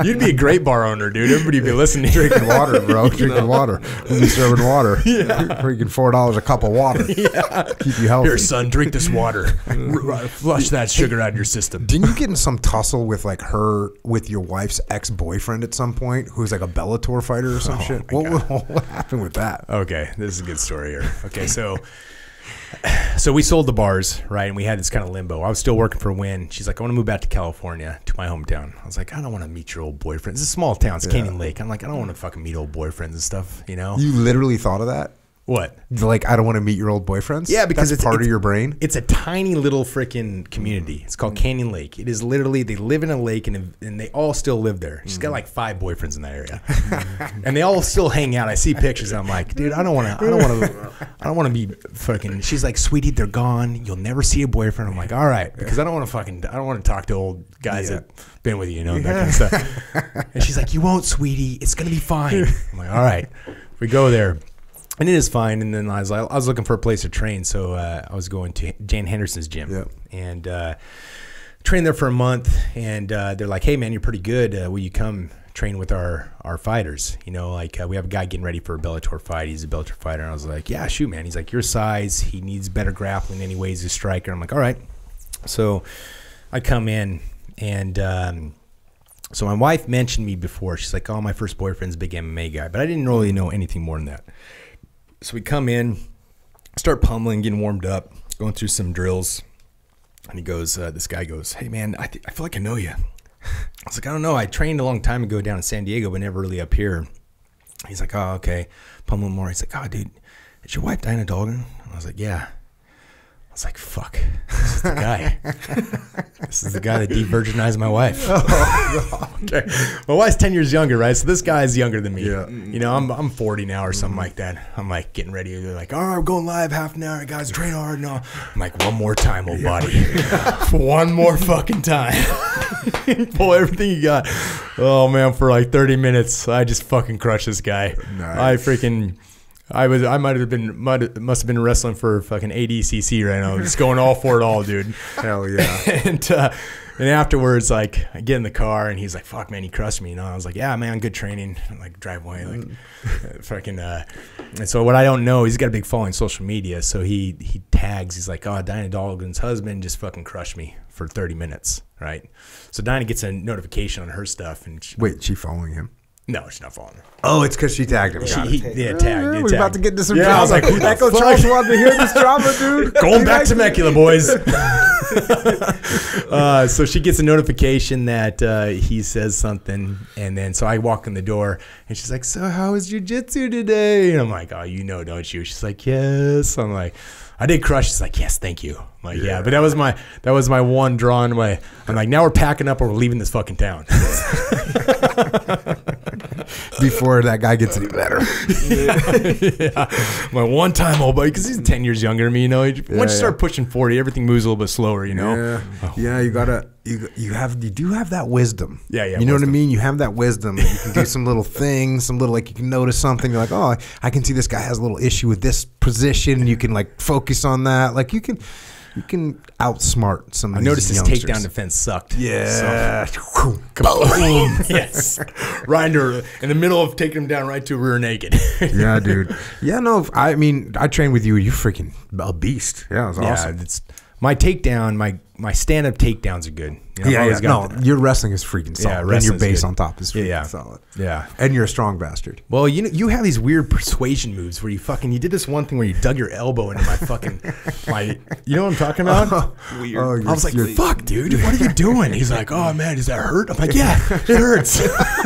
You'd be a great bar owner, dude. Everybody would be listening. Drinking water, bro. Drinking water. We'll be serving water. Yeah. Freaking $4 a cup of water. Yeah. Keep you healthy. Here, son, drink this water. Flush that sugar out of your system. Didn't you get in some tussle with with your wife's ex-boyfriend at some point, who's like a Bellator fighter or some shit? What happened with that? Okay, this is a good story here. Okay, so we sold the bars, right? And we had this kind of limbo. I was still working for Win. She's like, I want to move back to California, to my hometown. I was like, I don't want to meet your old boyfriend. It's a small town. It's Canyon Lake. I'm like, I don't want to fucking meet old boyfriends and stuff, You literally thought of that? What? Like, I don't want to meet your old boyfriends? Yeah, because it's part of your brain? It's a tiny little freaking community. It's called Canyon Lake. It is literally, they live in a lake and they all still live there. She's got like 5 boyfriends in that area. And they all still hang out. I see pictures and I'm like, dude, I don't want to be fucking, she's like, sweetie, they're gone. You'll never see a boyfriend. I'm like, all right, because I don't want to talk to old guys that been with you, that kind of stuff. And she's like, you won't, sweetie. It's going to be fine. I'm like, all right. We go there. And it is fine. And then I was looking for a place to train, so I was going to Jane Henderson's gym, and trained there for a month. And they're like, "Hey, man, you're pretty good. Will you come train with our fighters? We have a guy getting ready for a Bellator fight. He's a Bellator fighter." And I was like, "Yeah, shoot, man." He's like, "Your size. He needs better grappling anyways. He's a striker." I'm like, "All right." So I come in, and so my wife mentioned me before. She's like, "Oh, my first boyfriend's a big MMA guy," but I didn't really know anything more than that. So we come in, start pummeling, getting warmed up, going through some drills. And he goes, this guy goes, "Hey, man, I feel like I know you." I was like, "I don't know. I trained a long time ago down in San Diego, but never really up here." He's like, "Oh, okay." Pummeling more. He's like, "Oh, dude, is your wife Dinah Dolgan?" I was like, "Yeah." I was like, "Fuck. is the guy. This is the guy that de-virginized my wife. Okay. My wife's 10 years younger, right? So this guy is younger than me. Yeah. You know, I'm 40 now or something like that. I'm like getting ready. They're like, all right, we're going live half an hour. Guys, train hard. No. I'm like, one more time, old buddy. One more fucking time. Pull everything you got. Oh, man, for like 30 minutes, I just fucking crushed this guy. Nice. I must have been wrestling for fucking ADCC right now. Just going all for it all, dude. Hell yeah. And afterwards, like, I get in the car and he's like, fuck, man, he crushed me. You know, I was like, yeah, man, good training. I'm like, drive away. Like, fucking, and so what I don't know, he's got a big following on social media. So he tags, he's like, oh, Dinah Dolgan's husband just fucking crushed me for 30 minutes, right? So Dinah gets a notification on her stuff. And Wait, she following him? No, she's not following her. Oh, it's because she tagged him. Tagged. We're about to get into some Yeah, drama. I was like, who the Echo fuck? Charles wanted to hear this drama, dude. Going back to Temecula, boys. So she gets a notification that he says something, and then so I walk in the door, and she's like, "So how was jiu-jitsu today?" And I'm like, "Oh, you know, don't you?" She's like, "Yes." I'm like, "I did crush." She's like, "Yes, thank you." I'm like, yeah, but that was my one drawn way. I'm like, now we're packing up or we're leaving this fucking town. Before that guy gets any better. Yeah. My one time old buddy, because he's 10 years younger than me, you know. Once you start pushing 40, everything moves a little bit slower, you know. Yeah, yeah. You do have that wisdom. Yeah. You know what I mean? You have that wisdom. You can do some little things, like you can notice something. You're like, oh, I can see this guy has a little issue with this position. You can like focus on that. Like you can outsmart some. I noticed his takedown defense sucked. Yeah. So, boom. Yes. Right in the middle of taking him down right to rear naked. Yeah, dude. Yeah, no. I mean, I trained with you. You're freaking a beast. Yeah, it was awesome. It's my takedown. My stand-up takedowns are good. You know, Yeah. No, your wrestling is freaking solid. And your base on top is freaking solid. Yeah. And you're a strong bastard. Well, you have these weird persuasion moves where you did this one thing where you dug your elbow into you know what I'm talking about? Weird. I was like, fuck, dude, what are you doing? He's like, oh man, does that hurt? I'm like, yeah, it hurts.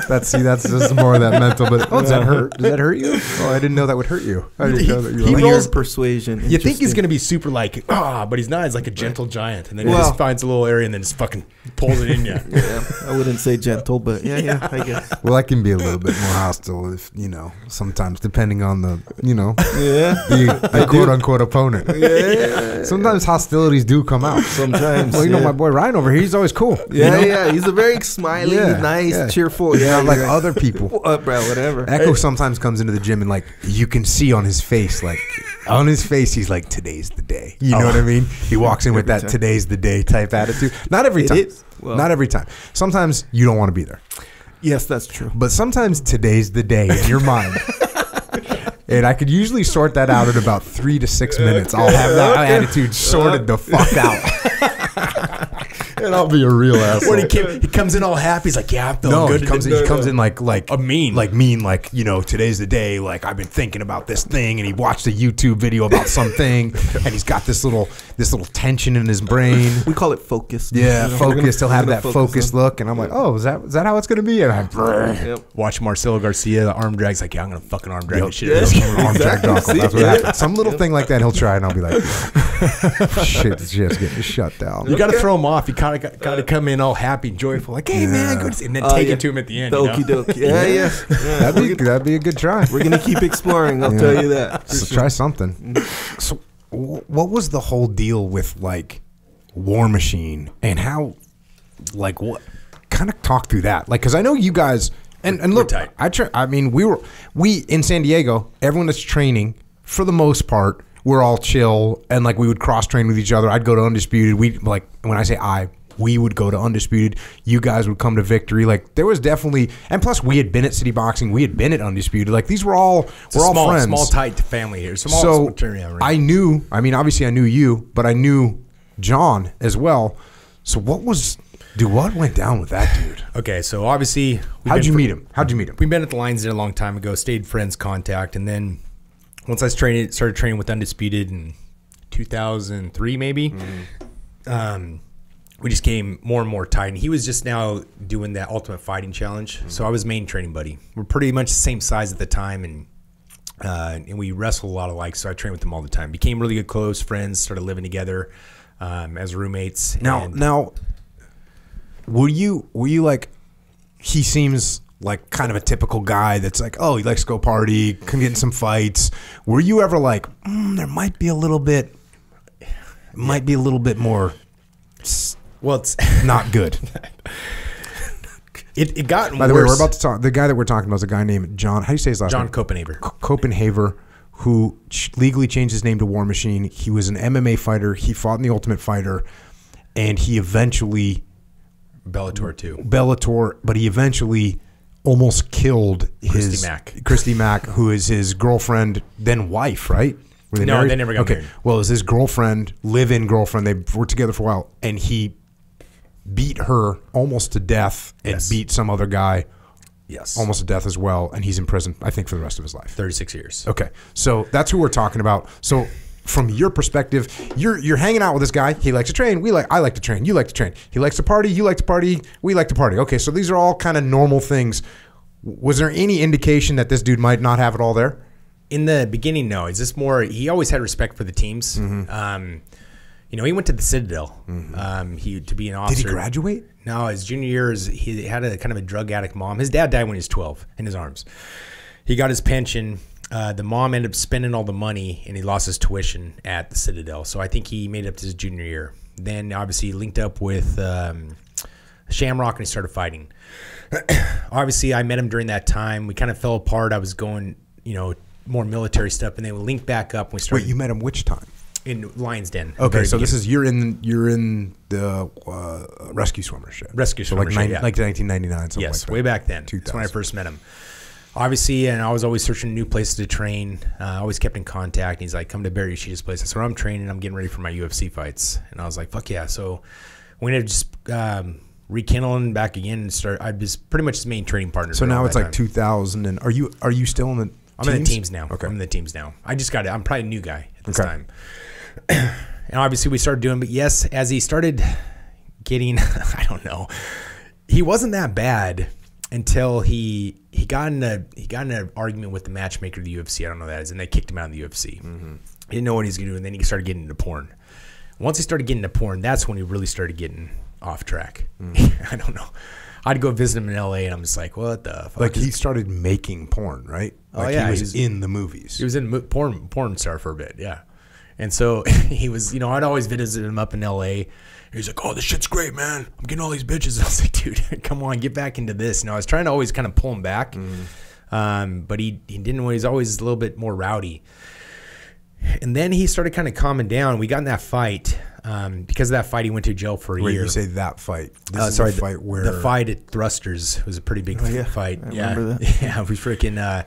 That's just more of that mental. But does that hurt? Does that hurt you? Oh, I didn't know that would hurt you. I didn't know that you. He were rolls persuasion. You think he's gonna be super like but he's not. He's like a gentle giant, and then he just finds a little area and then just fucking pulls it in you. Yeah, I wouldn't say gentle, but yeah, I guess. Well, I can be a little bit more hostile if, sometimes depending on the, the quote unquote opponent. Yeah. Sometimes hostilities do come out. Sometimes. Well, my boy Ryan over here, he's always cool. Yeah. He's a very smiling, nice, cheerful. Yeah, like other people. What, bro? Whatever. Echo sometimes comes into the gym and you can see on his face, he's like, today's the day. You know what I mean? He walks in with that today's the day type attitude. Not every time. Well, not every time. Sometimes you don't want to be there. Yes, that's true. But sometimes today's the day in your mind. And I could usually sort that out in about 3 to 6 minutes. I'll have that attitude sorted the fuck out. And I'll be a real asshole. When he comes in all happy, he's like, "Yeah, I'm feeling good." He comes in like a mean, today's the day. Like I've been thinking about this thing, and he watched a YouTube video about something, and he's got this little tension in his brain. We call it focused. Yeah, focused. He'll have that focused look, and I'm like, "Oh, is that how it's gonna be?" And I watch Marcelo Garcia, the arm drag's like, "Yeah, I'm gonna fucking arm drag this shit." Arm drag Jocko. That's what happens. Some little thing like that he'll try, and I'll be like, "Shit, this shit's getting shut down." You got to throw him off. You kind of come in all happy and joyful, like, "Hey man, good," and then take it to him at the end. Okie dokie. Yeah. That'd be a good try. We're gonna keep exploring. I'll tell you that. So try something. So, what was the whole deal with War Machine and how, what? Kind of talk through that, because I know you guys and look, we in San Diego, everyone that's training for the most part, we're all chill and we would cross train with each other. I'd go to Undisputed. When I say we would go to Undisputed. You guys would come to Victory. There was definitely, and plus we had been at City Boxing. We had been at Undisputed. These were all friends. Small tight family here. I knew. I mean, obviously I knew you, but I knew John as well. So what went down with that dude? Okay, so obviously, how'd you meet him? We've been at the Lions there a long time ago. Stayed friends, contact, and then once I started training with Undisputed in 2003, maybe. Mm-hmm. We just came more and more tight, and he was just now doing that Ultimate Fighting Challenge. Mm-hmm. So I was main training buddy. We're pretty much the same size at the time, and we wrestled a lot alike. So I trained with him all the time. Became really good close friends. Started living together. as roommates. Now, were you like? He seems like kind of a typical guy that's like, oh, he likes to go party, can get in some fights. Were you ever like, there might be a little bit, more? Well, it's not good. It got worse. By the way, we're about to talk. The guy that we're talking about is a guy named John. How do you say his last name? John Copenhaver. Copenhaver, who legally changed his name to War Machine. He was an MMA fighter. He fought in the Ultimate Fighter, and he eventually Bellator too. But he eventually almost killed Christy Mack, who is his girlfriend, then wife, right? Were they married? They never got married. Well, it was his girlfriend, live-in girlfriend. They were together for a while, and he beat her almost to death and beat some other guy almost to death as well, and he's in prison, I think, for the rest of his life. 36 years. Okay, so that's who we're talking about. So from your perspective, you're hanging out with this guy. He likes to train. I like to train. You like to train. He likes to party. You like to party. We like to party. Okay, so these are all kind of normal things. Was there any indication that this dude might not have it all there? In the beginning, no. Is this more? He always had respect for the teams. He went to the Citadel. To be an officer. Did he graduate? No, his junior year he had a kind of a drug addict mom. His dad died when he was 12 in his arms. He got his pension. The mom ended up spending all the money, and he lost his tuition at the Citadel. So I think he made it up to his junior year. Then obviously he linked up with Shamrock, and he started fighting. Obviously, I met him during that time. We kind of fell apart. I was going, more military stuff, and then we linked back up. And we started. Wait, you met him which time? In Lion's Den. Okay, so this is you're in the rescue swimmer ship. Rescue swimmer ship, like 1999. Something yes, like that. Way back then. That's when I first met him. Obviously, and I was always searching new places to train. I always kept in contact. And he's like, "Come to Barry Sheeta's place." I said, "I'm training. I'm getting ready for my UFC fights." And I was like, "Fuck yeah!" So we ended up just rekindling back again and start. I was pretty much his main training partner. So now it's like 2000. And are you still in the? I'm in the teams now. Okay, I'm in the teams now. I just got it. I'm probably a new guy at this time. And obviously we started doing, but yes, as he started getting, I don't know, he wasn't that bad until he got in an argument with the matchmaker of the UFC. I don't know what that is, and they kicked him out of the UFC. He didn't know what he was going to do, and then he started getting into porn. Once he started getting into porn, that's when he really started getting off track. I don't know. I'd go visit him in LA, and I'm just like, what the fuck? Like he started making porn, right? Like he was in the movies. He was in porn star for a bit, yeah. And so he was, I'd always visit him up in LA. He's like, "Oh, this shit's great, man. I'm getting all these bitches." And I was like, "Dude, come on, get back into this." I was trying to always kind of pull him back, but he didn't. He's always a little bit more rowdy. And then he started kind of calming down. We got in that fight. Because of that fight, he went to jail for a year. You say that fight? This is the fight where the fight at Thrusters was a pretty big fight. I remember that. Yeah, we freaking.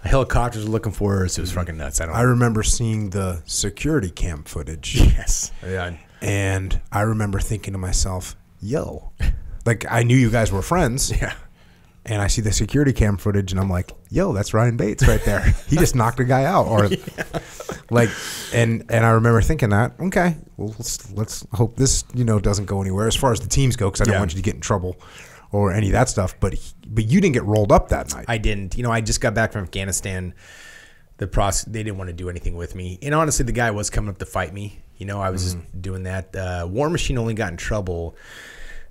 Helicopters were looking for us. It was fucking nuts. I remember seeing the security cam footage. Yes. Yeah. And I remember thinking to myself, yo, like I knew you guys were friends. Yeah. And I see the security cam footage and I'm like, yo, that's Ryan Bates right there. He just knocked a guy out. Or like, and I remember thinking that, okay, well, let's hope this, doesn't go anywhere as far as the teams go. Cause I don't want you to get in trouble or any of that stuff, but you didn't get rolled up that night. I didn't. I just got back from Afghanistan. They didn't want to do anything with me, and honestly, the guy was coming up to fight me. I was just doing that. War Machine only got in trouble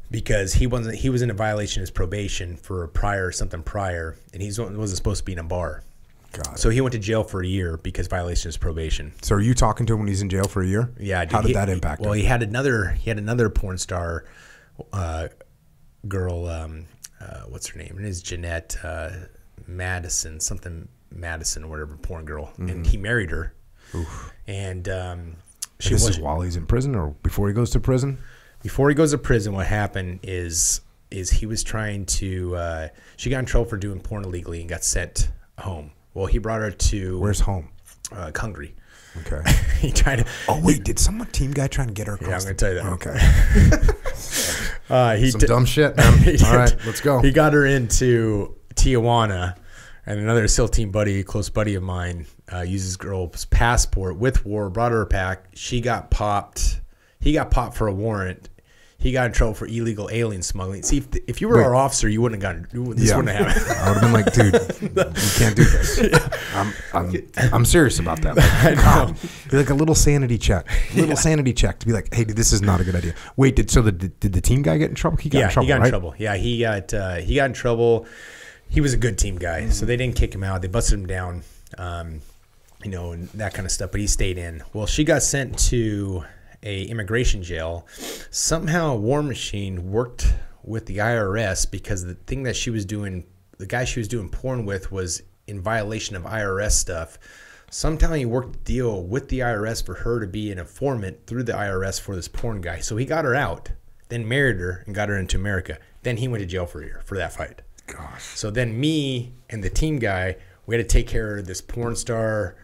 because he was in a violation of his probation for something prior, and he wasn't supposed to be in a bar. So he went to jail for a year because violation of his probation. So are you talking to him when he's in jail for a year? Yeah. How did that impact him? Well, he had another porn star. Girl, what's her name? It is Jeanette Madison, something Madison or whatever, porn girl, and he married her. Oof. And this is while he's in prison or before he goes to prison? Before he goes to prison, what happened is he was trying to. She got in trouble for doing porn illegally and got sent home. Well, he brought her to. Where's home? Hungary. Okay. He tried to. Oh wait, did some team guy try and get her? Yeah, I'm going to tell you that. Okay. Some dumb shit, man. All right, let's go. He got her into Tijuana, and another SEAL team buddy, close buddy of mine, used his girl's passport with war, brought her back. She got popped. He got popped for a warrant. He got in trouble for illegal alien smuggling. See, if you were our officer, you wouldn't have gotten. This wouldn't have happened. I would have been like, dude, you can't do this. I'm serious about that. Like, God, like a little sanity check, sanity check to be like, hey, dude, this is not a good idea. Wait, did the team guy get in trouble? He got in trouble, he got right? in trouble. Yeah, he got in trouble. He was a good team guy, so they didn't kick him out. They busted him down, you know, and that kind of stuff. But he stayed in. Well, she got sent to a immigration jail. Somehow, War Machine worked with the IRS because the thing that she was doing, the guy she was doing porn with, was in violation of IRS stuff. Sometime he worked a deal with the IRS for her to be an informant through the IRS for this porn guy. So he got her out, then married her and got her into America. Then he went to jail for a year for that fight. Gosh. So then me and the team guy, we had to take care of this porn star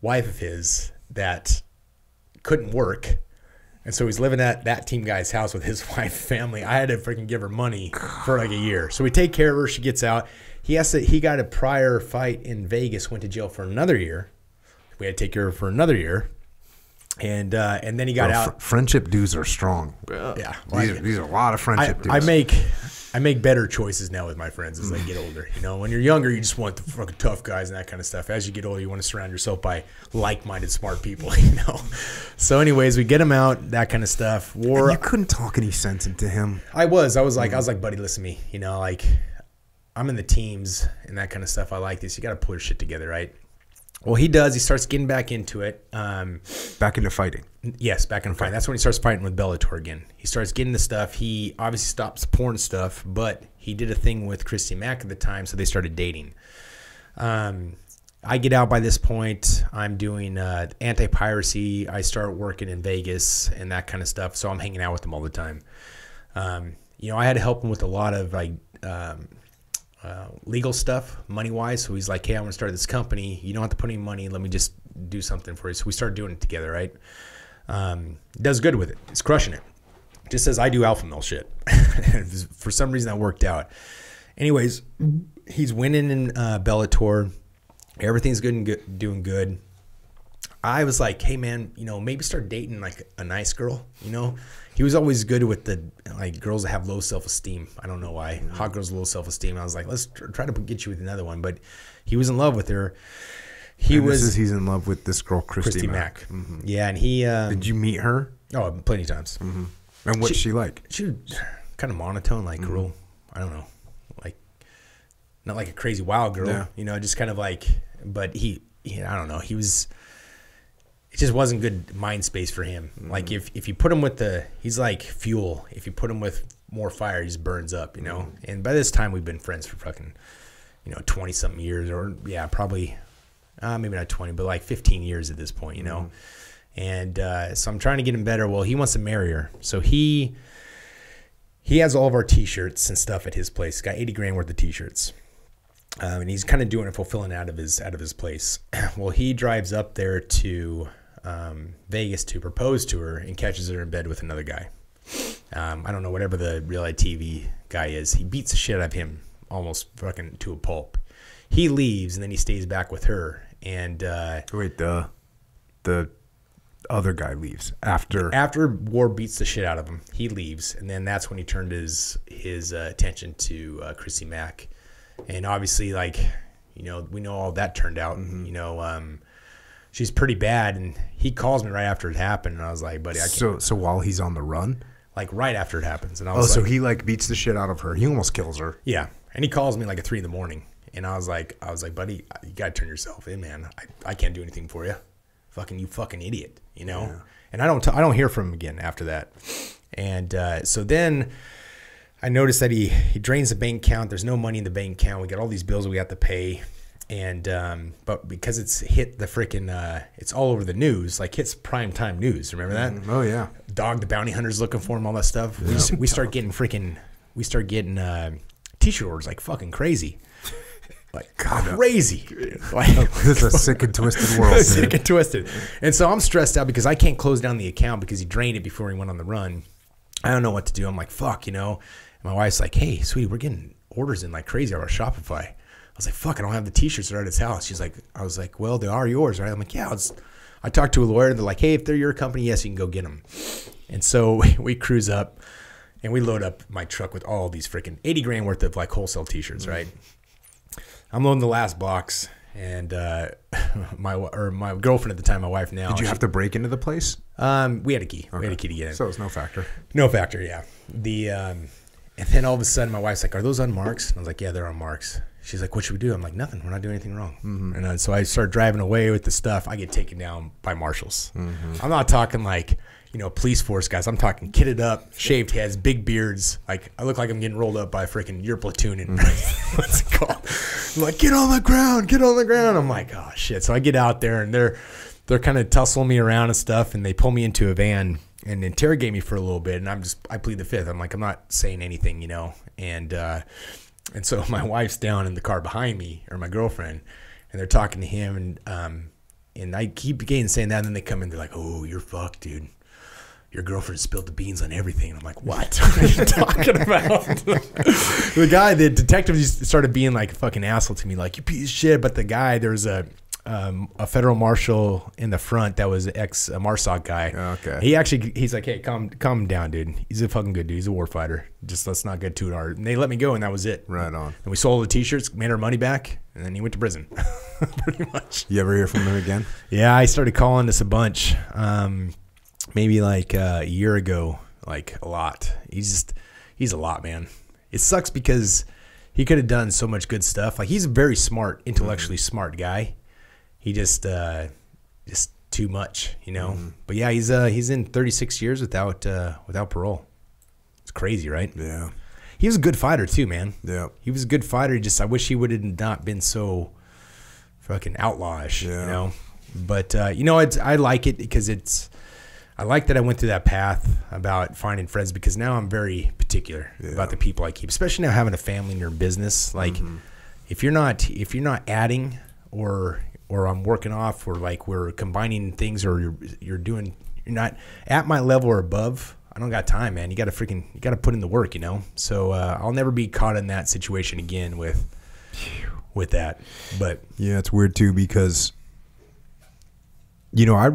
wife of his that couldn't work. And so he's living at that team guy's house with his wife and family. I had to freaking give her money for like a year. So we take care of her. She gets out. He got a prior fight in Vegas, went to jail for another year. We had to take care of her for another year. And then he got out. Friendship dues are strong. Yeah. These are a lot of friendship dues. I make better choices now with my friends as I get older. You know, when you're younger, you just want the fucking tough guys and that kind of stuff. As you get older, you want to surround yourself by like-minded, smart people. You know. So, anyways, we get him out, that kind of stuff. And you couldn't talk any sense into him. I was like, buddy, listen to me. You know, like I'm in the teams and that kind of stuff. I like this. You got to pull your shit together, right? Well, he does. He starts getting back into it. Back into fighting. Yes, back into fighting. That's when he starts fighting with Bellator again. He starts getting the stuff. He obviously stops the porn stuff, but he did a thing with Christy Mack at the time, so they started dating. I get out by this point. I'm doing anti-piracy. I start working in Vegas and that kind of stuff, so I'm hanging out with him all the time. You know, I had to help him with a lot of like legal stuff, money-wise. So he's like, hey, I want to start this company. You don't have to put any money. Let me just do something for you. So we started doing it together, right? Does good with it. He's crushing it. Just says I do alpha male shit. For some reason that worked out. Anyways, he's winning in Bellator. Everything's good and doing good. I was like, hey man, you know, maybe start dating like a nice girl. You know, he was always good with the like girls that have low self-esteem. I don't know why. Hot girls with low self-esteem. I was like, let's try to get you with another one. But he was in love with her. He's in love with this girl, Christy Mack. Mm-hmm. Yeah, and he did you meet her? Oh, plenty of times. Mm-hmm. And what's she like? She was kind of monotone, like real. I don't know, like not like a crazy wild girl. Yeah. You know, just kind of like. But I don't know. He was. It just wasn't good mind space for him. Mm-hmm. Like if you put him with he's like fuel. If you put him with more fire, he just burns up. You know. Mm-hmm. And by this time, we've been friends for fucking, 20 something years, or yeah, probably. Maybe not 20, but like 15 years at this point, you know? Mm-hmm. And so I'm trying to get him better. Well, he wants to marry her. So he has all of our T-shirts and stuff at his place. He's got 80 grand worth of T-shirts. And he's kind of doing it, fulfilling out of his place. Well, he drives up there to Vegas to propose to her and catches her in bed with another guy. I don't know, whatever the real life TV guy is. He beats the shit out of him almost fucking to a pulp. He leaves and then he stays back with her. And wait, the other guy leaves after War beats the shit out of him. He leaves, and then that's when he turned his attention to Christy Mack. And obviously, like we know all that turned out. Mm-hmm. She's pretty bad, and he calls me right after it happened, and I was like, buddy, I can't. So while he's on the run, like right after it happens, and I was so he like beats the shit out of her. He almost kills her. Yeah, and he calls me like at 3 a.m. And I was like, buddy, you gotta turn yourself in, man. I can't do anything for you. You fucking idiot, you know. Yeah. And I don't hear from him again after that. And so then I noticed that he drains the bank account. There's no money in the bank account. We got all these bills we have to pay. And but because it's hit the freaking it's all over the news, like hits primetime news. Remember that? Oh yeah. Dog the bounty hunter's looking for him, all that stuff. Yeah. We start getting T-shirt orders like fucking crazy. Like crazy. Like, this is a sick and twisted world. Sick and twisted. And so I'm stressed out because I can't close down the account because he drained it before he went on the run. I don't know what to do. I'm like, fuck, And my wife's like, hey, sweetie, we're getting orders in like crazy on our Shopify. I was like, fuck, I don't have the T-shirts that are at his house. I was like, well, they are yours, right? I'm like, yeah. I talked to a lawyer. They're like, hey, if they're your company, yes, you can go get them. And so we cruise up and we load up my truck with all these freaking 80 grand worth of like wholesale T-shirts, right? I'm loading the last box, And my girlfriend at the time, my wife now. Did you have to break into the place? We had a key. Okay. We had a key to get in. So it's no factor. No factor, yeah. And then all of a sudden, my wife's like, "Are those unmarks?" And I was like, "Yeah, they're unmarks." She's like, "What should we do?" I'm like, "Nothing. We're not doing anything wrong." Mm-hmm. And so I start driving away with the stuff. I get taken down by marshals. Mm-hmm. I'm not talking like, police force guys. I'm talking kitted up, shaved heads, big beards. Like, I look like I'm getting rolled up by freaking your platoon. And what's it called? I'm like, "Get on the ground, get on the ground." I'm like, "Oh shit!" So I get out there, and they're kind of tussling me around and stuff, and they pull me into a van and interrogate me for a little bit. And I plead the fifth. I'm like, I'm not saying anything, And so my wife's down in the car behind me, or my girlfriend, and they're talking to him, and I keep again saying that, and then they come in, they're like, "Oh, you're fucked, dude. Your girlfriend spilled the beans on everything." And I'm like, "What? What are you talking about?" The detective just started being like a fucking asshole to me, like, "You piece of shit." But the guy, there's a federal marshal in the front that was ex-MARSOC guy. Okay. He's like, "Hey, calm down, dude. He's a fucking good dude. He's a war fighter. Just let's not get too hard." And they let me go, and that was it. Right on. And we sold the T-shirts, made our money back, and then he went to prison. Pretty much. You ever hear from him again? Yeah, I started calling this a bunch. Maybe like a year ago, like a lot. He's a lot, man. It sucks because he could have done so much good stuff. Like, he's a very smart, intellectually smart guy. He just too much, Mm-hmm. But yeah, he's in 36 years without parole. It's crazy, right? Yeah. He was a good fighter too, man. Yeah. He was a good fighter. I wish he would have not been so fucking outlawish, But I like it because I like that I went through that path about finding friends, because now I'm very particular about the people I keep, especially now having a family in your business. Like, if you're not adding or I'm working off, or like we're combining things, or you're not at my level or above, I don't got time, man. You got to put in the work, So I'll never be caught in that situation again with that. But yeah, it's weird too, because I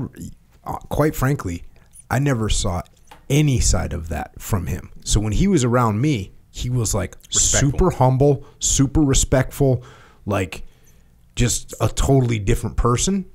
quite frankly, I never saw any side of that from him. So when he was around me, he was like super humble, super respectful, like just a totally different person.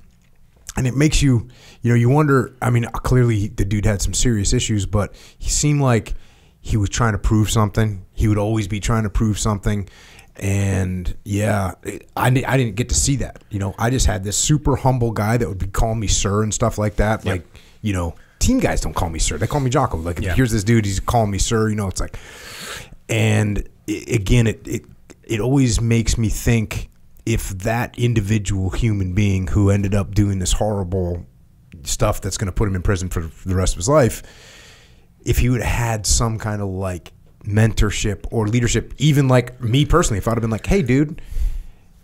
And it makes you wonder, I mean, clearly the dude had some serious issues, but he seemed like he was trying to prove something. He would always be trying to prove something. And yeah, I didn't get to see that. I just had this super humble guy that would be calling me sir and stuff like that. Yep. Like, team guys don't call me sir. They call me Jocko. Like, here's this dude, he's calling me sir, it's like, and it always makes me think, if that individual human being who ended up doing this horrible stuff that's going to put him in prison for the rest of his life, if he would have had some kind of like mentorship or leadership, even like me personally, if I'd have been like, "Hey dude,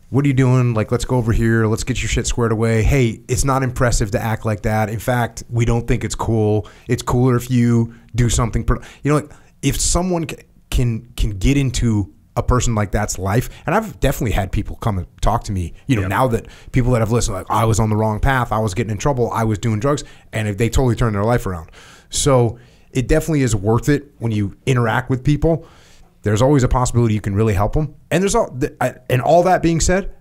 what are you doing? Like, let's go over here. Let's get your shit squared away. Hey, it's not impressive to act like that. In fact, we don't think it's cool. It's cooler if you do something." Like, if someone can get into a person like that's life, and I've definitely had people come and talk to me, now that people that have listened, like, I was on the wrong path, I was getting in trouble, I was doing drugs, and they totally turned their life around. So it definitely is worth it when you interact with people. There's always a possibility you can really help them. And all that being said,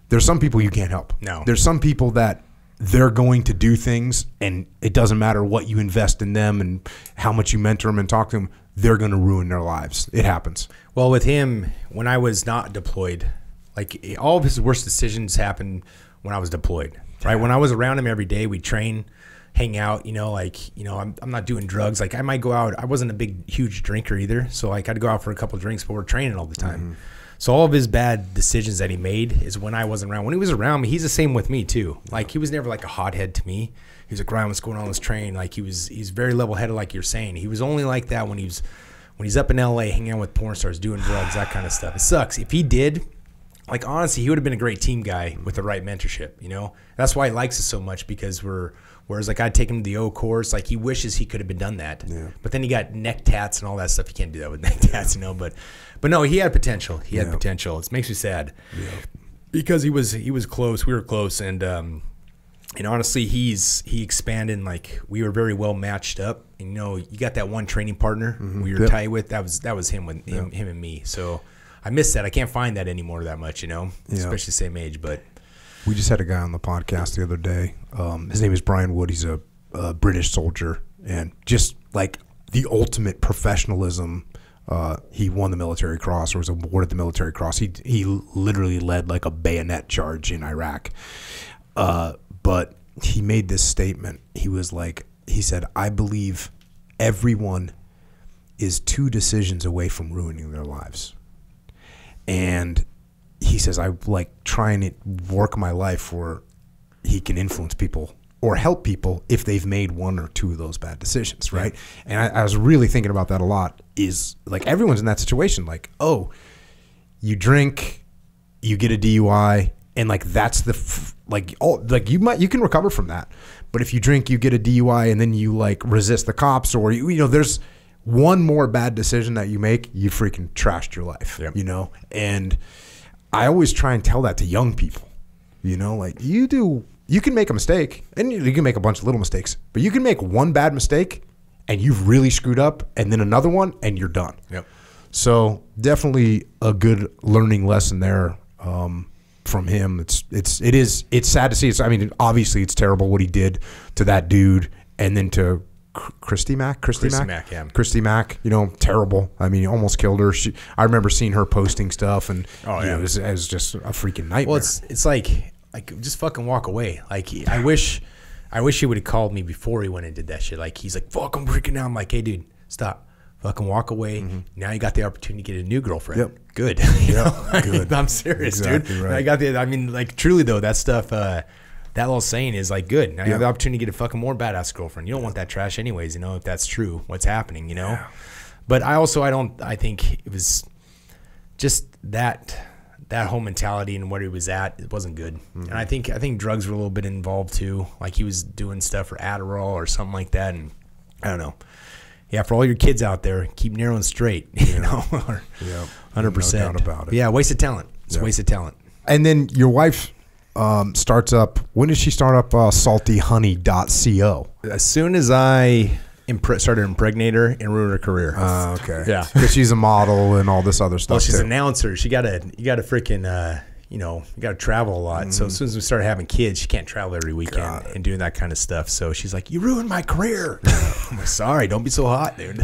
there's some people you can't help. No. There's some people that they're going to do things, and it doesn't matter what you invest in them and how much you mentor them and talk to them, they're going to ruin their lives. It happens. Well, with him, when I was not deployed, like, all of his worst decisions happened when I was deployed, right? When I was around him every day, we train, hang out, I'm not doing drugs. Like, I might go out. I wasn't a huge drinker either. So like, I'd go out for a couple of drinks, but we're training all the time. Mm-hmm. So all of his bad decisions that he made is when I wasn't around. When he was around me, he's the same with me too. Like, he was never like a hothead to me. He was like, "Ryan, what's going on? Let's train." Like, he's very level-headed, like you're saying. He was only like that when he's up in LA hanging out with porn stars, doing drugs, that kind of stuff. It sucks. If he did, like, honestly, he would have been a great team guy with the right mentorship, That's why he likes us so much, because whereas like, I'd take him to the O course, like, he wishes he could have been done that. Yeah. But then he got neck tats and all that stuff. You can't do that with neck tats, But no, he had potential. He had potential. It makes me sad. Yeah. Because he was close. We were close, and honestly, he expanded. Like, we were very well matched up. And, you got that one training partner we were tight with. That was him with him and me. So I miss that. I can't find that anymore that much. Especially the same age. But We just had a guy on the podcast the other day. His name is Brian Wood. He's a British soldier, and just like the ultimate professionalism. He won the Military Cross, or was awarded the Military Cross. He literally led like a bayonet charge in Iraq. But he made this statement. He said, I believe everyone is 2 decisions away from ruining their lives. And he says, I like trying to work my life where he can influence people or help people if they've made 1 or 2 of those bad decisions, right? Yeah. And I was really thinking about that a lot. Is like everyone's in that situation. Like, oh, you drink, you get a DUI, and like that's you can recover from that. But if you drink, you get a DUI, and then you like resist the cops, or you know, there's one more bad decision that you make, you freaking trashed your life. Yep. You know, and I always try and tell that to young people. You know, like you can make a mistake, and you can make a bunch of little mistakes, but you can make one bad mistake, and you've really screwed up, and then another one, and you're done. Yep. So definitely a good learning lesson there from him. It's sad to see. I mean, obviously it's terrible what he did to that dude, and then to Christy Mack, yeah. Christy Mack, you know, terrible. I mean, he almost killed her. I remember seeing her posting stuff, and it was just a freaking nightmare. Well, it's like just fucking walk away. Like I wish he would have called me before he went and did that shit. Like he's like, fuck, I'm freaking out. I'm like, hey dude, stop. Fucking walk away. Mm-hmm. Now you got the opportunity to get a new girlfriend. Yep. Good. Good. I'm serious, exactly, dude. Right. I mean, like truly though, that stuff, that little saying is like good. Now you have the opportunity to get a fucking more badass girlfriend. You don't want that trash anyways, you know, if that's true, what's happening, you know? Yeah. But I think it was just that whole mentality and where he was at, it wasn't good. Mm-hmm. And I think drugs were a little bit involved too. Like he was doing stuff for Adderall or something like that. And I don't know. Yeah, for all your kids out there, keep narrow and straight, you know, 100%. No doubt about it. Yeah, waste of talent. It's a waste of talent. And then your wife starts up, when did she start up saltyhoney.co? As soon as I started to impregnate her and ruin her career. Okay. Yeah. Because she's a model and all this other stuff. Well, she's an announcer. You got to freaking, you got to travel a lot. Mm-hmm. So as soon as we started having kids, she can't travel every weekend and doing that kind of stuff. So she's like, you ruined my career. I'm like, sorry, don't be so hot, dude.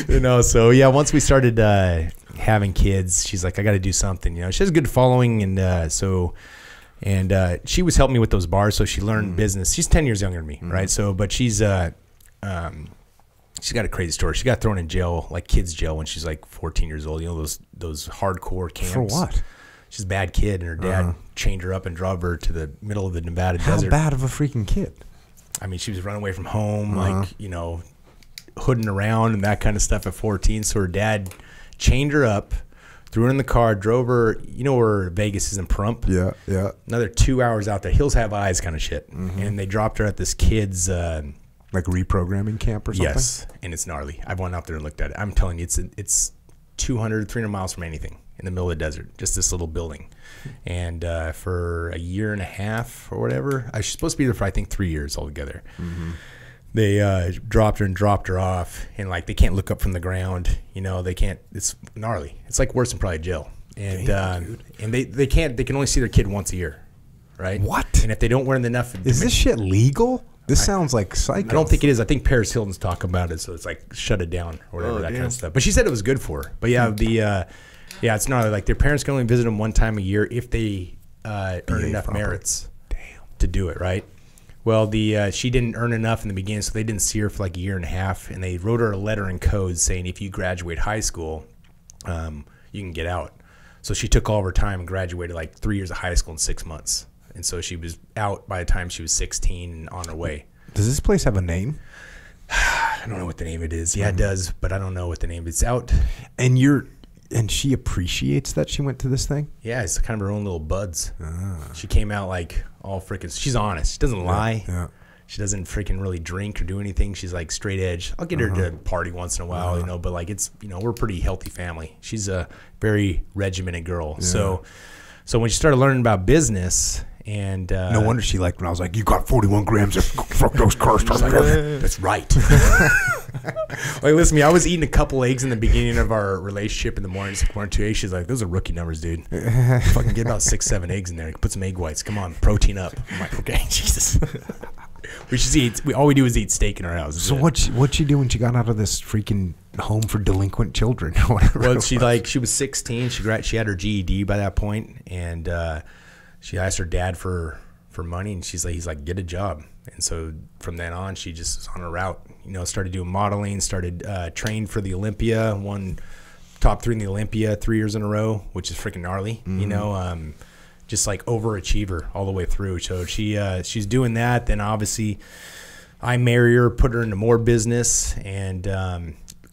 You know, so yeah, once we started having kids, she's like, I got to do something. You know, she has a good following, and she was helping me with those bars, so she learned business. She's 10 years younger than me, right? So, but she's got a crazy story. She got thrown in jail, like kids jail, when she's like 14 years old. You know, those hardcore camps. For what? She's a bad kid, and her dad chained her up and drove her to the middle of the Nevada desert. How bad of a freaking kid? I mean, she was running away from home, like, you know, hooding around and that kind of stuff at 14. So her dad chained her up, threw her in the car, drove her, you know where Vegas is in Pahrump? Yeah, yeah. Another 2 hours out there. Hills have eyes kind of shit. Mm-hmm. And they dropped her at this kid's... like reprogramming camp or something? Yes, and it's gnarly. I've went out there and looked at it. I'm telling you, it's 200, 300 miles from anything in the middle of the desert, just this little building. And for a year and a half or whatever, I was supposed to be there for, I think, 3 years altogether. Mm-hmm. They dropped her off, and like they can't look up from the ground. You know, they can't. It's gnarly. It's like worse than probably jail. And and they can't. They can only see their kid once a year, right? What? And if they don't wear enough, is this shit legal? This sounds like psycho. I don't think it is. I think Paris Hilton's talking about it, so it's like shut it down or whatever, that kind of stuff. But she said it was good for her. But yeah, it's not like their parents can only visit them one time a year if they earn enough merits to do it, right? Well, she didn't earn enough in the beginning, so they didn't see her for like a year and a half, and they wrote her a letter in code saying if you graduate high school, you can get out. So she took all of her time and graduated like 3 years of high school in 6 months. And so she was out by the time she was 16 and on her way. Does this place have a name? I don't know what the name it is. Yeah, it does, but I don't know what the name. It's out. And she appreciates that she went to this thing? Yeah, it's kind of her own little buds. She came out like all freaking. She's honest. She doesn't lie. Yeah. She doesn't freaking really drink or do anything. She's like straight edge. I'll get her to party once in a while, you know, but like it's, you know, we're a pretty healthy family. She's a very regimented girl. Yeah. So when she started learning about business. And no wonder she liked when I was like, you got 41 grams of fructose corn. Like, that's right. Like, listen to me, I was eating a couple eggs in the beginning of our relationship in the morning. It's like 1 or 2 eggs. She's like, those are rookie numbers, dude. Fucking get about 6, 7 eggs in there. Put some egg whites. Come on, protein up. I'm like, okay, Jesus. We should eat. All we do is eat steak in our house. So what'd she do when she got out of this freaking home for delinquent children? Or whatever. Well, she was 16. She had her GED by that point, and she asked her dad for money, and he's like, get a job. And so from then on, she just was on her route. Started doing modeling, started trained for the Olympia, won top 3 in the Olympia 3 years in a row, which is freaking gnarly. Just like overachiever all the way through. So she's doing that. Then obviously I marry her, put her into more business, and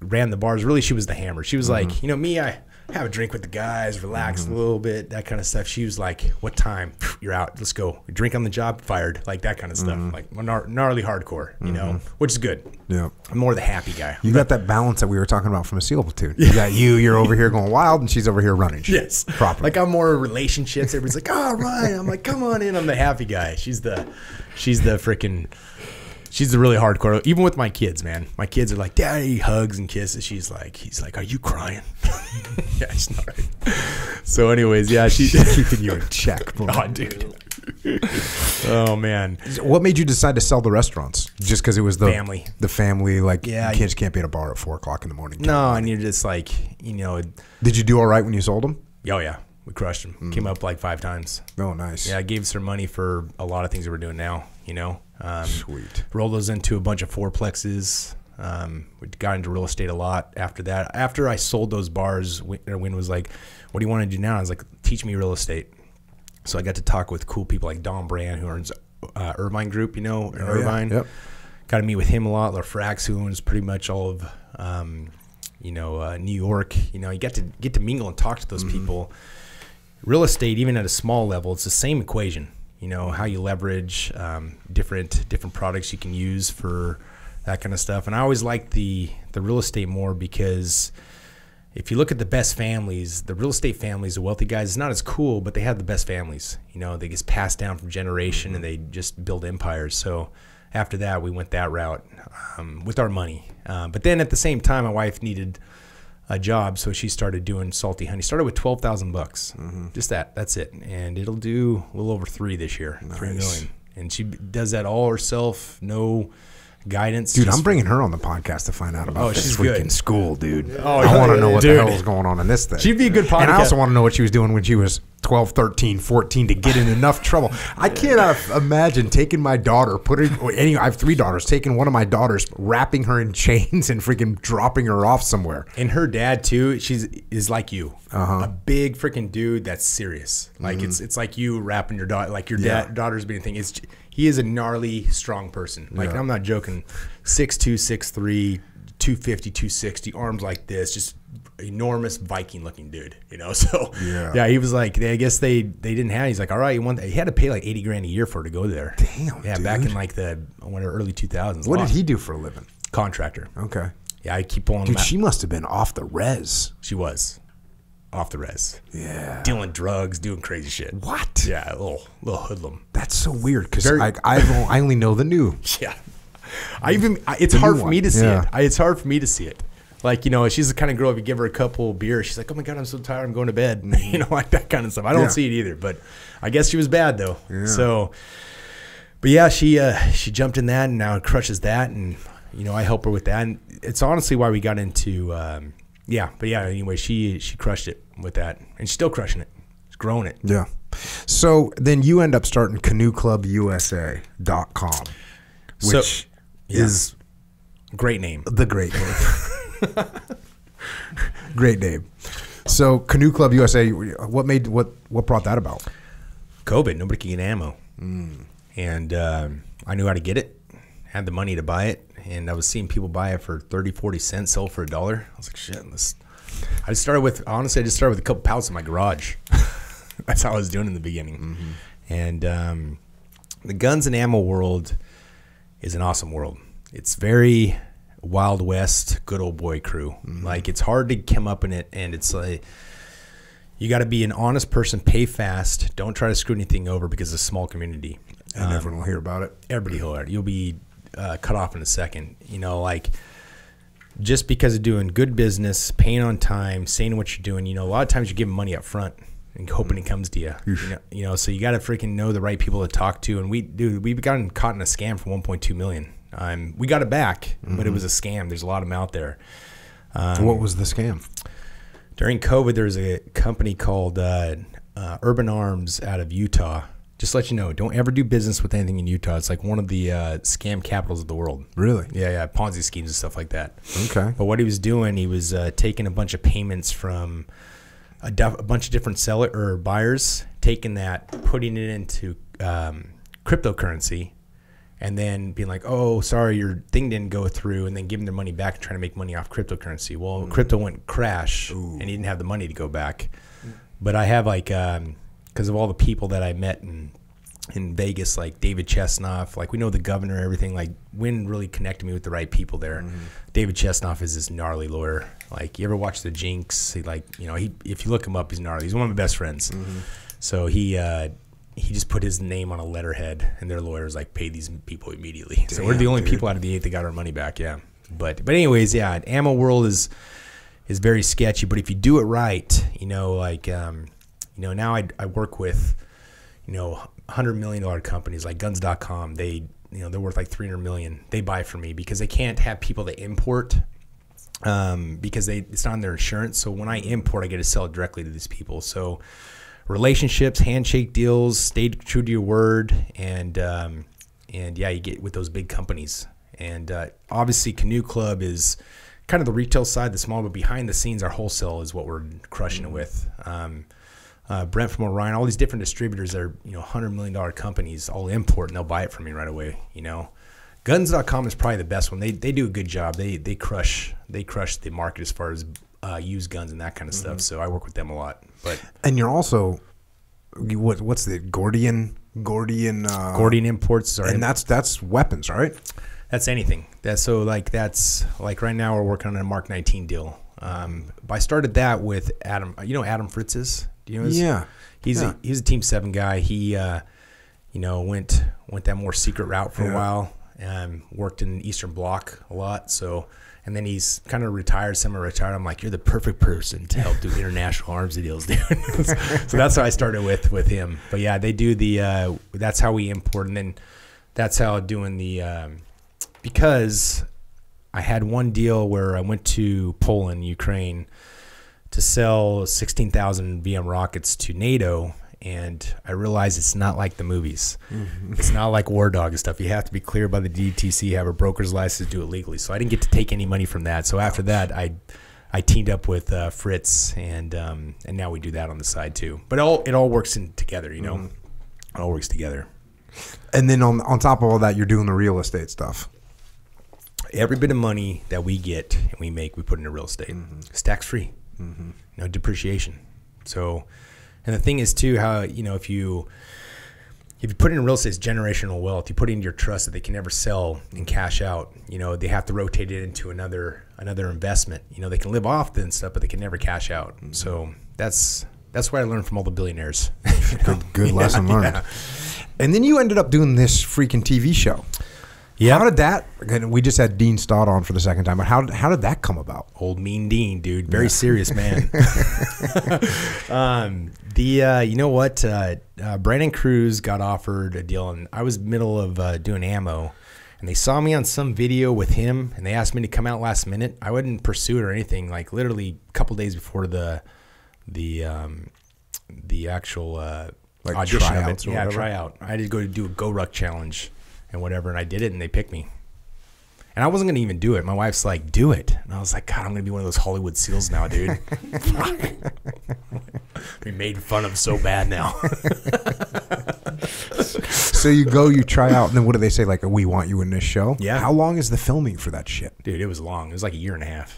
ran the bars. Really, she was the hammer. She was like, me, I have a drink with the guys, relax a little bit, that kind of stuff. She was like, what time? You're out. Let's go. Drink on the job, fired. Like that kind of stuff. Like gnarly hardcore, which is good. Yeah. I'm more the happy guy. You got that balance that we were talking about from a SEAL platoon. You got you're over here going wild, and she's over here running. Yes. Properly. Like I'm more relationships. Everybody's like, oh, Ryan. I'm like, come on in. I'm the happy guy. She's the freaking... She's the really hardcore. Even with my kids, man. My kids are like, Daddy, hugs and kisses. He's like, are you crying? Yeah, she's not right. So anyways, yeah, she's keeping you in check, bro. Oh, dude. Oh, man. What made you decide to sell the restaurants? Just because it was the family. The family, like, yeah, kids can't be at a bar at 4 o'clock in the morning. No, and you're just like, Did you do all right when you sold them? Oh, yeah. We crushed them. Came up like 5 times. Oh, nice. Yeah, I gave us her money for a lot of things that we're doing now, Sweet. Rolled those into a bunch of fourplexes. We got into real estate a lot after that. After I sold those bars, Win was like, what do you want to do now? I was like, teach me real estate. So I got to talk with cool people like Don Brand, who owns Irvine Group, Irvine. Yeah. Yep. Got to meet with him a lot. LaFrax, who owns pretty much all of, New York. You get to mingle and talk to those people. Real estate, even at a small level, it's the same equation. How you leverage different products you can use for that kind of stuff. And I always like the real estate more because if you look at the best families, the real estate families, the wealthy guys, it's not as cool, but they have the best families. They get passed down from generation and they just build empires. So after that, we went that route with our money. But then at the same time, my wife needed a job, so she started doing salty honey. Started with $12,000, just that's it, and it'll do a little over 3 this year, nice. 3 million, and she does that all herself, no guidance. Dude, I'm bringing her on the podcast to find out about this freaking school, dude. Oh, I want to know what the hell is going on in this thing. She'd be a good podcast, and I also want to know what she was doing when she was 12, 13, 14 to get in enough trouble. I cannot imagine taking my daughter, I have 3 daughters, taking one of my daughters, wrapping her in chains and freaking dropping her off somewhere. And her dad too, is like you, a big freaking dude that's serious. Like it's like you wrapping your daughter, like your daughter's being a thing. He is a gnarly, strong person. Like I'm not joking. 6'2", 6'3", 250, 260, arms like this, just enormous Viking looking dude, So yeah, he was like, I guess they didn't have. He's like, all right, he had to pay like $80,000 a year for her to go there. Damn, yeah, dude. Back in like the early 2000s. What did he do for a living? Contractor. Okay. Yeah, I keep pulling. Dude, she must have been off the res. She was off the res. Yeah, dealing drugs, doing crazy shit. What? Yeah, a little hoodlum. That's so weird because I only know the new. Yeah. It's hard for me to see it. It's hard for me to see it. Like, she's the kind of girl, if you give her a couple beers, she's like, oh my God, I'm so tired, I'm going to bed. Like that kind of stuff. I don't see it either, but I guess she was bad though. Yeah. So, but yeah, she jumped in that and now crushes that. And, I help her with that. And it's honestly why we got into, anyway, she crushed it with that and she's still crushing it. She's growing it. Yeah. So then you end up starting canoeclubusa.com, which is great name. The great name. Great name. So Canoe Club USA, what brought that about? COVID. Nobody could get ammo. And I knew how to get it, had the money to buy it, and I was seeing people buy it for 30, 40 cents, sell for $1. I was like, shit, I just started with a couple pallets in my garage. That's how I was doing in the beginning. And the guns and ammo world is an awesome world. It's very Wild West, good old boy crew. Like, it's hard to come up in it, and it's like you got to be an honest person, pay fast, don't try to screw anything over because it's a small community. And everyone will hear about it. Everybody will hear it. You'll be cut off in a second. just because of doing good business, paying on time, saying what you're doing. A lot of times you give them money up front and hoping it comes to you. So you got to freaking know the right people to talk to. And we've gotten caught in a scam for $1.2 million. We got it back, but it was a scam. There's a lot of them out there. What was the scam? During COVID, there was a company called Urban Arms out of Utah. Just to let you know, don't ever do business with anything in Utah. It's like one of the scam capitals of the world. Really? Yeah, Ponzi schemes and stuff like that. Okay. But what he was doing, he was taking a bunch of payments from a bunch of different seller or buyers, taking that, putting it into cryptocurrency, and then being like, oh, sorry, your thing didn't go through, and then giving their money back and trying to make money off cryptocurrency. Well, crypto went crash, and he didn't have the money to go back. But I have because of all the people that I met in Vegas, like David Chesnoff, like we know the governor, everything. Like Wynn really connected me with the right people there. David Chesnoff is this gnarly lawyer. Like you ever watch The Jinx? He if you look him up, he's gnarly. He's one of my best friends. So he just put his name on a letterhead, and their lawyers like paid these people immediately. Damn, so we're the only people out of the 8 that got our money back. Yeah, but anyways, yeah, ammo world is very sketchy. But if you do it right, now I work with $100 million companies like Guns.com. They're worth like $300 million. They buy from me because they can't have people that import because it's not on their insurance. So when I import, I get to sell it directly to these people. So relationships, handshake deals, stay true to your word, and yeah, you get with those big companies. And obviously, Canoe Club is kind of the retail side, the small, but behind the scenes, our wholesale is what we're crushing it with. Brent from Orion, all these different distributors that are $100 million companies all import, and they'll buy it from me right away. Guns.com is probably the best one. They do a good job. They crush the market as far as used guns and that kind of stuff. So I work with them a lot. And you're also what's the Gordian Imports, and that's weapons, right? That's anything. That's like right now we're working on a Mark 19 deal. I started that with Adam. Adam Fritz's. Do you know his? Yeah. He's a Team 7 guy. He went that more secret route for a while. Worked in Eastern Bloc a lot. So. And then he's kind of retired, semi-retired. I'm like, you're the perfect person to help do international arms deals, dude. So that's how I started with him. But yeah, they do that's how we import. And then that's how doing because I had one deal where I went to Poland, Ukraine, to sell 16,000 VM rockets to NATO. And I realized it's not like the movies. It's not like War Dog and stuff. You have to be cleared by the DTC, have a broker's license, do it legally. So I didn't get to take any money from that. So after that, I teamed up with Fritz, and now we do that on the side too. But it all works together, It all works together. And then on top of all that, you're doing the real estate stuff. Every bit of money that we get and we make, we put into real estate. It's tax free, no depreciation. So. And the thing is too, how if you put it in real estate, it's generational wealth. You put it in your trust that they can never sell and cash out. They have to rotate it into another investment. They can live off the stuff, but they can never cash out. So that's what I learned from all the billionaires. Good lesson learned. Yeah. And then you ended up doing this freaking TV show. Yeah. How did that? Again, we just had Dean Stott on for the second time, but how did that come about? Old mean Dean, dude, very serious man. Brandon Cruz got offered a deal, and I was middle of doing ammo, and they saw me on some video with him, and they asked me to come out last minute. I wouldn't pursue it or anything. Like literally a couple days before the actual audition tryouts of it. Tryout. I had to go to do a Go Ruck challenge and whatever, and I did it, and they picked me. And I wasn't going to even do it. My wife's like, do it. And I was like, God, I'm going to be one of those Hollywood SEALs now, dude. Be made fun of so bad now. So you try out, and then what do they say? Like, we want you in this show? Yeah. How long is the filming for that shit? Dude, it was long. It was like 1.5 years.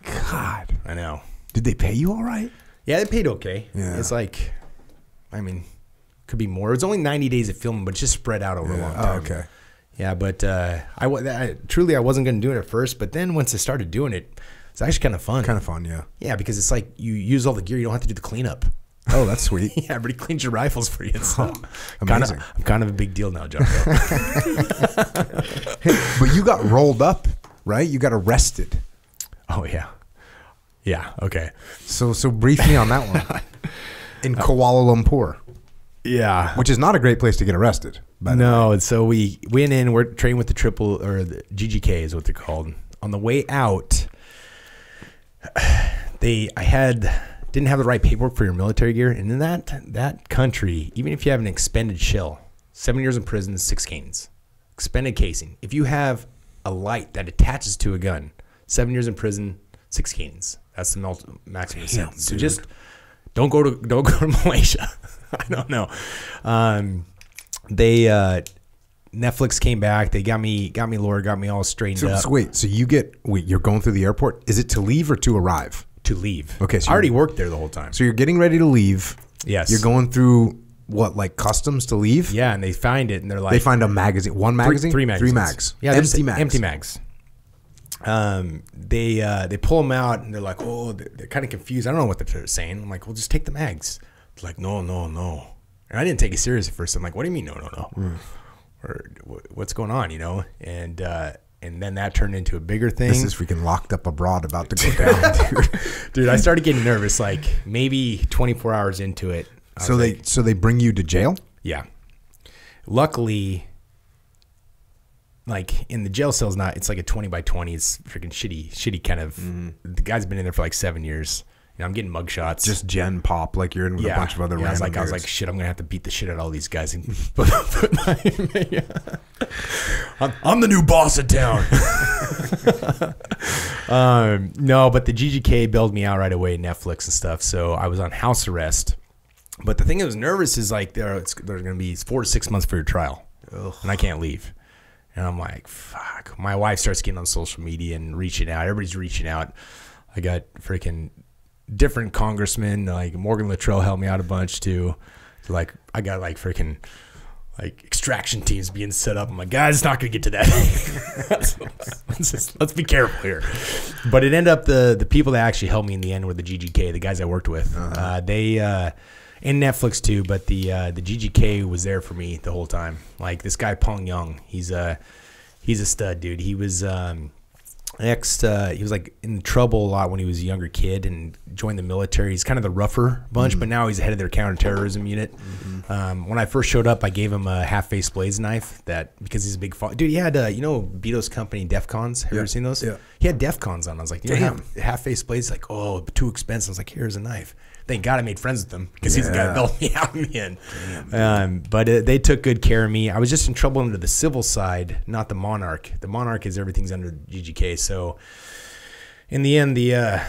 God. I know. Did they pay you all right? Yeah, they paid okay. Yeah. It's like, could be more. It's only 90 days of filming, but it's just spread out over a long time. Oh, okay. Yeah, but I wasn't going to do it at first, but then once I started doing it, it's actually kind of fun. Kind of fun, yeah. Yeah, because it's like you use all the gear. You don't have to do the cleanup. Oh, that's sweet. Yeah, everybody cleans your rifles for you. So amazing. I'm kind of a big deal now, Jocko. But you got rolled up, right? You got arrested. Oh yeah. Yeah. Okay. So brief me on that one. In Kuala Lumpur. Yeah. Which is not a great place to get arrested. No. And so we went in, we're trained with the the GGK is what they're called. On the way out, didn't have the right paperwork for your military gear. And in that country, even if you have an expended shell, 7 years in prison, 6 canes. Expended casing. If you have a light that attaches to a gun, 7 years in prison, 6 canes. That's the maximum sentence. So just don't go to Malaysia. I don't know. Netflix came back. They got me all straightened up. So wait, you're going through the airport. Is it to leave or to arrive? To leave. Okay, so I already worked there the whole time. So you're getting ready to leave. Yes. You're going through what, like customs to leave? Yeah, and they find it, and they're like, they find a magazine, one magazine, three magazines. 3 mags. Yeah, empty mags. Empty mags. They pull them out, and they're like, oh, they're kind of confused. I don't know what they're saying. I'm like, well, just take the mags. They're like, no. And I didn't take it serious at first. I'm like, what do you mean, no? Or what's going on, you know? And then that turned into a bigger thing. This is freaking locked up abroad about to go down, dude. Dude, I started getting nervous like maybe 24 hours into it. So they bring you to jail? Yeah. Luckily, like in the jail cell's it's like a 20 by 20. It's freaking shitty kind of. The guy's been in there for like 7 years. You know, I'm getting mugshots. Just gen pop, like you're in with a bunch of other random I was like, shit, I'm gonna have to beat the shit out of all these guys. And I'm the new boss of town. No, but the GGK bailed me out right away, Netflix and stuff. So I was on house arrest. But the thing that was nervous is like there's gonna be 4 to 6 months for your trial, and I can't leave. And I'm like, fuck. My wife starts getting on social media and reaching out. Everybody's reaching out. I got freaking different congressmen, like Morgan Luttrell helped me out a bunch too. So like I got like freaking like extraction teams being set up. I'm like, guys, it's not gonna get to that. let's be careful here. But it ended up the people that actually helped me in the end were the GGK, the guys I worked with. They and Netflix too, but the GGK was there for me the whole time. Like this guy Pong Young, he's a stud, dude. He was he was like in trouble a lot when he was a younger kid and joined the military. He's kind of the rougher bunch, but now he's the head of their counterterrorism unit. When I first showed up, I gave him a half-face blades knife because he's a big dude. He had Beto's company DEFCONs. Have you ever seen those? Yeah. He had DEFCONs on. I was like, damn, half-face blades. Like, oh, too expensive. I was like, here's a knife. Thank God I made friends with him because he's the guy that bailed me out in the end. Damn, but they took good care of me. I was just in trouble under the civil side, not the Monarch. The Monarch is everything's under GGK. So in the end, the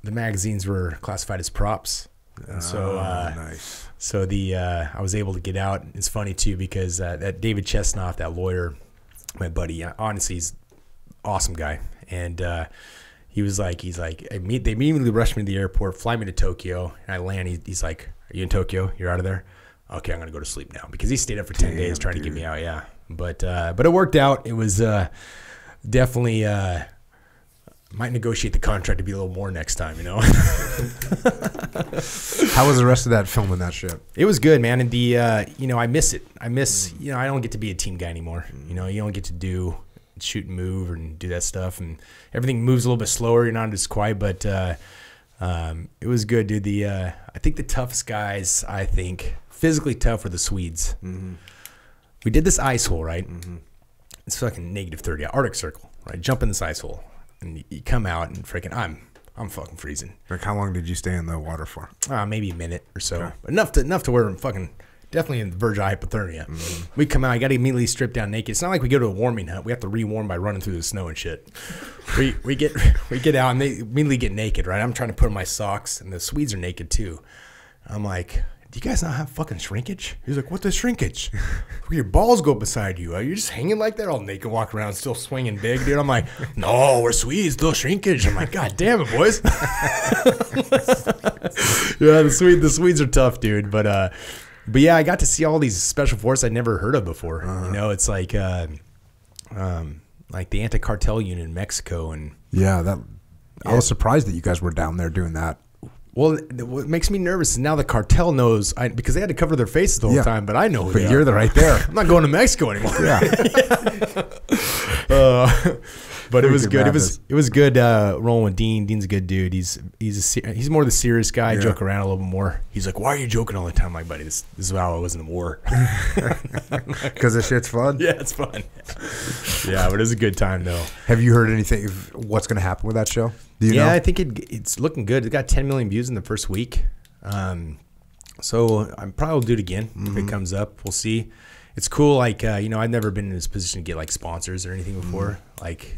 magazines were classified as props. And so nice. So I was able to get out. It's funny too because that David Chesnoff, that lawyer, my buddy, honestly, he's an awesome guy, and he's like, they immediately rushed me to the airport, fly me to Tokyo, and I land. He's like, are you in Tokyo? You're out of there? Okay, I'm gonna go to sleep now because he stayed up for 10 days trying to get me out. Yeah, but it worked out. It was definitely might negotiate the contract to be a little more next time. You know. How was the rest of that filming that shit? It was good, man. And I miss it. I miss I don't get to be a team guy anymore. You know, you don't get to shoot and move and do that stuff, and everything moves a little bit slower. You're not as quiet, but it was good, dude. I think the toughest guys, physically tough, were the Swedes. We did this ice hole, right? It's fucking -30, Arctic Circle, right? Jump in this ice hole, and you come out, and freaking, I'm fucking freezing. Like, how long did you stay in the water for? Maybe a minute or so, okay. But enough to where I'm fucking definitely in the verge of hypothermia. We come out, I got to immediately strip down naked. It's not like we go to a warming hut. We have to re-warm by running through the snow and shit. We get out, and they immediately get naked, right? I'm trying to put on my socks, and the Swedes are naked too. I'm like, do you guys not have fucking shrinkage? He's like, what the shrinkage? Your balls go beside you. You're just hanging like that all naked, walking around, still swinging big, dude. I'm like, no, we're Swedes, still shrinkage. I'm like, God damn it, boys. Yeah, the Swedes are tough, dude. But yeah, I got to see all these special forces I'd never heard of before. You know, it's like the anti-cartel unit in Mexico, and I was surprised that you guys were down there doing that. Well, what makes me nervous is now the cartel knows, because they had to cover their faces the whole time, but I know who they are. You're right there. I'm not going to Mexico anymore. But it was Freaking good. madness. It was good rolling with Dean. Dean's a good dude. He's more the serious guy. Yeah. Joke around a little bit more. He's like, "Why are you joking all the time?" I'm like, buddy, this is how I was in the war. Because this shit's fun. Yeah, it's fun. Yeah, but it was a good time though. Have you heard anything of what's going to happen with that show? Do you know? I think it's looking good. It got 10 million views in the first week. So I probably will do it again if it comes up. We'll see. It's cool. Like, I've never been in this position to get like sponsors or anything before. Like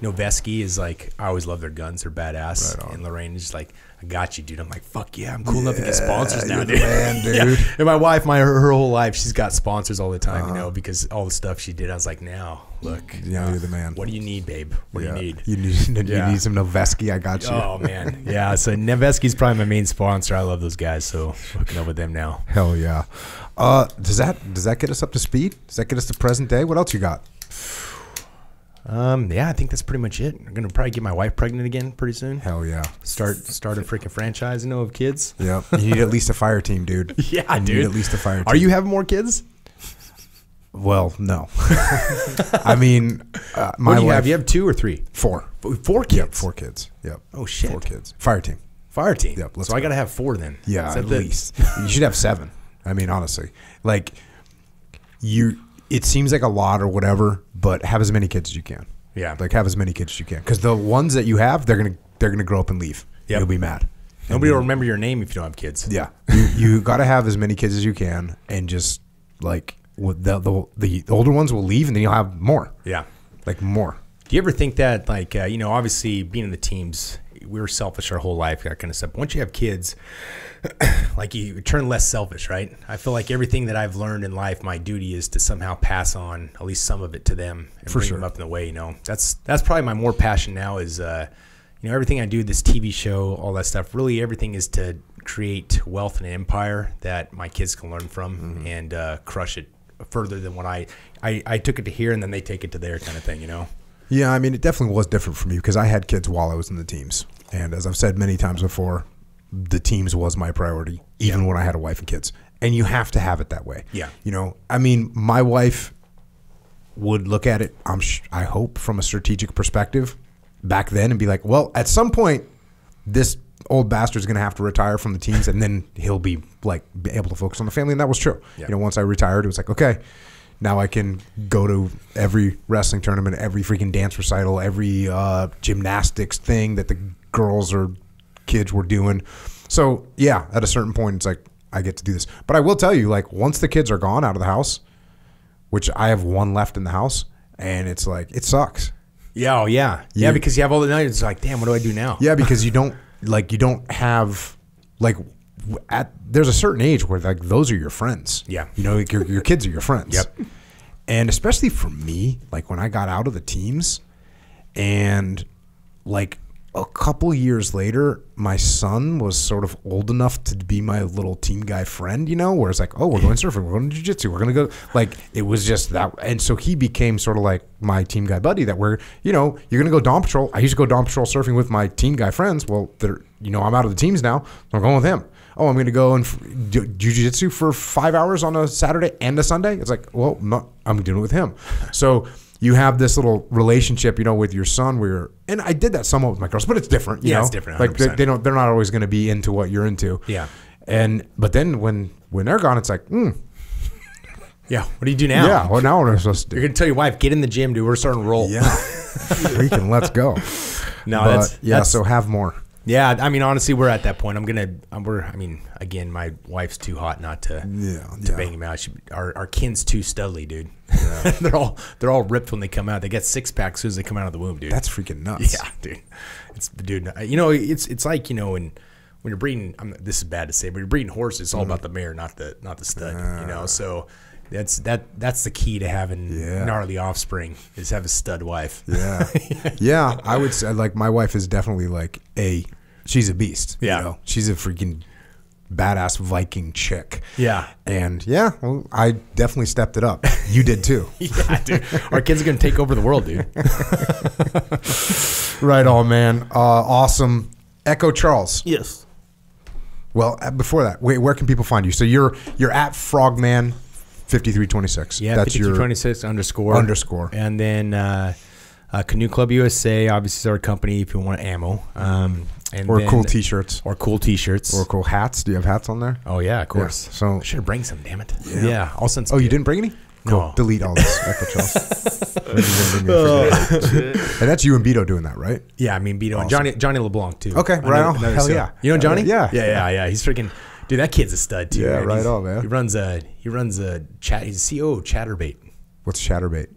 Noveski is like, I always love their guns. They're badass. Right on. And Lorraine is just like, I got you, dude. I'm like, fuck yeah, I'm cool enough to get sponsors now, you're dude. the man, dude. Yeah. And my wife, her whole life, she's got sponsors all the time, because all the stuff she did. I was like, now, look. Yeah, you're the man. What do you need, babe? What do you need? You need some Noveski. I got you. Oh, man. Yeah, so Noveski's probably my main sponsor. I love those guys, so hooking up with them now. Hell yeah. Does that get us up to speed? Does that get us to present day? What else you got? Yeah, I think that's pretty much it. I'm gonna probably get my wife pregnant again pretty soon. Hell yeah. Start a freaking franchise, of kids. Yeah. You need at least a fire team, dude. Yeah, you dude. need at least a fire team. Are you having more kids? Well, no. I mean, my What do you wife, have? You have 2 or 3? 4. 4 kids. Yep, 4 kids. Yep. Oh shit. 4 kids. Fire team. Fire team. Yep, let's so I go. gotta have 4 then. Yeah, Is at that least. You should have 7. I mean, honestly, like it seems like a lot or whatever, but have as many kids as you can. Yeah. Like have as many kids as you can, because the ones that you have, they're gonna grow up and leave. Yep. You'll be mad. Nobody will remember your name if you don't have kids. Yeah, you got to have as many kids as you can, and just like the older ones will leave, and then you'll have more. Yeah. Like more. Do you ever think that, like, obviously being in the teams, we were selfish our whole life, that kind of stuff. But once you have kids, like you turn less selfish, right? I feel like everything that I've learned in life, my duty is to somehow pass on at least some of it to them and For bring sure. them up in the way. That's probably my more passion now is, everything I do, this TV show, all that stuff. Really, everything is to create wealth and an empire that my kids can learn from and crush it further than what I took it to here, and then they take it to there, kind of thing. Yeah, I mean, it definitely was different for me because I had kids while I was in the teams, and as I've said many times before, the teams was my priority, even when I had a wife and kids. And you have to have it that way. Yeah. I mean, my wife would look at it, I hope, from a strategic perspective back then and be like, well, at some point, this old bastard's going to have to retire from the teams, and then he'll be able to focus on the family. And that was true. Yeah. Once I retired, it was like, okay, now I can go to every wrestling tournament, every freaking dance recital, every gymnastics thing that the girls or kids were doing. So yeah, at a certain point, it's like I get to do this. But I will tell you, once the kids are gone out of the house, which I have one left in the house, and it's like it sucks. Yeah, oh yeah, yeah. Because you have all the night. It's like, damn, what do I do now? Yeah, because you don't have there's a certain age where those are your friends. Yeah. Your kids are your friends. Yep. And especially for me, when I got out of the teams, and a couple years later, my son was sort of old enough to be my little team guy friend, where it's like, oh, we're going surfing, we're going to jiu-jitsu, we're going to go, it was just that. And so he became sort of like my team guy buddy that you're going to go dawn patrol. I used to go dawn patrol surfing with my team guy friends. Well, I'm out of the teams now, so I'm going with him. Oh, I'm going to go and do jiu-jitsu for 5 hours on a Saturday and a Sunday. It's like, well, no, I'm doing it with him. So you have this little relationship, with your son and I did that somewhat with my girls, but it's different, you know? It's different. 100%. They're not always going to be into what you're into. Yeah. But then when they're gone, it's like, yeah, what do you do now? yeah, well, now what am I supposed to do? You're gonna tell your wife, get in the gym, dude. We're starting to roll. Yeah. Freaking let's go. No, So have more. Yeah, I mean, honestly, we're at that point. Again, my wife's too hot not to bang him out. Our kin's too studly, dude. Yeah. they're all ripped when they come out. They get 6-packs as soon as they come out of the womb, dude. That's freaking nuts. Yeah, dude. It's like, when you're breeding. This is bad to say, but you're breeding horses. It's all about the mare, not the stud. So that's the key to having gnarly offspring is have a stud wife. Yeah. Yeah, I would say my wife is definitely she's a beast. Yeah. She's a freaking badass Viking chick. Yeah. And well, I definitely stepped it up. You did too. Yeah, dude. Our kids are going to take over the world, dude. Right on, man. Awesome. Echo Charles. Yes. Well, before that, wait, where can people find you? So you're at Frogman 5326. Yeah, that's 5326 _ underscore. And then Canoe Club USA, obviously, is our company if you want ammo. Or cool T-shirts. Or cool T-shirts. Or cool hats. Do you have hats on there? Oh, yeah, of course. Yeah. So I should have bring some, damn it. Yeah. I'll send some. Oh, you didn't bring any? Cool. No. Delete all this. And that's you and Beto doing that, right? Yeah, I mean, Beto Awesome. and Johnny LeBlanc, too. Okay, right on. Hell yeah. You know Johnny? Yeah. Yeah. He's freaking... Dude, that kid's a stud, too. Yeah, man. right on, man. He runs a chat... He's CEO of Chatterbait. What's Chatterbait?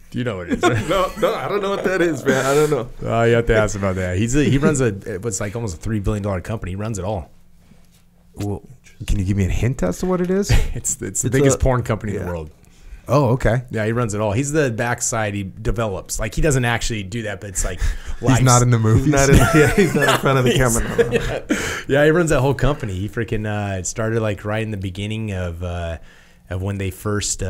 Do you know what it is, right? No, I don't know what that is, man. I don't know. Oh, you have to ask about that. He runs what's like almost a $3 billion company. He runs it all. Well, can you give me a hint as to what it is? It's the biggest porn company in the world. Oh, okay. Yeah, he runs it all. He's the backside. He develops. Like, he doesn't actually do that, but it's like... He's not in the movies. He's not in front of the camera. No. Yeah, he runs that whole company. He freaking started like right in the beginning of when they first he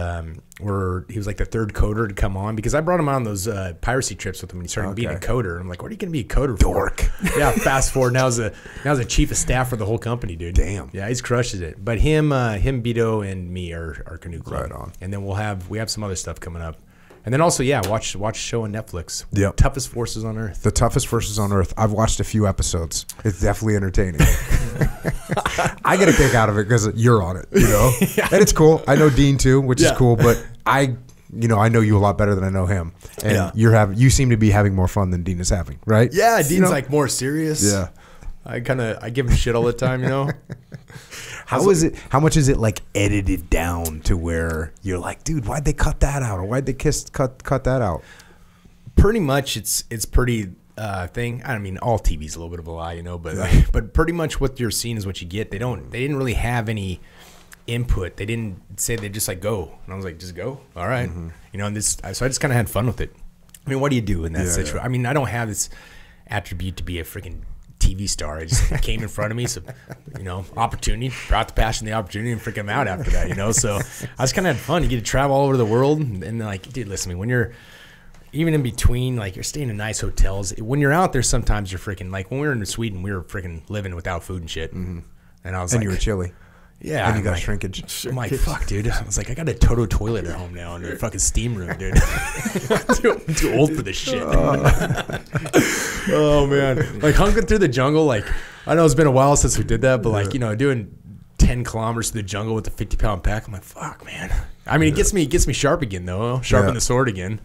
was like the third coder to come on, because I brought him on those piracy trips with him when he started being a coder. I'm like, what are you going to be a coder for? Dork. Yeah, fast forward. Now he's a chief of staff for the whole company, dude. Damn. Yeah, he's crushes it. But him, Beto, and me are Canoe Club. Right on. And then we have some other stuff coming up. And then also, watch a show on Netflix. Yep. Toughest Forces on Earth. The Toughest Forces on Earth. I've watched a few episodes. It's definitely entertaining. I get a kick out of it because you're on it, you know? Yeah. And it's cool. I know Dean too, which is cool, but I know you a lot better than I know him. And you seem to be having more fun than Dean is having, right? Yeah, Dean's like more serious. Yeah. I give him shit all the time, you know? How much is it like edited down to where you're like, dude, why'd they cut that out? Or why'd they cut that out? Pretty much it's pretty thing. I mean, all TV's a little bit of a lie, you know, but pretty much what you're seeing is what you get. They didn't really have any input. They didn't say, they just like go. And I was like, just go. All right. Mm-hmm. You know, so I just kind of had fun with it. I mean, what do you do in that situation? I mean, I don't have this attribute to be a freaking TV star. It just came in front of me, so opportunity, brought the passion, the opportunity, and freaking out after that, so I just kind of had fun. You get to travel all over the world, and like, dude, listen to me, when you're even in between, like, you're staying in nice hotels, when you're out there, sometimes you're freaking, like, when we were in Sweden, we were freaking living without food and shit, and I was like, you were chilly. Yeah, and you got shrinkage. I'm like, fuck, dude. I was like, I got a Toto toilet at home now in a fucking steam room, dude. I'm too old for this shit. Oh man, like hunking through the jungle. Like, I know it's been a while since we did that, but like, doing 10 kilometers through the jungle with a 50-pound pack. I'm like, fuck, man. I mean, it gets me sharp again though. Sharpen the sword again,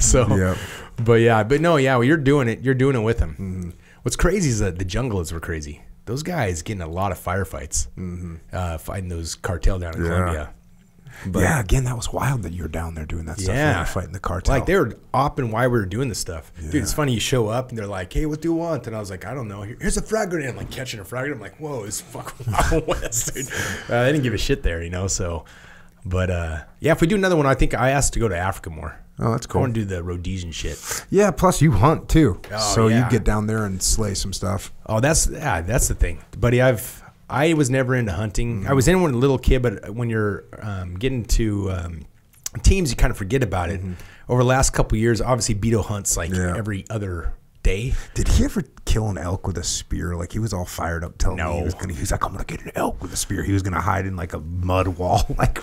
So, but no, well, you're doing it. You're doing it with him. Mm-hmm. What's crazy is that the junglers were crazy. Those guys getting a lot of firefights, fighting those cartel down in Colombia. But again, that was wild that you were down there doing that stuff. Yeah, fighting the cartel. Like, they were opping why we were doing this stuff. Yeah. Dude, it's funny. You show up and they're like, "Hey, what do you want?" And I was like, "I don't know. Here's a frag grenade." I'm like catching a frag grenade. I'm like, "Whoa, this is fucking Wild West, dude." They didn't give a shit there, So, but if we do another one, I think I asked to go to Africa more. Oh, that's cool. I want to do the Rhodesian shit. Yeah, plus you hunt too, so yeah. you get down there and slay some stuff. Oh, that's the thing, buddy. I was never into hunting. Mm-hmm. I was in when a little kid, but when you're getting to teams, you kind of forget about it. Mm-hmm. Over the last couple of years, obviously Beto hunts every other day. Did he ever kill an elk with a spear? Like, he was all fired up telling me he was like, I'm gonna get an elk with a spear. He was gonna hide in like a mud wall, like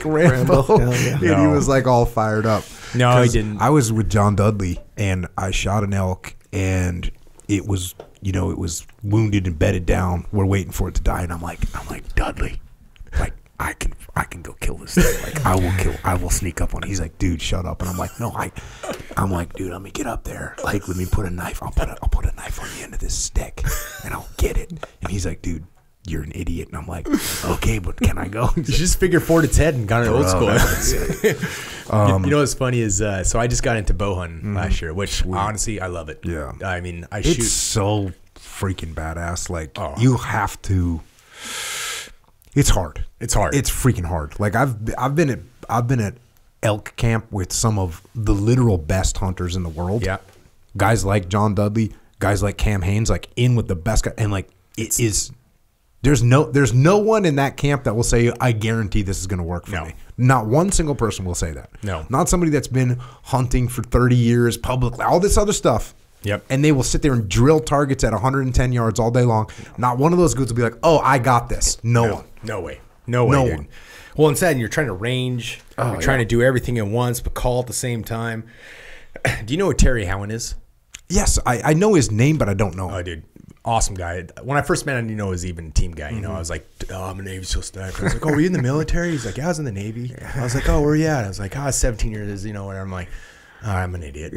Rambo. And he was like all fired up. No, he didn't. I was with John Dudley and I shot an elk and it was it was wounded and bedded down. We're waiting for it to die, and I'm like Dudley, like I can go kill this thing. Like, I will sneak up on it. He's like, dude, shut up. And I'm like, no, I'm like, dude, let me get up there. Like, let me put a knife. I'll put a knife on the end of this stick, and I'll get it. And he's like, dude, you're an idiot. And I'm like, okay, but can I go? You just figured forward its head and got an old school. What's funny is, so I just got into bow hunting last year, which honestly, I love it. Yeah. I mean, it's so freaking badass. Like, you have to. It's hard. It's hard. It's freaking hard. Like, I've been at elk camp with some of the literal best hunters in the world. Yeah. Guys like John Dudley, guys like Cam Haines, like in with the best guy, and like it is. There's no one in that camp that will say, I guarantee this is going to work for me. Not one single person will say that. No. Not somebody that's been hunting for 30 years publicly, all this other stuff. Yep. And they will sit there and drill targets at 110 yards all day long. Not one of those dudes will be like, oh, I got this. No one. No way. No one. Well, instead, you're trying to range. You're trying to do everything at once, but call at the same time. Do you know what Terry Howen is? Yes, I know his name, but I don't know. Oh, dude. Awesome guy. When I first met him, I didn't know he was even a team guy. You know, I was like, oh, I'm a Navy SEAL sniper. I was like, oh, were you in the military? He's like, yeah, I was in the Navy. I was like, oh, where are you at? I was like, 17 years, you know, and I'm like, oh, I'm an idiot.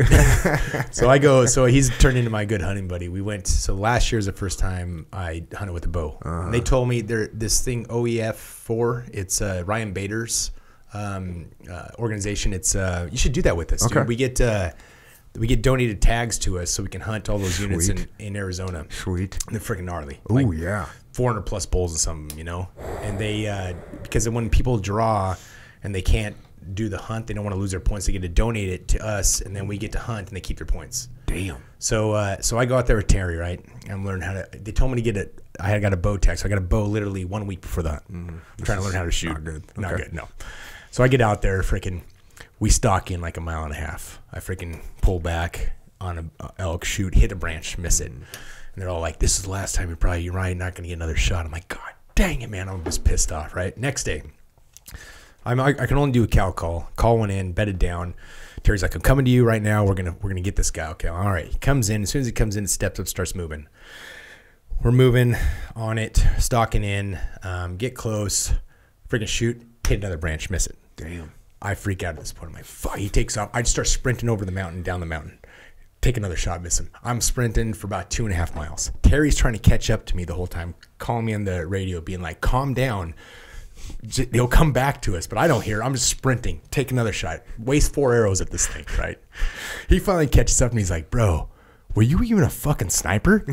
So he's turned into my good hunting buddy. We went, so last year was the first time I hunted with a bow. And they told me this thing, OEF4, it's Ryan Bader's organization. It's you should do that with us, dude. We get donated tags to us so we can hunt all those units in Arizona. Sweet. And they're freaking gnarly. Oh, like yeah. 400 plus bulls and some, you know. And they, because when people draw and they can't do the hunt, they don't want to lose their points. They get to donate it to us, and then we get to hunt, and they keep their points. Damn. So I go out there with Terry, right? I'm learning how to. They told me to get it. I got a bow tag, so I got a bow literally 1 week before the hunt. I'm trying to learn how to shoot. Not good. Not good. No. So I get out there, freaking. We stalk in like a mile and a half. I freaking pull back on a elk, shoot, hit a branch, miss it, and they're all like, "This is the last time you're probably not going to get another shot." I'm like, "God dang it, man!" I'm just pissed off. Right. Next day. I can only do a cow call. Call one in, bedded down. Terry's like, I'm coming to you right now. We're gonna get this guy. Okay, all right. He comes in. As soon as he comes in, steps up, starts moving. We're moving on it, stalking in, get close, freaking shoot, hit another branch, miss it. Damn. I freak out at this point. I'm like, fuck. He takes off. I just start sprinting over the mountain, down the mountain. Take another shot, miss him. I'm sprinting for about 2.5 miles. Terry's trying to catch up to me the whole time, calling me on the radio, being like, calm down. He'll come back to us, but I don't hear. I'm just sprinting. Take another shot. Waste 4 arrows at this thing, right? He finally catches up and he's like, bro, were you even a fucking sniper?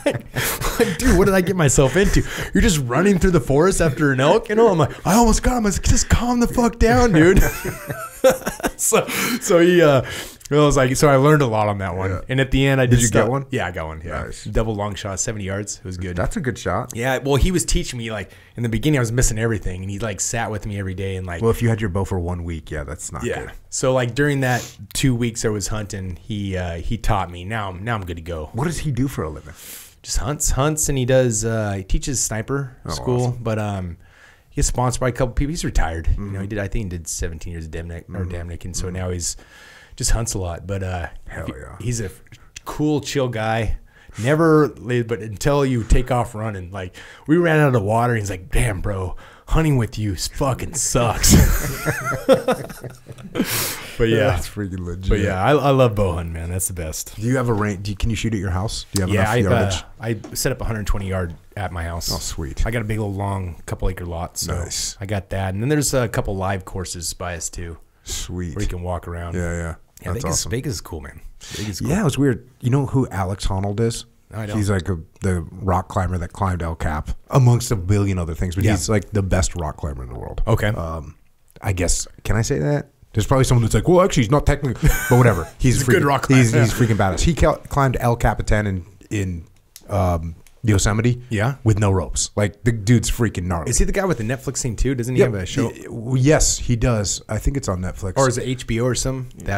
like, dude, what did I get myself into? You're just running through the forest after an elk? You know, I'm like, I almost got him. I was like, just calm the fuck down, dude. so he, I was like, so I learned a lot on that one. Yeah. And at the end, Did you get one? Yeah, I got one. Yeah. Nice. Double long shot, 70 yards. It was good. That's a good shot. Yeah. Well, he was teaching me, like, in the beginning, I was missing everything. And he, like, sat with me every day. And, like, well, if you had your bow for 1 week, yeah, that's not good. So, like, during that 2 weeks I was hunting, he taught me. Now I'm good to go. What does he do for a living? Just hunts, and he does, he teaches sniper school. Awesome. But, he gets sponsored by a couple people. He's retired. You know, I think he did 17 years of Damnick. And so now he's just hunts a lot. But he's a cool, chill guy. Never, but until you take off running, like we ran out of water. And he's like, "Damn, bro, hunting with you fucking sucks." But yeah, that's freaking legit. But yeah, I love bow hunting, man. That's the best. Do you have a range? Can you shoot at your house? Do you have enough yardage? I set up 120 yard at my house. Oh, sweet. I got a big old long couple acre lot. So nice. I got that, and then there's a couple live courses by us too. Sweet. Where you can walk around. Yeah. Yeah, Vegas is cool, man. Vegas is cool. Yeah, it was weird. You know who Alex Honnold is? I don't. He's like the rock climber that climbed El Cap, amongst a billion other things. But he's like the best rock climber in the world. Okay. I guess, can I say that? There's probably someone that's like, well, actually, he's not technically, but whatever. He's a good rock climber. He's freaking badass. He climbed El Capitan in Yosemite with no ropes. Like, the dude's freaking gnarly. Is he the guy with the Netflix thing too? Doesn't he have a show? Yes, he does. I think it's on Netflix. Or is it HBO or something?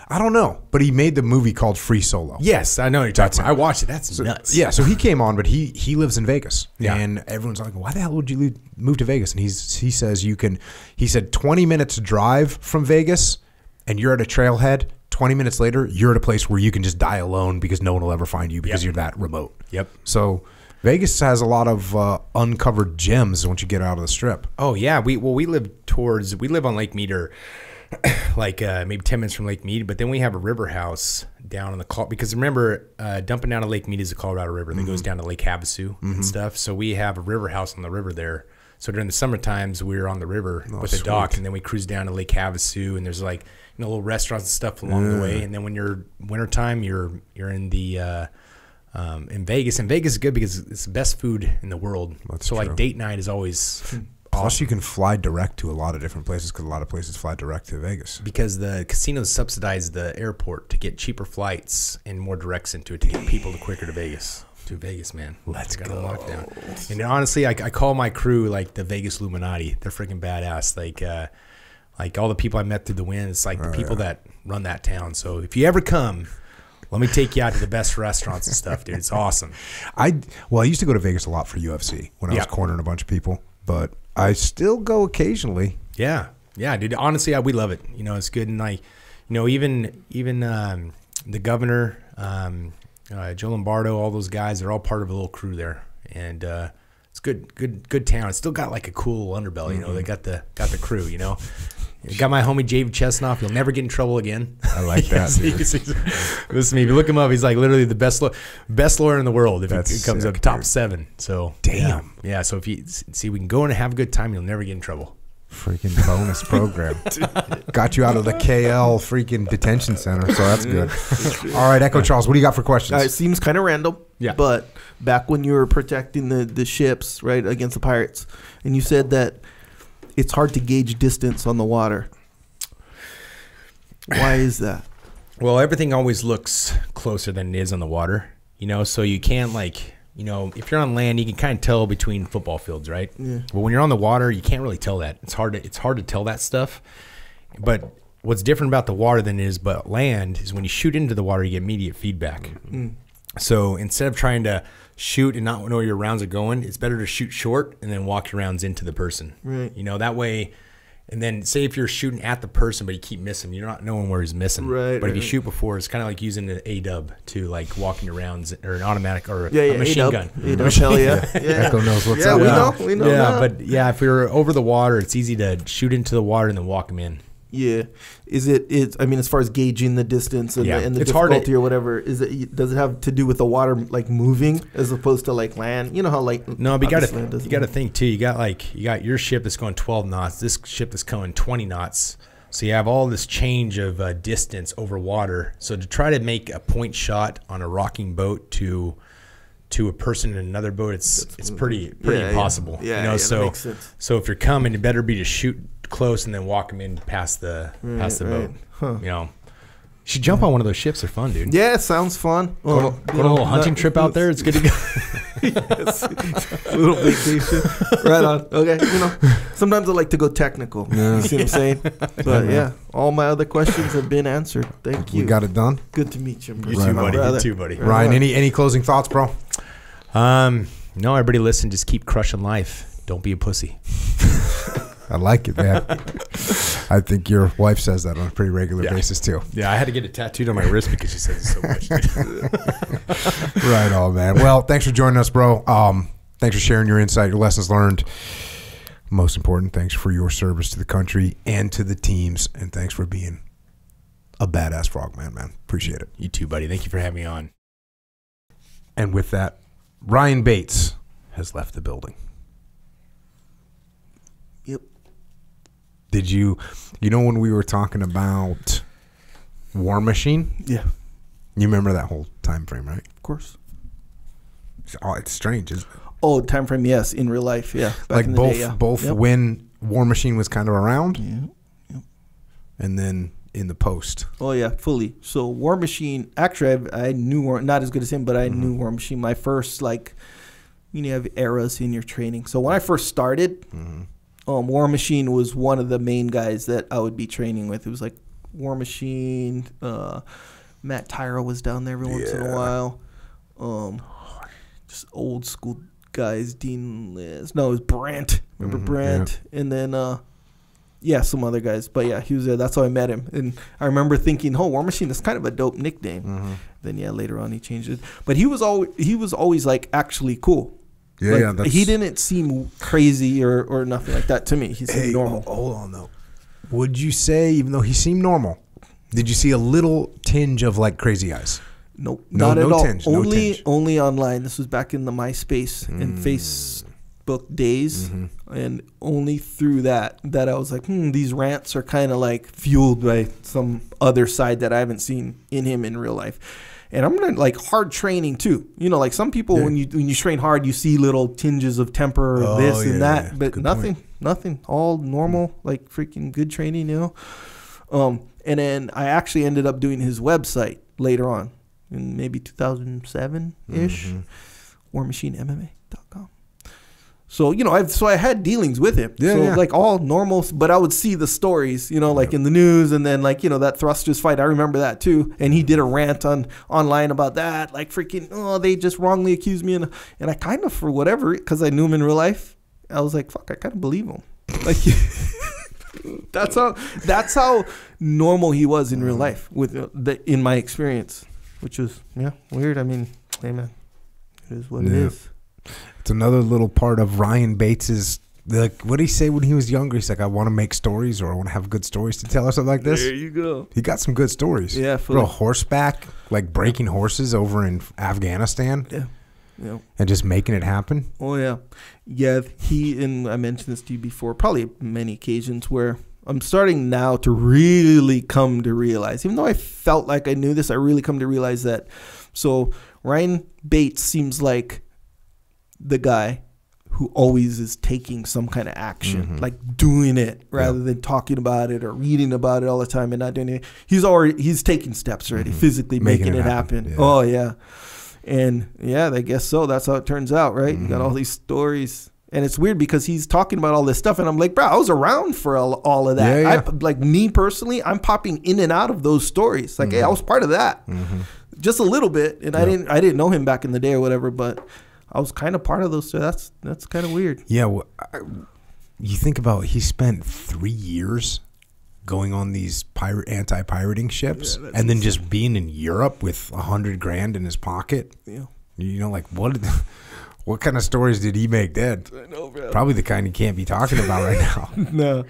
I don't know, but he made the movie called Free Solo. Yes, I know what you're talking about. I watched it. That's nuts. Yeah, so he came on, but he lives in Vegas. Yeah. And everyone's like, why the hell would you move to Vegas? And he says he said 20 minutes drive from Vegas and you're at a trailhead. 20 minutes later, you're at a place where you can just die alone because no one will ever find you because you're that remote. Yep. So Vegas has a lot of uncovered gems once you get out of the Strip. Oh, yeah. We live on Lake Mead, or like maybe 10 minutes from Lake Mead, but then we have a river house down on the because remember, dumping down to Lake Mead is the Colorado River that goes down to Lake Havasu and stuff. So we have a river house on the river there. So during the summer times, we're on the river with the dock, and then we cruise down to Lake Havasu, and there's like little restaurants and stuff along the way. And then when you're wintertime, you're in the in Vegas. And Vegas is good because it's the best food in the world. That's so true. Like date night is always awesome. Plus you can fly direct to a lot of different places because a lot of places fly direct to Vegas. Because the casinos subsidize the airport to get cheaper flights and more directs into it to get people quicker to Vegas. To Vegas, man. Let's go. Lockdown. And honestly, I call my crew like the Vegas Illuminati. They're freaking badass. Like all the people I met through the wind, it's like the people that run that town. So if you ever come, let me take you out to the best restaurants and stuff, dude. It's awesome. I used to go to Vegas a lot for UFC when I was cornering a bunch of people, but I still go occasionally. Yeah. Yeah, dude. Honestly, we love it. You know, it's good. And like, you know, even the governor, Joe Lombardo, all those guys, they're all part of a little crew there. And it's good town. It's still got like a cool underbelly. You know, they got the crew. You know, got my homie Jave Chesnoff. He'll never get in trouble again. I like that. Listen, if you look him up, he's like literally the best lawyer in the world. If he comes sick, up top dude. 7. So damn. Yeah. So if you see, we can go in and have a good time. You'll never get in trouble. Freaking bonus program. Got you out of the KL freaking detention center, so that's good. All right, Echo Charles, what do you got for questions? It seems kind of random, but back when you were protecting the ships, right, against the pirates, and you said that it's hard to gauge distance on the water. Why is that? Well, everything always looks closer than it is on the water, you know, so you can't like, you know, if you're on land, you can kind of tell between football fields, right? Yeah. But when you're on the water, you can't really tell that. It's hard to tell that stuff. But what's different about the water than it is but land is when you shoot into the water, you get immediate feedback. So instead of trying to shoot and not know where your rounds are going, it's better to shoot short and then walk your rounds into the person. Right. You know, that way. And then say if you're shooting at the person, but you keep missing, you're not knowing where he's missing. Right. But if you shoot before, it's kind of like using an A-dub to like walking around or an automatic or a machine gun. A-dub, hell yeah. Echo knows what's up. We know. Yeah, but yeah, if you're over the water, it's easy to shoot into the water and then walk them in. Yeah. I mean, as far as gauging the distance and the difficulty or whatever, does it have to do with the water like moving as opposed to like land? You know how like no, but you got to think too. You got your ship that's going 12 knots. This ship that's going 20 knots. So you have all this change of distance over water. So to try to make a point shot on a rocking boat to a person in another boat, it's pretty impossible. Yeah, you know, so if you're coming, it better be to shoot close and then walk them in past the boat. Huh. You know, you should jump on one of those ships. They're fun, dude. Yeah, it sounds fun. Go on a little hunting trip out there. It's good to go. Yes. A little vacation. Right on. Okay. You know, sometimes I like to go technical. Yeah. You see what I'm saying? But yeah, all my other questions have been answered. Thank you. We got it done. Good to meet you, bro. You too, buddy. Ryan, any closing thoughts, bro? No, everybody listen. Just keep crushing life. Don't be a pussy. I like it, man. I think your wife says that on a pretty regular basis too. Yeah, I had to get it tattooed on my wrist because she says it so much. Right on, man. Well, thanks for joining us, bro. Thanks for sharing your insight, your lessons learned. Most important, thanks for your service to the country and to the teams, and thanks for being a badass frogman, man. Appreciate it. You too, buddy. Thank you for having me on. And with that, Ryan Bates has left the building. Yep. Did you know when we were talking about War Machine? Yeah. You remember that whole time frame, right? Of course. It's strange, isn't it? Oh, time frame, yes, in real life, yeah. Back like both when War Machine was kind of around, and then in the post. Oh yeah, fully. So War Machine, actually, I knew not as good as him, but I knew War Machine. My first you have eras in your training. So when I first started. War Machine was one of the main guys that I would be training with. It was like War Machine. Matt Tyra was down there every once in a while. Just old school guys. Dean Liz. No, it was Brent. Remember Brent? Yeah. And then, some other guys. But yeah, he was there. That's how I met him. And I remember thinking, War Machine is kind of a dope nickname. Then later on he changed it. But he was always like actually cool. Yeah, he didn't seem crazy or nothing like that to me. He seemed normal. Hold on, though. Would you say, even though he seemed normal, did you see a little tinge of like crazy eyes? Nope, not at all. Tinge, only online. This was back in the MySpace and Facebook days, and only through that I was like, these rants are kind of like fueled by some other side that I haven't seen in him in real life. And I'm gonna like hard training too. You know, like some people when you train hard, you see little tinges of temper, and that, but nothing, all normal, like freaking good training, you know. And then I actually ended up doing his website later on, in maybe 2007-ish, warmachinemmA.com. So, I had dealings with him. Like all normal, but I would see the stories, like in the news, and then that Thrusters fight. I remember that too. And he did a rant online about that, like freaking, they just wrongly accused me. And I kind of, for whatever, because I knew him in real life, I was like, fuck, I kind of believe him. Like, That's how normal he was in real life with in my experience, which was weird. I mean, hey man, it is what it is. It's another little part of Ryan Bates's. Like, what did he say when he was younger? He's like, I want to make stories, or I want to have good stories to tell, or something like this. There you go. He got some good stories. Yeah, bro, horseback, like breaking horses over in Afghanistan. Yeah. And just making it happen. Oh yeah. And I mentioned this to you before, probably many occasions, where I'm starting now to really come to realize, even though I felt like I knew this, I really come to realize that. So Ryan Bates seems like the guy who always is taking some kind of action, like doing it rather than talking about it or reading about it all the time and not doing it. He's taking steps already, physically making it happen. Yeah. Oh yeah. And I guess so. That's how it turns out, right? You got all these stories. And it's weird because he's talking about all this stuff and I'm like, bro, I was around for all of that. Yeah. Like me personally, I'm popping in and out of those stories. Like, hey, I was part of that. Just a little bit. And I didn't know him back in the day or whatever, but I was kind of part of those. So that's kind of weird. Yeah. Well, you think about, he spent 3 years going on these anti-pirating ships, and then just being in Europe with $100,000 in his pocket. Yeah. You know, like what kind of stories did he make then? I know, bro. Probably the kind you can't be talking about right now. No.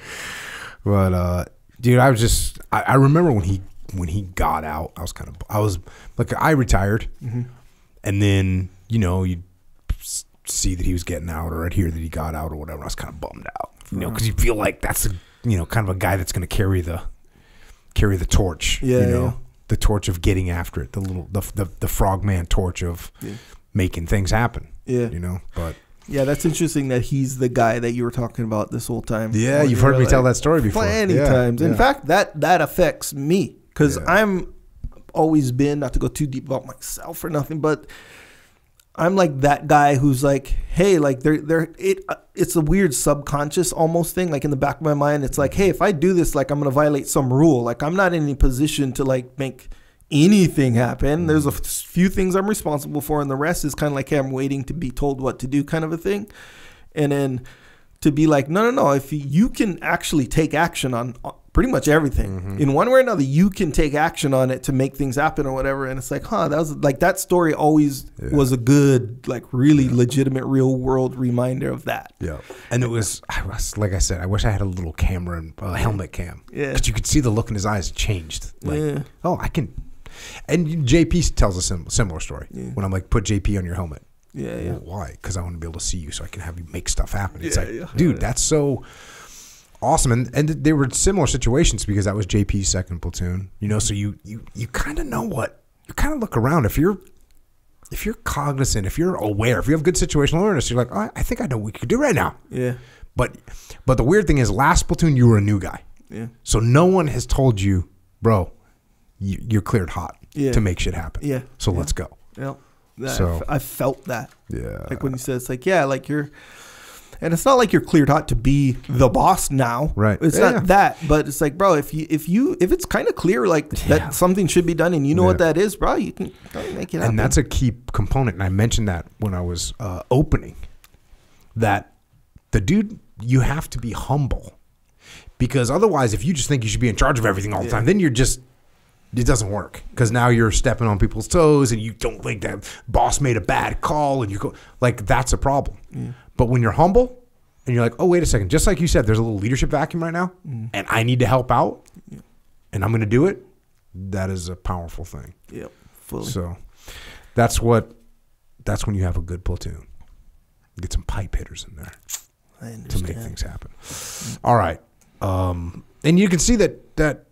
But dude, I remember when he got out, I retired, and then you see that he was getting out, or I'd hear that he got out or whatever. I was kind of bummed out, because you feel like that's kind of a guy that's going to carry the torch, the torch of getting after it, the frogman torch of making things happen. Yeah. But that's interesting that he's the guy that you were talking about this whole time. Yeah, you've heard me tell that story before. Plenty times. In fact, that affects me because I'm always been, not to go too deep about myself or nothing, but I'm like that guy who's like, hey, like it's a weird subconscious almost thing. Like in the back of my mind, it's like, hey, if I do this, like I'm going to violate some rule. Like I'm not in any position to like make anything happen. There's a few things I'm responsible for, and the rest is kind of like, hey, I'm waiting to be told what to do kind of a thing. And then to be like, no, if you can actually take action on pretty much everything in one way or another, you can take action on it to make things happen or whatever. And it's like, that was like, that story always was a good, like really legitimate real world reminder of that. Yeah. And I was like I said, I wish I had a little camera and helmet cam. Yeah. Because you could see the look in his eyes changed. Like, I can. And JP tells a similar story when I'm like, put JP on your helmet. Yeah. Well, why? Because I want to be able to see you so I can have you make stuff happen. It's dude, that's so awesome. And they were similar situations because that was JP's second platoon. So you kind of know you kind of look around. If you're cognizant, if you're aware, if you have good situational awareness, you're like, I think I know what we could do right now. Yeah. But the weird thing is, last platoon you were a new guy. Yeah. So no one has told you, bro, you're cleared hot to make shit happen. Yeah. So let's go. Yeah. I felt that. Yeah. Like when you said, it's like, like you're, and it's not like you're cleared hot to be the boss now. Right. It's not that, but it's like, bro, if it's kind of clear, like that something should be done and you know what that is, bro, you can make it happen. And that's a key component. And I mentioned that when I was opening, that the dude, you have to be humble, because otherwise, if you just think you should be in charge of everything all the time, then it doesn't work, because now you're stepping on people's toes and you don't think that boss made a bad call, and you go like, that's a problem. But when you're humble and you're like, oh, wait a second, just like you said, there's a little leadership vacuum right now and I need to help out and I'm going to do it. That is a powerful thing. Yep. Fully. So that's when you have a good platoon. Get some pipe hitters in there to make things happen. All right. And you can see that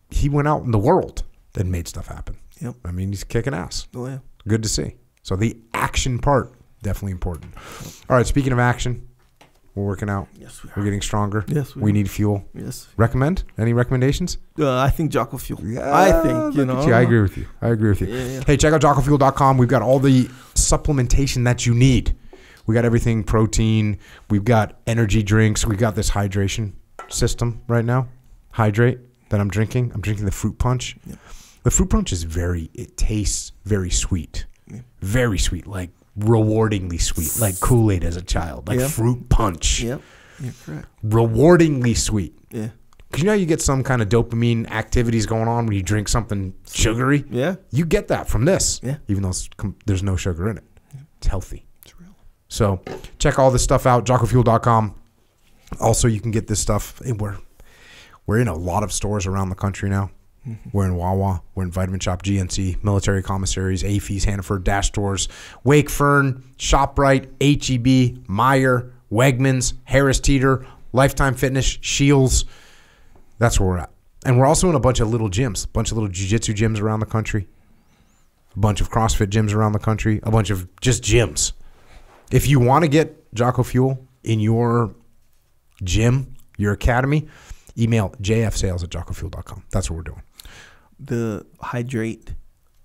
he went out in the world and made stuff happen. Yep. I mean, he's kicking ass. Oh, yeah. Good to see. So the action part, definitely important. All right, speaking of action, we're working out. Yes, we are. We're getting stronger. Yes, we need fuel. Yes. Recommend? Any recommendations? I think Jocko Fuel. Yeah, I think, I agree with you. Yeah. Hey, check out JockoFuel.com. We've got all the supplementation that you need. We got everything, protein. We've got energy drinks. We got this hydration system right now. Hydrate that I'm drinking. I'm drinking the fruit punch. Yeah. The fruit punch is it tastes very sweet. Yeah. Very sweet, like rewardingly sweet, like Kool-Aid as a child, like fruit punch. Yep. You're correct. Rewardingly sweet. Yeah. Because you know you get some kind of dopamine activities going on when you drink something sugary. Yeah. You get that from this. Yeah. Even though there's no sugar in it. It's healthy. It's real. So check all this stuff out, jockofuel.com. Also, you can get this stuff. We're in a lot of stores around the country now. We're in Wawa. We're in Vitamin Shop, GNC, military commissaries, AFES, Hannaford, Dash Stores, Wake Fern, ShopRite, HEB, Meijer, Wegmans, Harris Teeter, Lifetime Fitness, Shields. That's where we're at. And we're also in a bunch of little gyms, a bunch of little jiu-jitsu gyms around the country, a bunch of CrossFit gyms around the country, a bunch of just gyms. If you want to get Jocko Fuel in your gym, your academy, email jfsales@jockofuel.com. That's what we're doing. The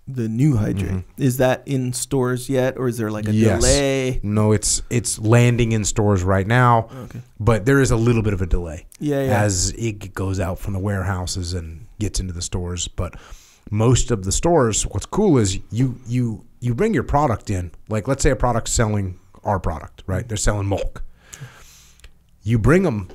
new hydrate, is that in stores yet, or is there like a delay? No, it's landing in stores right now. Okay. But there is a little bit of a delay as it goes out from the warehouses and gets into the stores. But most of the stores, what's cool is you bring your product in. Like, let's say a product's selling our product, right? They're selling milk. You bring them,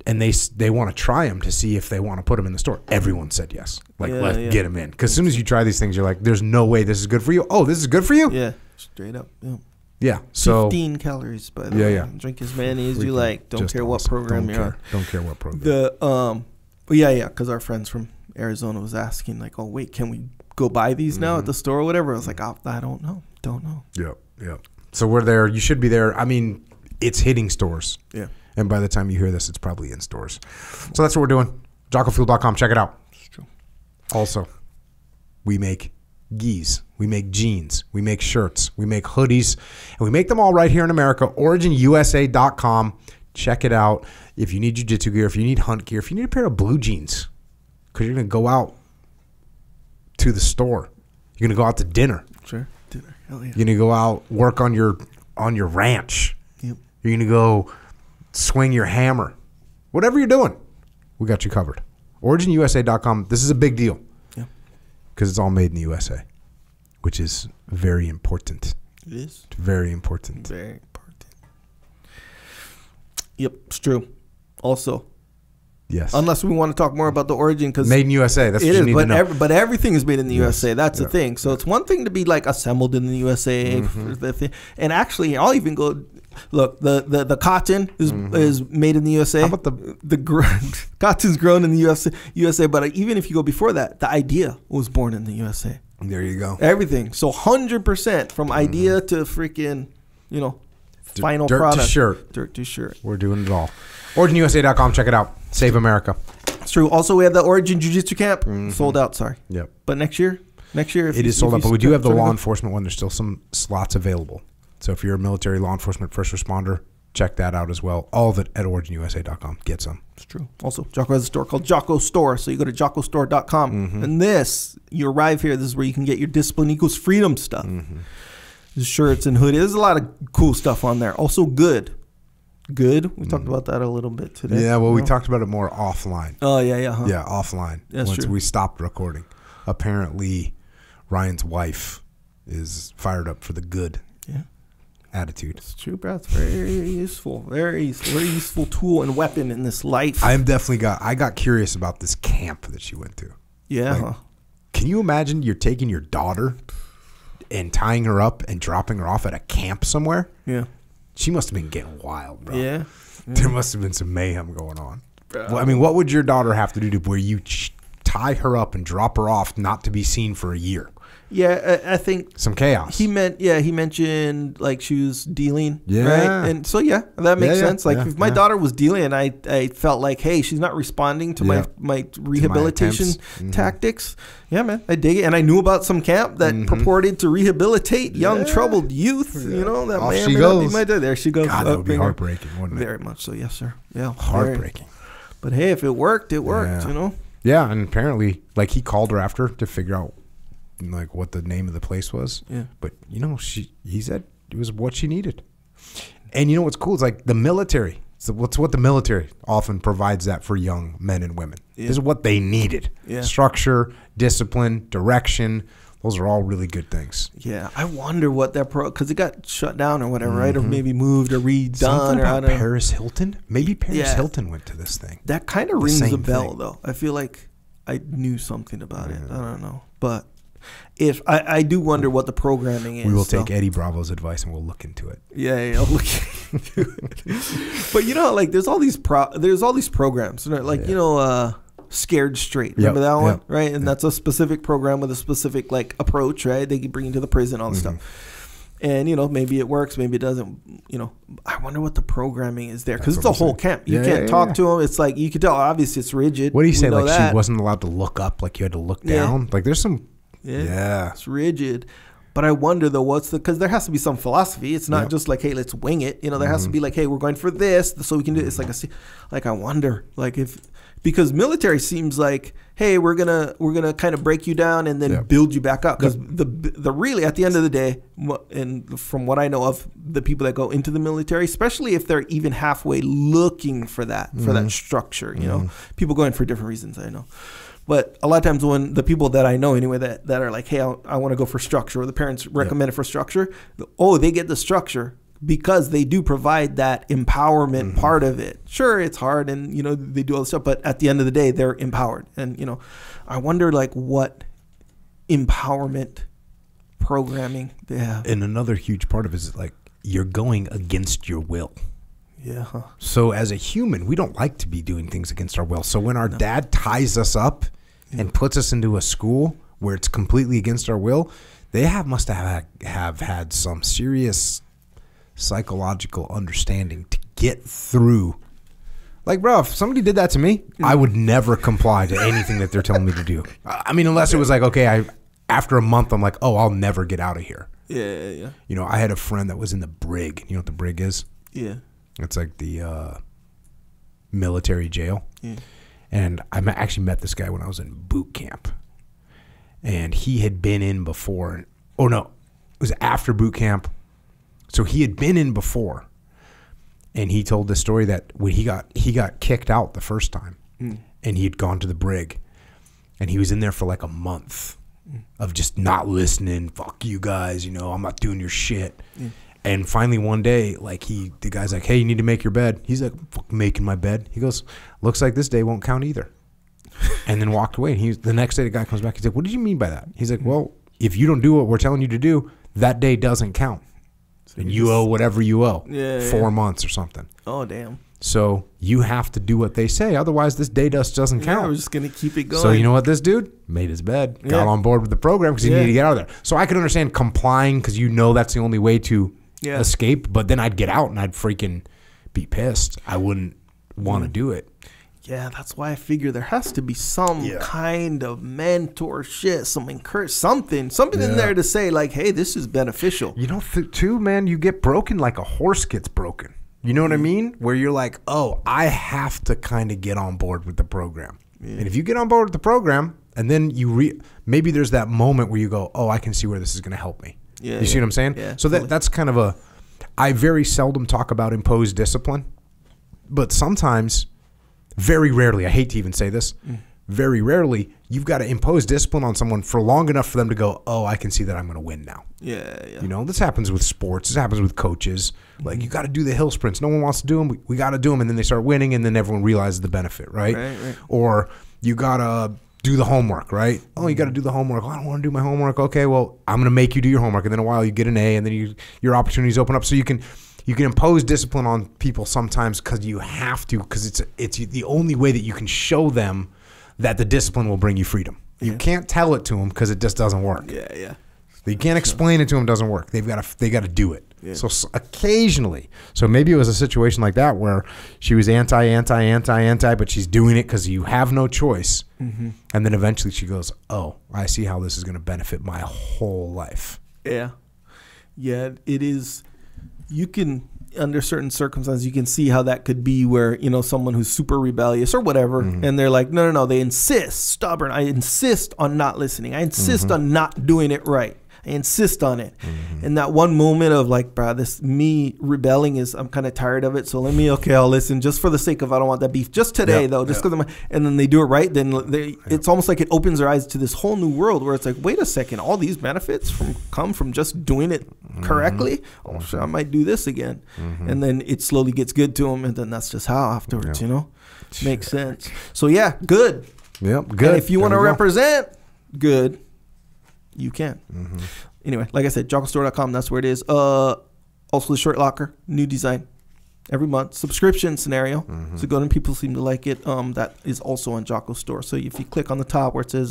and they want to try them to see if they want to put them in the store. Everyone said yes. Let's get them in. Because as soon as you try these things, you're like, there's no way this is good for you. Oh, this is good for you? Yeah, straight up. Yeah. Yeah. So 15 calories, by the way. Yeah. Drink as many as you like. Don't care what program you're on. Don't care what program. Because our friends from Arizona was asking, like, oh, wait, can we go buy these now at the store or whatever? I was like, oh, I don't know. Don't know. Yep. So we're there. You should be there. I mean, it's hitting stores. Yeah. And by the time you hear this, it's probably in stores. So that's what we're doing. JockoFuel.com. Check it out. It's true. Also, we make gis. We make jeans. We make shirts. We make hoodies. And we make them all right here in America. OriginUSA.com. Check it out. If you need jiu-jitsu gear, if you need hunt gear, if you need a pair of blue jeans, because you're going to go out to the store. You're going to go out to dinner. Sure. Dinner. Hell yeah. You're going to go out, work on your ranch. Yep. You're going to go swing your hammer. Whatever you're doing, we got you covered. OriginUSA.com. This is a big deal. Yeah. Because it's all made in the USA, which is very important. It is. Very important. Very important. Yep, it's true. Also, yes. Unless we want to talk more about the origin, because made in USA. That's what you need to know. But everything is made in the USA. That's the thing. So it's one thing to be like assembled in the USA, and actually, I'll even go. Look, the cotton is made in the USA. How about the cotton's grown in the USA? But even if you go before that, the idea was born in the USA. There you go. Everything. So 100% from idea to freaking, final dirt product. To shirt. Dirt to shirt. We're doing it all. OriginUSA.com. Check it out. Save America. It's true. Also, we have the Origin Jiu-Jitsu camp. Sold out, sorry. Yep. But next year, it is sold out. But we do have the law enforcement one. There's still some slots available. So if you're a military, law enforcement, first responder, check that out as well. All of it at OriginUSA.com. Get some. It's true. Also, Jocko has a store called Jocko Store. So you go to JockoStore.com. And you arrive here. This is where you can get your Discipline Equals Freedom stuff. Shirts and hoodies. There's a lot of cool stuff on there. Also good. We talked about that a little bit today. Yeah, well, we talked about it more offline. Oh, yeah. Yeah, offline. That's Once true. we stopped recording. Apparently, Ryan's wife is fired up for the good attitude. It's true, bro. It's very useful. Very useful tool and weapon in this life. I got curious about this camp that she went to. Yeah. Can you imagine you're taking your daughter and tying her up and dropping her off at a camp somewhere? Yeah. She must have been getting wild, bro. Yeah. There must have been some mayhem going on. Well, I mean, what would your daughter have to do to where you tie her up and drop her off not to be seen for a year? Yeah, I think some chaos. He mentioned like she was dealing, yeah, right? And so that makes sense. Like if my daughter was dealing, I felt like, hey, she's not responding to my rehabilitation tactics. Yeah, man, I dig it. And I knew about some camp that purported to rehabilitate young troubled youth. You know, that Off may she or may not be goes. my dad. There she goes. God, that would be heartbreaking, wouldn't it? Very much so, yes, sir. Yeah, heartbreaking. But hey, if it worked, it worked. Yeah. You know. Yeah, and apparently, like he called her after to figure out like what the name of the place was. Yeah. But he said it was what she needed. And you know what's cool? It's like the military. So what's what the military often provides that for young men and women. Yeah. This is what they needed. Yeah. Structure, discipline, direction, Those are all really good things. Yeah, I wonder what that because it got shut down or whatever, right? Or maybe moved or redone. Something or about I don't know. Paris Hilton? Maybe Paris Hilton went to this thing. That kind of rings a same bell, thing. though. I feel like I knew something about it. I don't know. But if I do wonder what the programming is. We will take Eddie Bravo's advice and we'll look into it. Yeah, I'll look into it. But you know, like there's all these programs, like you know, Scared Straight. Remember that one, right? And that's a specific program with a specific like approach, right? They can bring you to the prison, all this stuff. And you know, maybe it works, maybe it doesn't. You know, I wonder what the programming is there because it's a whole camp. You can't talk to them. It's like you can tell. Obviously, it's rigid. What do you say? Like she wasn't allowed to look up. Like you had to look down. Like there's some. Yeah, it's rigid. But I wonder though, because there has to be some philosophy. It's not just like, hey, let's wing it. You know, there has to be like, hey, we're going for this, so we can do it. It's like I wonder, like because military seems like, hey, we're gonna kind of break you down and then build you back up. Because the really at the end of the day, and from what I know of the people that go into the military, especially if they're even halfway looking for that structure, you know, people go in for different reasons. I know. But a lot of times when the people that I know anyway that are like, hey, I want to go for structure, or the parents recommend it for structure, they get the structure because they do provide that empowerment part of it. Sure, it's hard and, you know, they do all this stuff, but at the end of the day, they're empowered. And, you know, I wonder like what empowerment programming they have. And another huge part of it is like you're going against your will. Yeah. So as a human, we don't like to be doing things against our will. So when our dad ties us up and puts us into a school where it's completely against our will, they must have had some serious psychological understanding to get through. Like, bro, if somebody did that to me, I would never comply to anything that they're telling me to do. I mean, unless it was like, okay, after a month, I'm like, oh, I'll never get out of here. Yeah. You know, I had a friend that was in the brig. You know what the brig is? Yeah. It's like the military jail. Yeah. And I actually met this guy when I was in boot camp. And he had been in before. Oh, no. It was after boot camp. So he had been in before. And he told the story that when he got kicked out the first time. And he had gone to the brig. And he was in there for like a month of just not listening. Fuck you guys. You know, I'm not doing your shit. And finally one day, like the guy's like, hey, you need to make your bed. He's like, fuck making my bed. He goes, looks like this day won't count either. And then walked away. And the next day the guy comes back. He's like, what did you mean by that? He's like, well, if you don't do what we're telling you to do, that day doesn't count. So and you owe whatever you owe. 4 months or something. Oh, damn. So you have to do what they say. Otherwise, this day just doesn't count. Yeah, we're just going to keep it going. So you know what this dude? Made his bed. Got on board with the program because he needed to get out of there. So I could understand complying because you know that's the only way to escape. But then I'd get out and I'd freaking be pissed. I wouldn't want to do it. Yeah, that's why I figure there has to be some kind of mentorship, some encouragement, something in there to say like, hey, this is beneficial. You know, too, man, you get broken like a horse gets broken. You know what I mean? Where you're like, oh, I have to kind of get on board with the program. And if you get on board with the program and then maybe there's that moment where you go, oh, I can see where this is going to help me. You see what I'm saying? Yeah, so that's kind of I very seldom talk about imposed discipline, but sometimes, very rarely, I hate to even say this, very rarely, you've got to impose discipline on someone for long enough for them to go, oh, I can see that I'm going to win now. Yeah. You know, this happens with sports. This happens with coaches. Like, you got to do the hill sprints. No one wants to do them. We got to do them. And then they start winning, and then everyone realizes the benefit, right? Or you got to do the homework, right? Oh, you got to do the homework. Oh, I don't want to do my homework. Okay, well, I'm going to make you do your homework. And then a while you get an A, and then your opportunities open up. So you can impose discipline on people sometimes because you have to, because it's the only way that you can show them that the discipline will bring you freedom. You can't tell it to them because it just doesn't work. Yeah. You can't explain it to them. It doesn't work. They got to do it. Yeah. So occasionally, so maybe it was a situation like that where she was anti, but she's doing it because you have no choice. And then eventually she goes, oh, I see how this is going to benefit my whole life. Yeah, it is. You can, under certain circumstances, you can see how that could be where, you know, someone who's super rebellious or whatever, and they're like, no, they insist, stubborn. I insist on not listening. I insist on not doing it right. I insist on it. And that one moment of like, bruh, this me rebelling is, I'm kind of tired of it. So I'll listen just for the sake of, I don't want that beef just today though, just because and then they do it right. Then it's almost like it opens their eyes to this whole new world where it's like, wait a second, all these benefits come from just doing it correctly. Oh, sure, I might do this again. And then it slowly gets good to them. And then that's just how afterwards, you know, makes sense. So yeah, good. Yep, good. And if you want to represent good, you can. Anyway, like I said, jockostore.com, that's where it is. Also the shirt locker, new design every month, subscription scenario. So good, and people seem to like it. That is also on Jocko Store. So if you click on the top where it says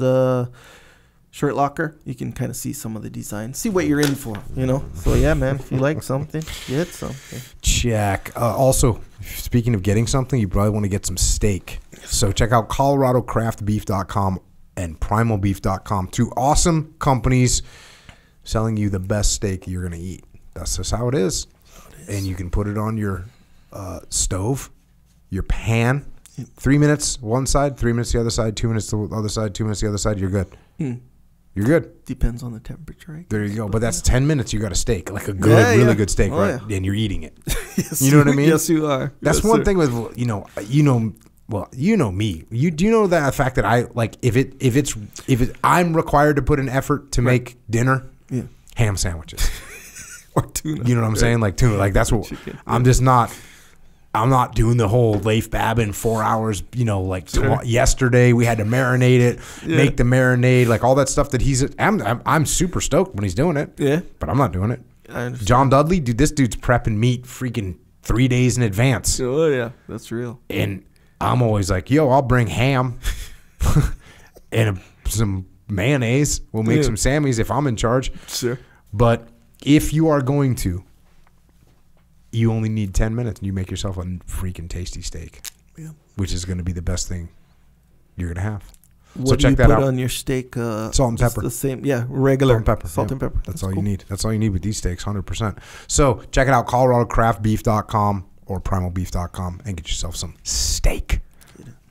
shirt locker, you can kind of see some of the designs, see what you're in for, you know. So yeah, man, if you like something, get something. Check. Also, speaking of getting something, you probably want to get some steak. So check out coloradocraftbeef.com and primalbeef.com, 2 awesome companies selling you the best steak you're going to eat. That's just how it is. And you can put it on your stove, your pan, 3 minutes one side, 3 minutes the other side, 2 minutes the other side, 2 minutes the other side, you're good. You're good. Depends on the temperature, right? There you go. But that's 10 minutes, you got a steak, like a good, really good steak, right? And you're eating it. Yes, you know what I mean? Yes, you are. That's yes, one sir. thing with, well, you know me. Do you know that fact that I like if I'm required to put an effort to make dinner, ham sandwiches or tuna. You know what I'm saying? Like tuna. Like that's what chicken. I'm just not. I'm not doing the whole Leif Babin 4 hours. You know, like yesterday we had to marinate it, make the marinade, like all that stuff that he's. I'm super stoked when he's doing it. Yeah, but I'm not doing it. I understand. John Dudley, dude, this dude's prepping meat freaking 3 days in advance. Oh yeah, that's real. And I'm always like, yo, I'll bring ham and some mayonnaise. We'll make some Sammys if I'm in charge. Sure. But if you are going to, you only need 10 minutes and you make yourself a freaking tasty steak, which is going to be the best thing you're going to have. What do you put on your steak? Salt and pepper. The same, regular salt and pepper. Salt and pepper. That's all you need. That's all you need with these steaks, 100%. So check it out, coloradocraftbeef.com or primalbeef.com and get yourself some steak.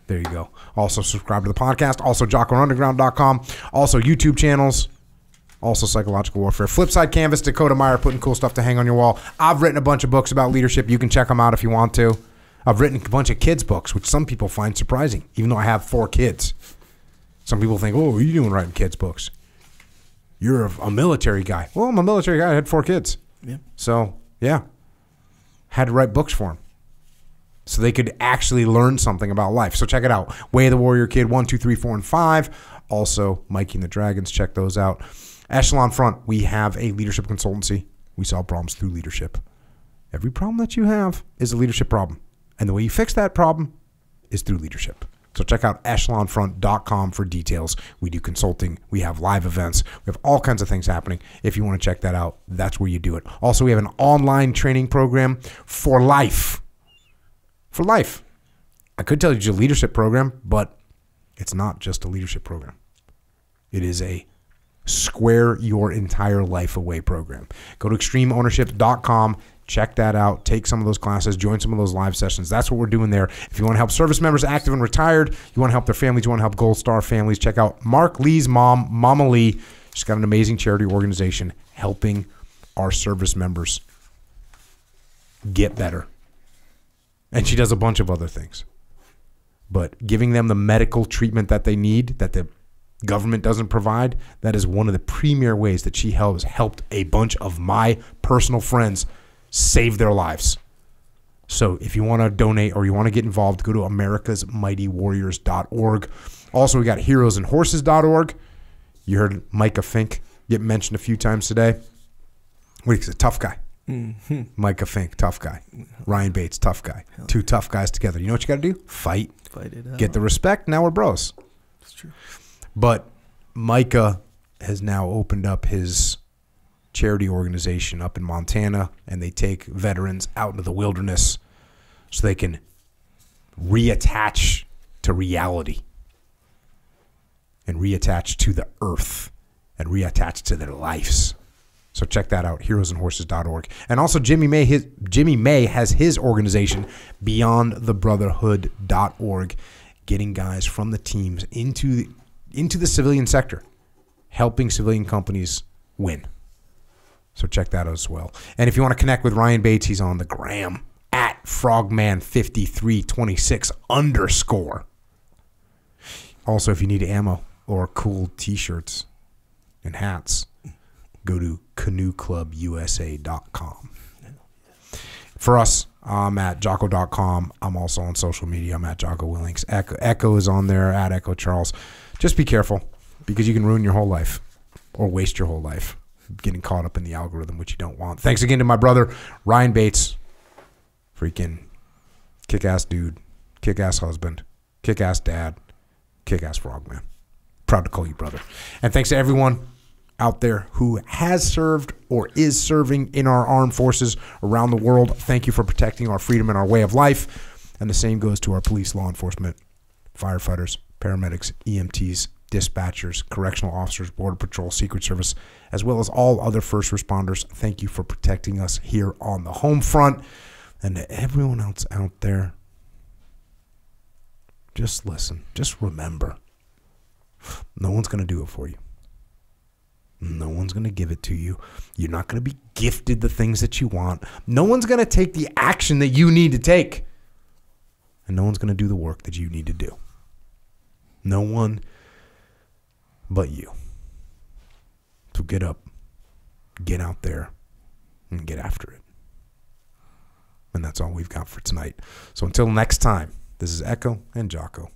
There you go. Also subscribe to the podcast. Also jockounderground.com. Also YouTube channels. Also Psychological Warfare. Flipside Canvas, Dakota Meyer, putting cool stuff to hang on your wall. I've written a bunch of books about leadership. You can check them out if you want to. I've written a bunch of kids' books, which some people find surprising, even though I have 4 kids. Some people think, oh, what are you doing writing kids' books? You're a military guy. Well, I'm a military guy. I had 4 kids. Yeah. So, yeah. Had to write books for them so they could actually learn something about life. So check it out. Way of the Warrior Kid 1, 2, 3, 4, and 5. Also, Mikey and the Dragons. Check those out. Echelon Front, we have a leadership consultancy. We solve problems through leadership. Every problem that you have is a leadership problem. And the way you fix that problem is through leadership. So check out echelonfront.com for details. We do consulting. We have live events. We have all kinds of things happening. If you want to check that out, that's where you do it. Also, we have an online training program for life. For life. I could tell you it's a leadership program, but it's not just a leadership program. It is a square your entire life away program. Go to extremeownership.com. Check that out. Take some of those classes. Join some of those live sessions. That's what we're doing there. If you want to help service members, active and retired, you want to help their families, you want to help Gold Star families, check out Mark Lee's mom, Mama Lee. She's got an amazing charity organization helping our service members get better. And she does a bunch of other things. But giving them the medical treatment that they need, that the government doesn't provide, that is one of the premier ways that she has helped a bunch of my personal friends save their lives. So if you want to donate or you want to get involved, go to americasmightywarriors.org. Also, we got heroesandhorses.org. You heard Micah Fink get mentioned a few times today. What is a tough guy? Mm-hmm. Micah Fink, tough guy. Ryan Bates, tough guy. Two tough guys together. You know what you got to do? Fight it out. Get the respect. Now we're bros. That's true. But Micah has now opened up his charity organization up in Montana, and they take veterans out into the wilderness so they can reattach to reality and reattach to the earth and reattach to their lives. So check that out, heroesandhorses.org. And also Jimmy May has his organization, beyondthebrotherhood.org, getting guys from the teams into the civilian sector, helping civilian companies win. So check that out as well. And if you want to connect with Ryan Bates, he's on the gram at frogman5326_. Also, if you need ammo or cool t-shirts and hats, go to canoeclubusa.com. For us, I'm at Jocko.com. I'm also on social media. I'm at Jocko Willings. Echo is on there, at Echo Charles. Just be careful, because you can ruin your whole life or waste your whole life getting caught up in the algorithm, which you don't want. Thanks again to my brother, Ryan Bates. Freaking kick-ass dude, kick-ass husband, kick-ass dad, kick-ass frogman. Proud to call you brother. And thanks to everyone out there who has served or is serving in our armed forces around the world. Thank you for protecting our freedom and our way of life. And the same goes to our police, law enforcement, firefighters, paramedics, EMTs, dispatchers, correctional officers, Border Patrol, Secret Service, as well as all other first responders. Thank you for protecting us here on the home front. And to everyone else out there, just listen. Just remember, no one's going to do it for you. No one's going to give it to you. You're not going to be gifted the things that you want. No one's going to take the action that you need to take. And no one's going to do the work that you need to do. No one but you. So get up, get out there, and get after it. And that's all we've got for tonight. So until next time, this is Echo and Jocko.